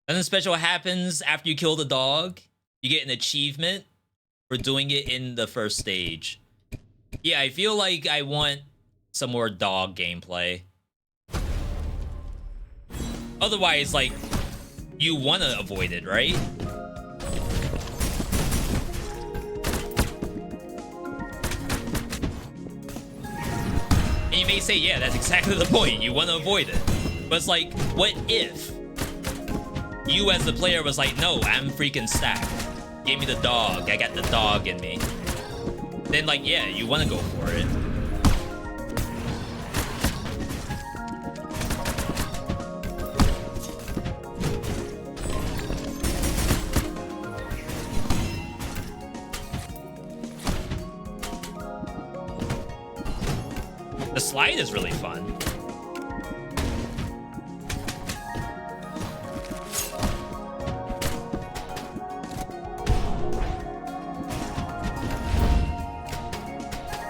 Nothing special happens after you kill the dog. You get an achievement for doing it in the first stage. Yeah, I feel like I want some more dog gameplay. Otherwise, like, you want to avoid it, right? And you may say, yeah, that's exactly the point. You want to avoid it. But it's like, what if you as the player was like, no, I'm freaking stacked. Give me the dog. I got the dog in me. Then, like, yeah, you want to go for it. The slide is really fun.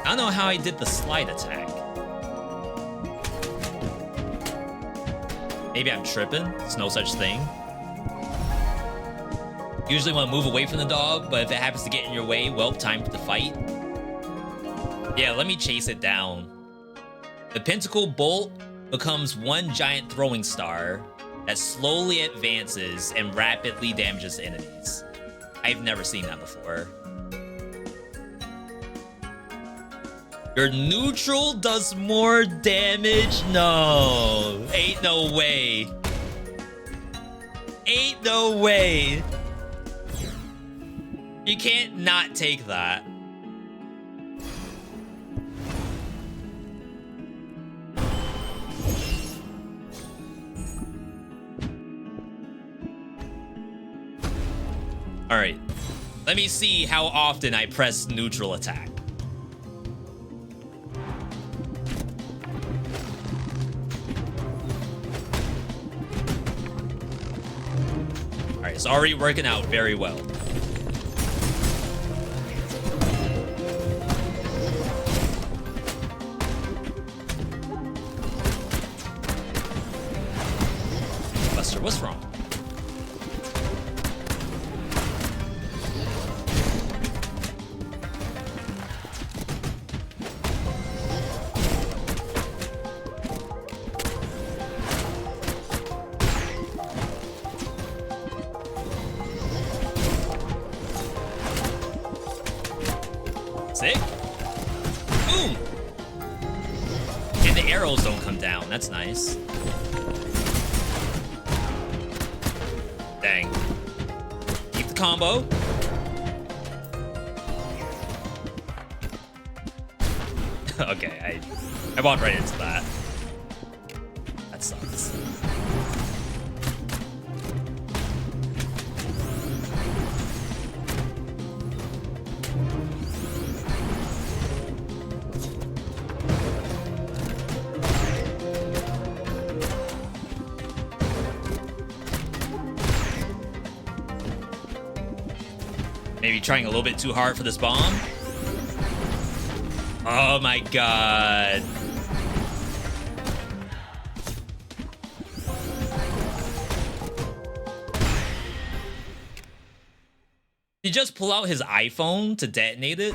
I don't know how I did the slide attack. Maybe I'm tripping. There's no such thing. Usually want to move away from the dog, but if it happens to get in your way, well, time for the fight. Yeah, let me chase it down. The Pentacle Bolt becomes one giant throwing star that slowly advances and rapidly damages enemies. I've never seen that before. Your neutral does more damage? No. Ain't no way. Ain't no way. You can't not take that. All right. Let me see how often I press neutral attack. All right, it's already working out very well. Buster, what's wrong? Sick. Boom. And the arrows don't come down. That's nice. Dang. Keep the combo. Okay, I walked right into that. That sucks. Maybe trying a little bit too hard for this bomb. Oh my god. Did he just pull out his iPhone to detonate it?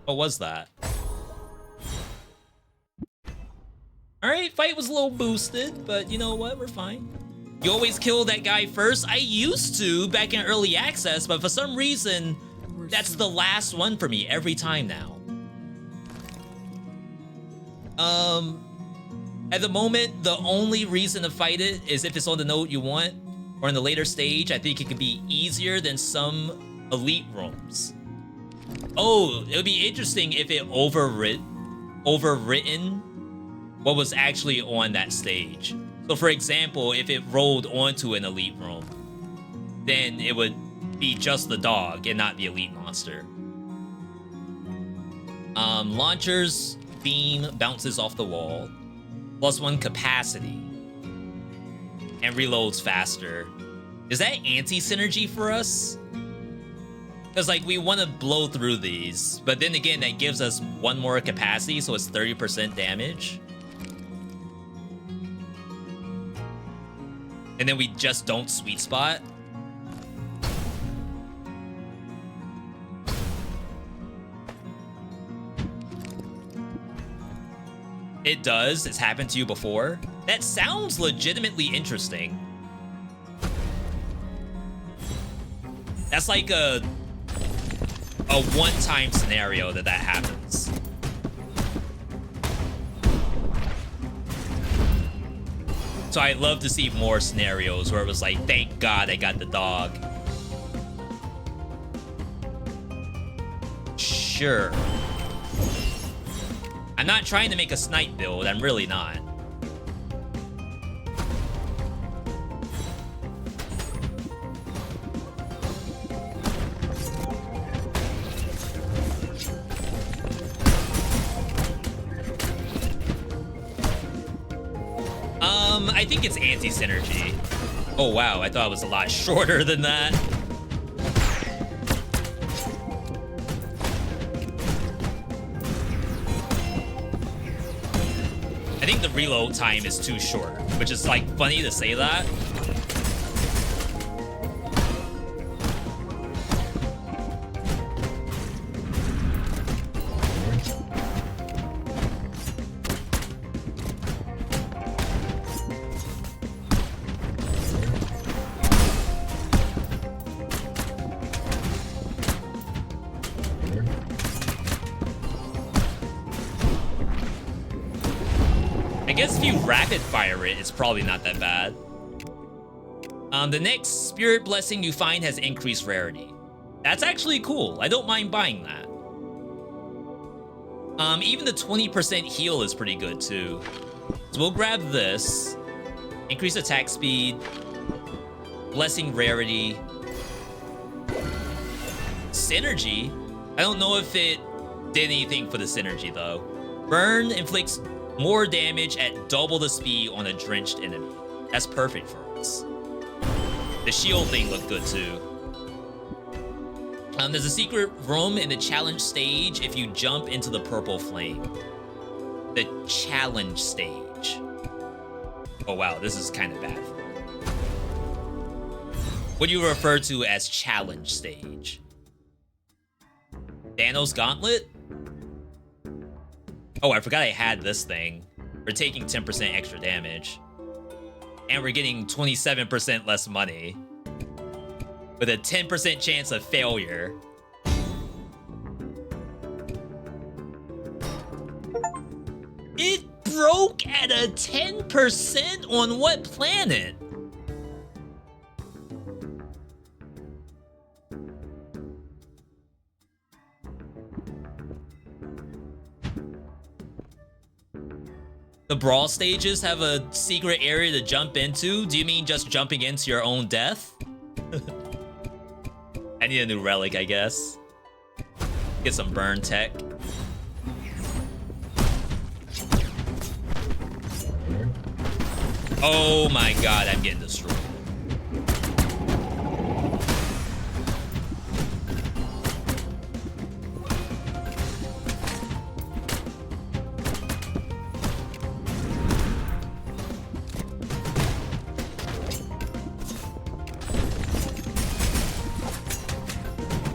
What was that? Alright, fight was a little boosted, but you know what? We're fine. You always kill that guy first? I used to back in early access, but for some reason, that's the last one for me every time now. At the moment, the only reason to fight it is if it's on the node you want, or in the later stage, I think it could be easier than some elite rooms. Oh, it would be interesting if it overwritten what was actually on that stage. So for example, if it rolled onto an elite room, then it would be just the dog and not the elite monster. Launcher's beam bounces off the wall, +1 capacity, and reloads faster. Is that anti-synergy for us? Because like we want to blow through these, but then again, that gives us 1 more capacity, so it's 30% damage. And then we just don't sweet spot. It does. It's happened to you before. That sounds legitimately interesting. That's like a one-time scenario that happens. So I'd love to see more scenarios where it was like, thank God I got the dog. Sure. I'm not trying to make a snipe build. I'm really not. I think it's anti-synergy. Oh wow, I thought it was a lot shorter than that. I think the reload time is too short, which is like funny to say that. I guess if you rapid fire it, it's probably not that bad. The next spirit blessing you find has increased rarity. That's actually cool. I don't mind buying that. Even the 20% heal is pretty good too. So we'll grab this. Increase attack speed. Blessing rarity. Synergy? I don't know if it did anything for the synergy though. Burn inflicts more damage at double the speed on a drenched enemy. That's perfect for us. The shield thing looked good too. There's a secret room in the challenge stage if you jump into the purple flame. The challenge stage. Oh wow, this is kind of bad. What do you refer to as challenge stage? Thanos Gauntlet? Oh, I forgot I had this thing. We're taking 10% extra damage. And we're getting 27% less money. With a 10% chance of failure. It broke at a 10% on what planet? The brawl stages have a secret area to jump into? Do you mean just jumping into your own death? I need a new relic, I guess. Get some burn tech. Oh my god, I'm getting destroyed.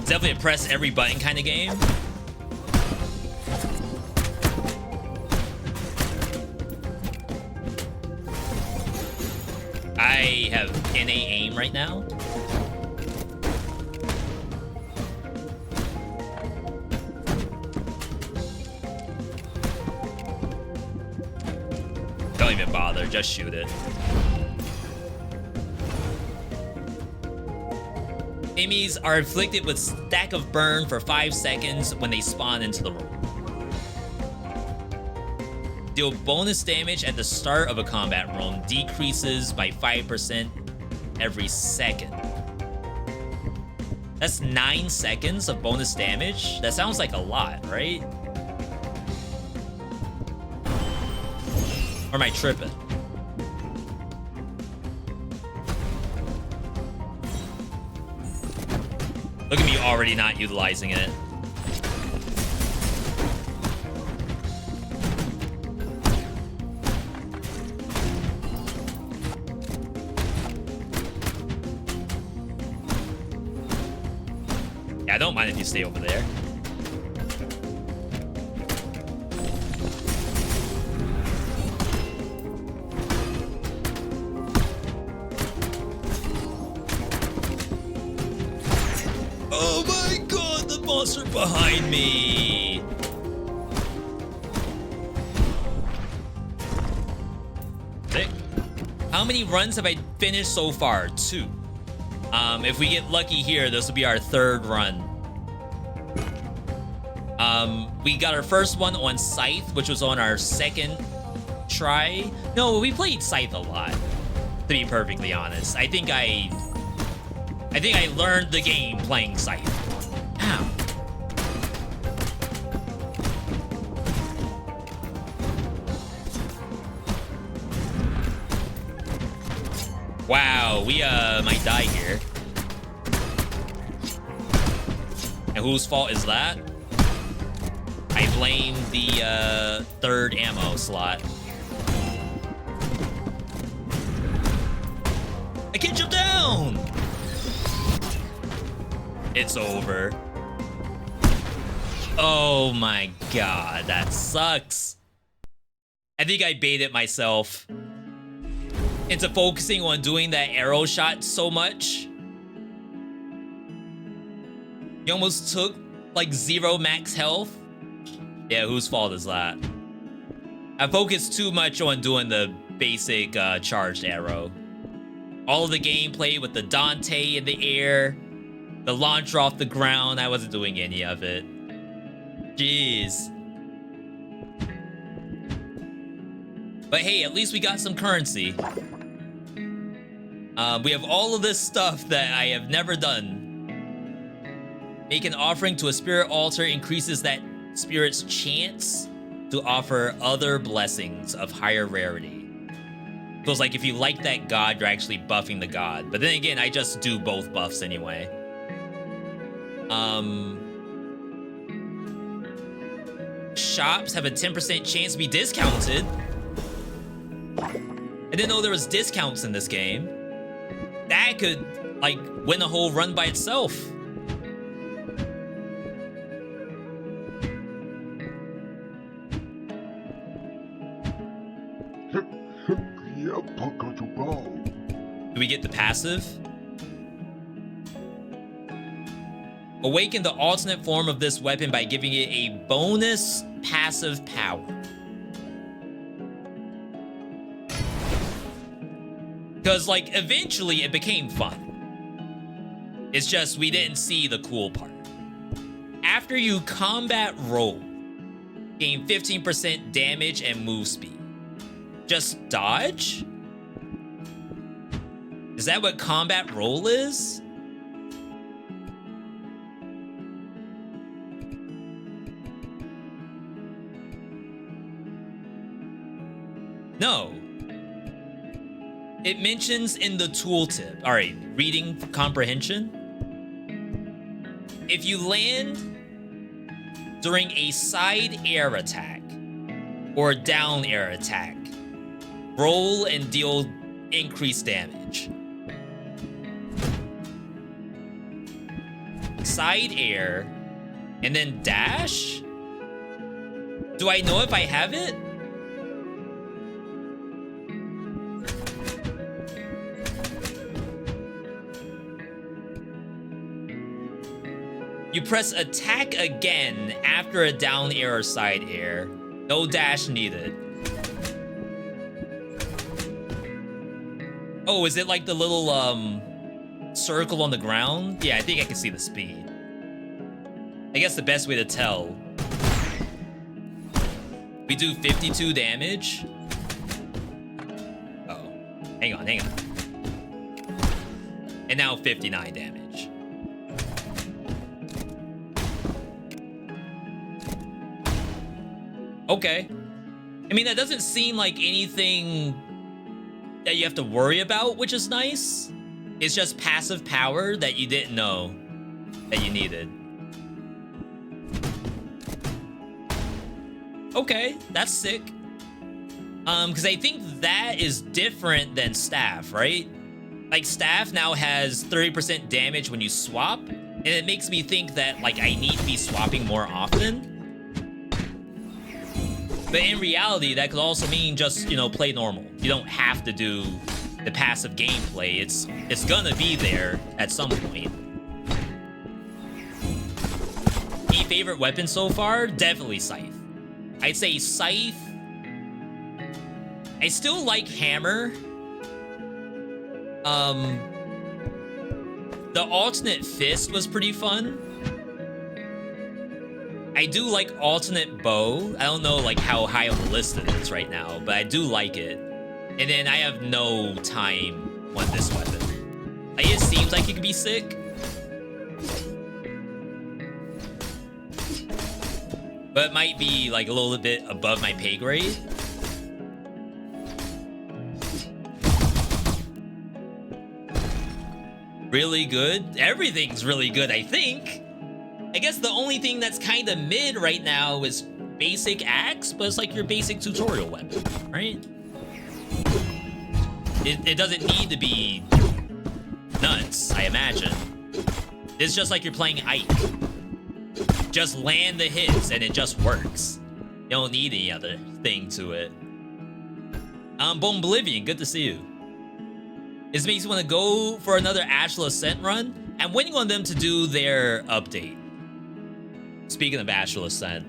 Definitely a press every button kind of game. I have NA aim right now. Don't even bother, just shoot it. Enemies are inflicted with stack of burn for 5 seconds when they spawn into the room. Deal bonus damage at the start of a combat room, decreases by 5% every second. That's 9 seconds of bonus damage? That sounds like a lot, right? Or am I tripping? Look at me already not utilizing it. Yeah, I don't mind if you stay over there. monster behind me. Sick. How many runs have I finished so far? 2. If we get lucky here, this will be our 3rd run. We got our first one on Scythe, which was on our 2nd try. No, we played Scythe a lot, to be perfectly honest. I think I learned the game playing Scythe. Ow. Wow, we might die here. And whose fault is that? I blame the 3rd ammo slot. I can't jump down! It's over. Oh my god, that sucks. I think I baited myself into focusing on doing that arrow shot so much. You almost took like 0 max health. Yeah, whose fault is that? I focused too much on doing the basic charged arrow. All of the gameplay with the Dante in the air, the launcher off the ground, I wasn't doing any of it. Jeez. But hey, at least we got some currency. We have all of this stuff that I have never done. Make an offering to a spirit altar increases that spirit's chance to offer other blessings of higher rarity. So it's like if you like that god, you're actually buffing the god. But then again, I just do both buffs anyway. Shops have a 10% chance to be discounted. I didn't know there was discounts in this game. That could, like, win a whole run by itself. Do we get the passive? Awaken the alternate form of this weapon by giving it a bonus passive power. Because, like, eventually it became fun. It's just we didn't see the cool part. After you combat roll, gain 15% damage and move speed. Just dodge? Is that what combat roll is? No. It mentions in the tooltip. All right, reading comprehension. If you land during a side air attack or down air attack, roll and deal increased damage. Side air and then dash? Do I know if I have it? You press attack again after a down air or side air. No dash needed. Oh, is it like the little circle on the ground? Yeah, I think I can see the speed. I guess the best way to tell. We do 52 damage. Uh-oh. Hang on. And now 59 damage. Okay. I mean, that doesn't seem like anything that you have to worry about, which is nice. It's just passive power that you didn't know that you needed. Okay, that's sick. Because I think that is different than staff, right? Like, staff now has 30% damage when you swap, and it makes me think that, like, I need to be swapping more often. But in reality, that could also mean just, you know, play normal. You don't have to do the passive gameplay. It's gonna be there at some point. favorite weapon so far, definitely Scythe. I'd say Scythe. I still like Hammer. The alternate fist was pretty fun. I do like alternate bow. I don't know like how high on the list it is right now, but I do like it. And then I have no time on this weapon. Like, it seems like it could be sick. But it might be like a little bit above my pay grade. Really good. Everything's really good, I think. I guess the only thing that's kind of mid right now is basic axe, but it's like your basic tutorial weapon, right? It doesn't need to be nuts, I imagine. It's just like you're playing Ike. Just land the hits and it just works. You don't need any other thing to it. Bone Oblivion, good to see you. This makes you want to go for another Ashla Ascent run. I'm waiting on them to do their update. Speaking of Ashla Ascent.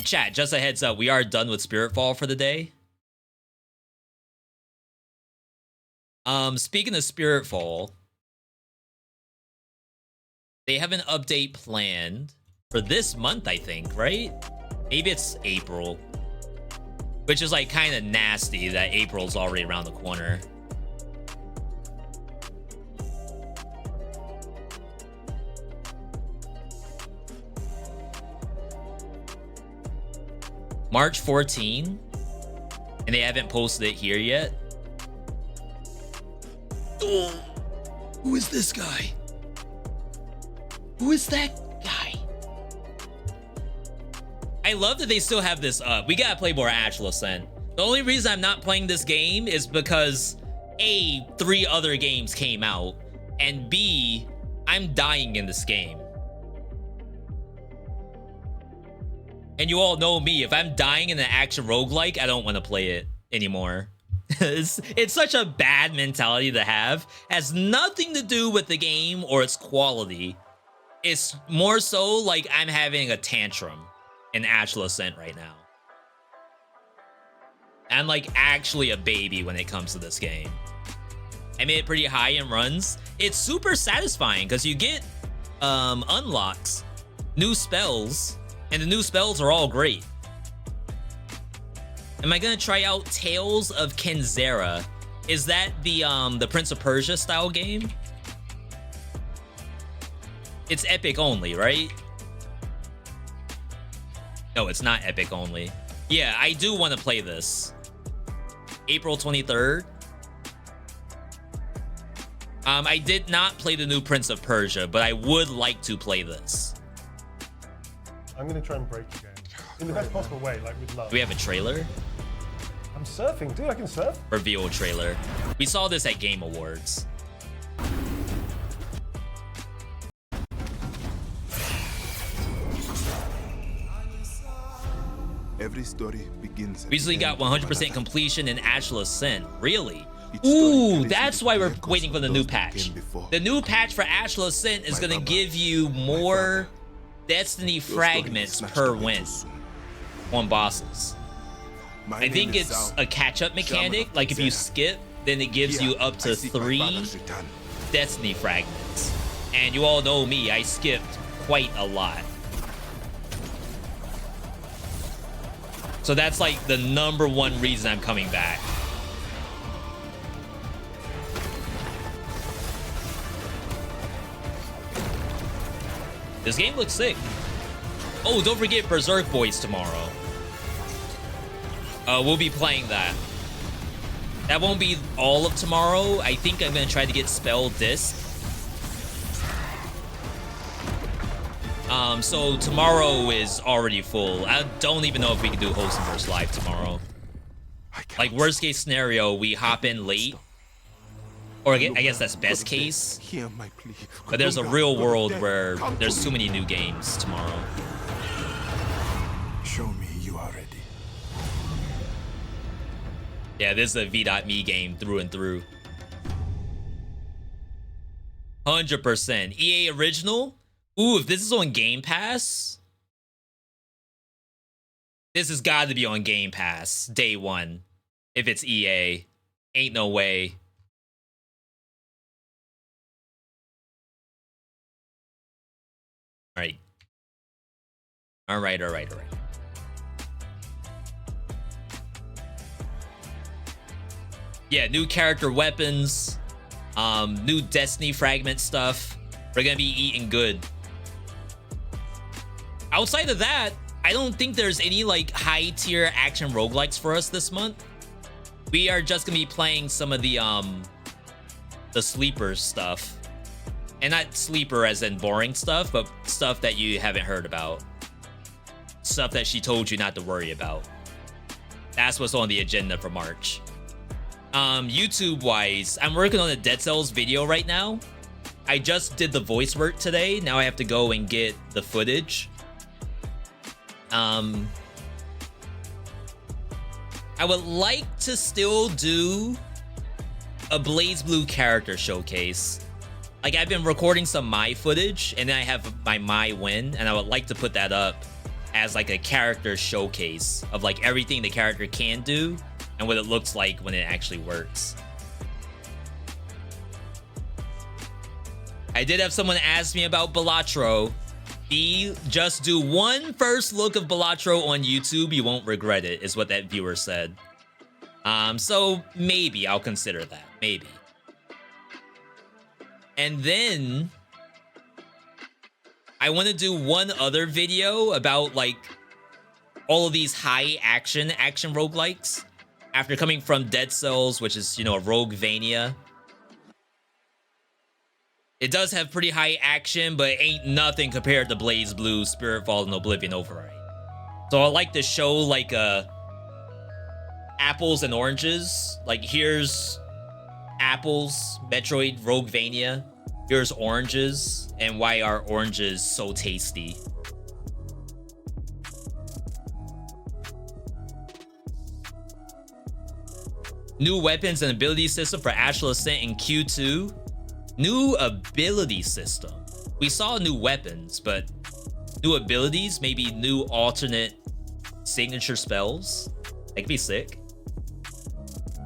Chat, just a heads up, we are done with Spiritfall for the day. Speaking of Spiritfall, they have an update planned for this month, I think, right? Maybe it's April. Which is like kind of nasty that April's already around the corner. March 14, and they haven't posted it here yet. Oh, who is this guy? Who is that guy? I love that they still have this up. We gotta play more Ashla Ascent. The only reason I'm not playing this game is because A, 3 other games came out, and B, I'm dying in this game. And you all know me, if I'm dying in an action roguelike, I don't want to play it anymore. It's such a bad mentality to have. It has nothing to do with the game or its quality. It's more so like I'm having a tantrum in Ashla Ascent right now. I'm like actually a baby when it comes to this game. I made it pretty high in runs. It's super satisfying because you get unlocks, new spells, and the new spells are all great. Am I gonna try out Tales of Kenzera? Is that the Prince of Persia style game? It's Epic only, right? No, it's not Epic only. Yeah, I do want to play this. April 23rd. I did not play the new Prince of Persia, but I would like to play this. I'm gonna try and break the game in the best possible way, like with love. Do we have a trailer? I'm surfing, dude. I can surf. Reveal trailer. We saw this at Game Awards. Every story begins. We recently got 100% completion in Ashla Ascent. Really? Ooh, that's why we're waiting for the new patch. The new patch for Ashla Ascent is gonna give you more Destiny fragments per win on bosses. I think it's a catch-up mechanic. Like if you skip, then it gives you up to 3 Destiny fragments. And you all know me, I skipped quite a lot. So that's like the #1 reason I'm coming back. This game looks sick. Oh, don't forget Berserk Boys tomorrow. We'll be playing that. That won't be all of tomorrow. I think I'm gonna try to get Spell Disc. So tomorrow is already full. I don't even know if we can do Host and Verse live tomorrow. Like worst case scenario, we hop in late. Or I guess that's best case. But there's a real world where there's too many new games tomorrow. Show me you are ready. Yeah, this is a V.Me game through and through. 100%. EA original? Ooh, if this is on Game Pass, this has got to be on Game Pass day one. If it's EA, ain't no way. All right. All right. Yeah, new character weapons, new Destiny fragment stuff. We're gonna be eating good. Outside of that, I don't think there's any like high tier action roguelikes for us this month. We are just gonna be playing some of the sleeper stuff. And not sleeper as in boring stuff, but stuff that you haven't heard about. Stuff that she told you not to worry about. That's what's on the agenda for March. YouTube wise, I'm working on a Dead Cells video right now. I just did the voice work today. Now I have to go and get the footage. I would like to still do a BlazBlue character showcase. Like, I've been recording some my footage, and then I have my win, and I would like to put that up as like a character showcase of like everything the character can do and what it looks like when it actually works. I did have someone ask me about Balatro. Just do one first look of Balatro on YouTube. You won't regret it, is what that viewer said. So maybe I'll consider that. Maybe. And then I want to do one other video about like all of these high action roguelikes after coming from Dead Cells, which is, you know, a Roguevania. It does have pretty high action, but ain't nothing compared to BlazBlue, Spiritfall, and Oblivion Override. So I like to show like apples and oranges. Like here's apples, Metroid, Roguevania. Here's oranges, and why are oranges so tasty? New weapons and ability system for Astral Ascent in Q2. New ability system. We saw new weapons, but new abilities, maybe new alternate signature spells. That could be sick.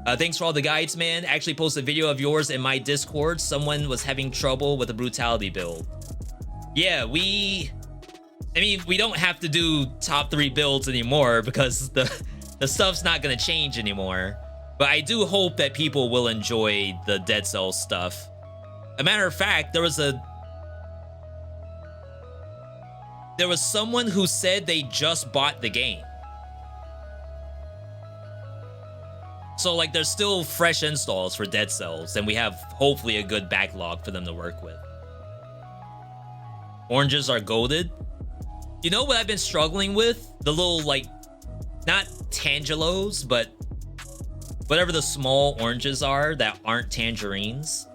Thanks for all the guides, man. Actually posted a video of yours in my Discord. Someone was having trouble with the brutality build. Yeah, we don't have to do top 3 builds anymore because the stuff's not gonna change anymore. But I do hope that people will enjoy the Dead Cells stuff. A matter of fact, there was someone who said they just bought the game. So like there's still fresh installs for Dead Cells, and we have hopefully a good backlog for them to work with. Oranges are goated. You know what I've been struggling with? The little like, not tangelos, but whatever the small oranges are that aren't tangerines.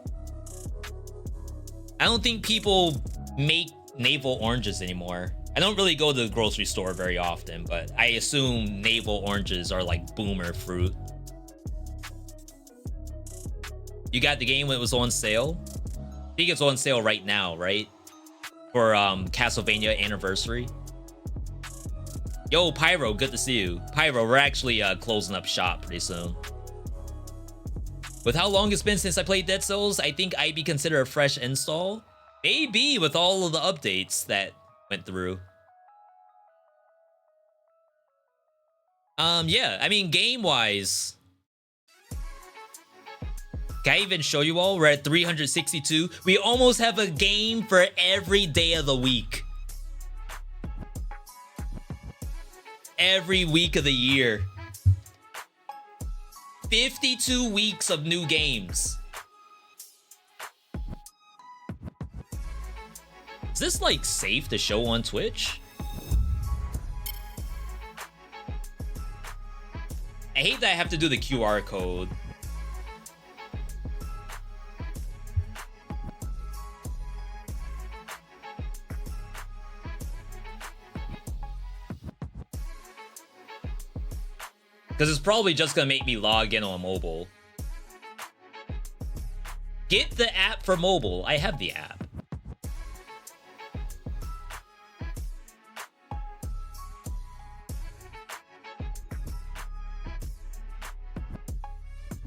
I don't think people make navel oranges anymore. I don't really go to the grocery store very often, but I assume navel oranges are like boomer fruit. You got the game when it was on sale? I think it's on sale right now, right? For Castlevania Anniversary. Yo, Pyro, good to see you. Pyro, we're actually closing up shop pretty soon. With how long it's been since I played Dead Cells, I think I'd be considered a fresh install. Maybe with all of the updates that went through. Yeah, I mean, game-wise, can I even show you all? We're at 362. We almost have a game for every day of the week. Every week of the year. 52 weeks of new games. Is this like safe to show on Twitch? I hate that I have to do the QR code. Because it's probably just gonna make me log in on mobile. Get the app for mobile. I have the app.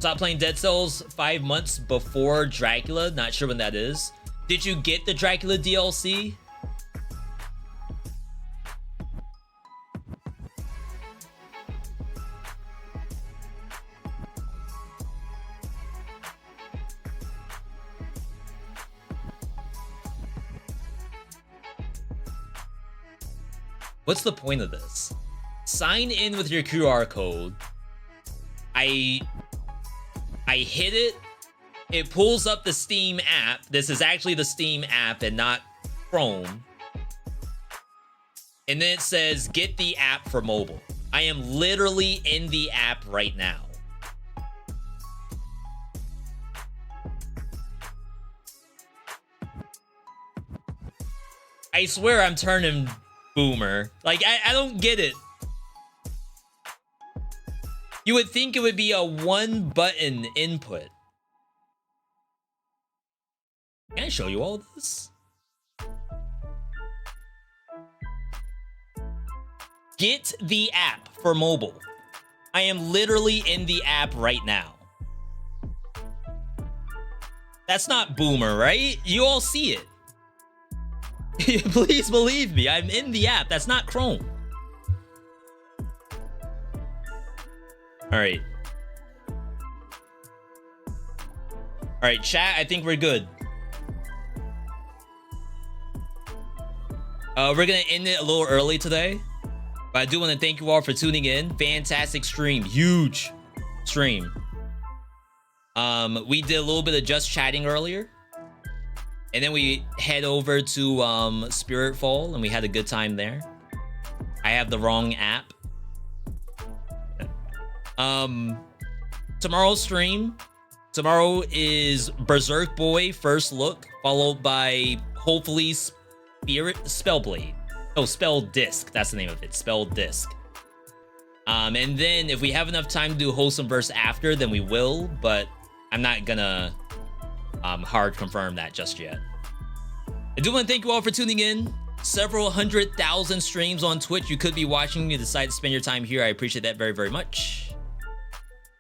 Stop playing Dead Cells 5 months before Dracula. Not sure when that is. Did you get the Dracula DLC? What's the point of this? Sign in with your QR code. I hit it. It pulls up the Steam app. This is actually the Steam app and not Chrome. And then it says, get the app for mobile. I am literally in the app right now. I swear I'm turning boomer. Like, I don't get it. You would think it would be a one button input. Can I show you all this? Get the app for mobile. I am literally in the app right now. That's not boomer, right? You all see it. Please believe me, I'm in the app. That's not Chrome. All right. All right, chat, I think we're good. We're gonna end it a little early today, but I do want to thank you all for tuning in. Fantastic stream, huge stream. We did a little bit of just chatting earlier, and then we head over to Spiritfall, and we had a good time there. I have the wrong app. Tomorrow's stream. Tomorrow is Berserk Boy First Look, followed by hopefully Spellblade. Oh, Spell Disc. That's the name of it. Spell Disc. And then if we have enough time to do Wholesome Verse after, then we will, but I'm not gonna hard confirm that just yet. I do want to thank you all for tuning in. Several 100,000 streams on Twitch. You could be watching. You decide to spend your time here. I appreciate that very, very much.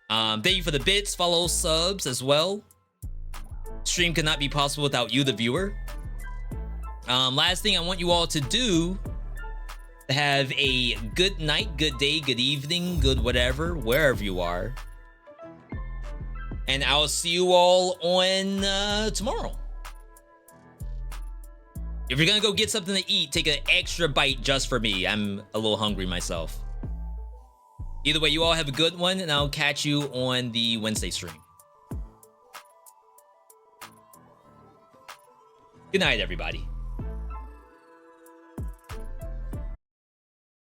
Thank you for the bits, follow, subs as well. Stream could not be possible without you, the viewer. Last thing I want you all to do, have a good night, good day, good evening, good whatever, wherever you are. And I'll see you all on tomorrow. If you're gonna go get something to eat, take an extra bite just for me. I'm a little hungry myself. Either way, you all have a good one, and I'll catch you on the Wednesday stream. Good night, everybody.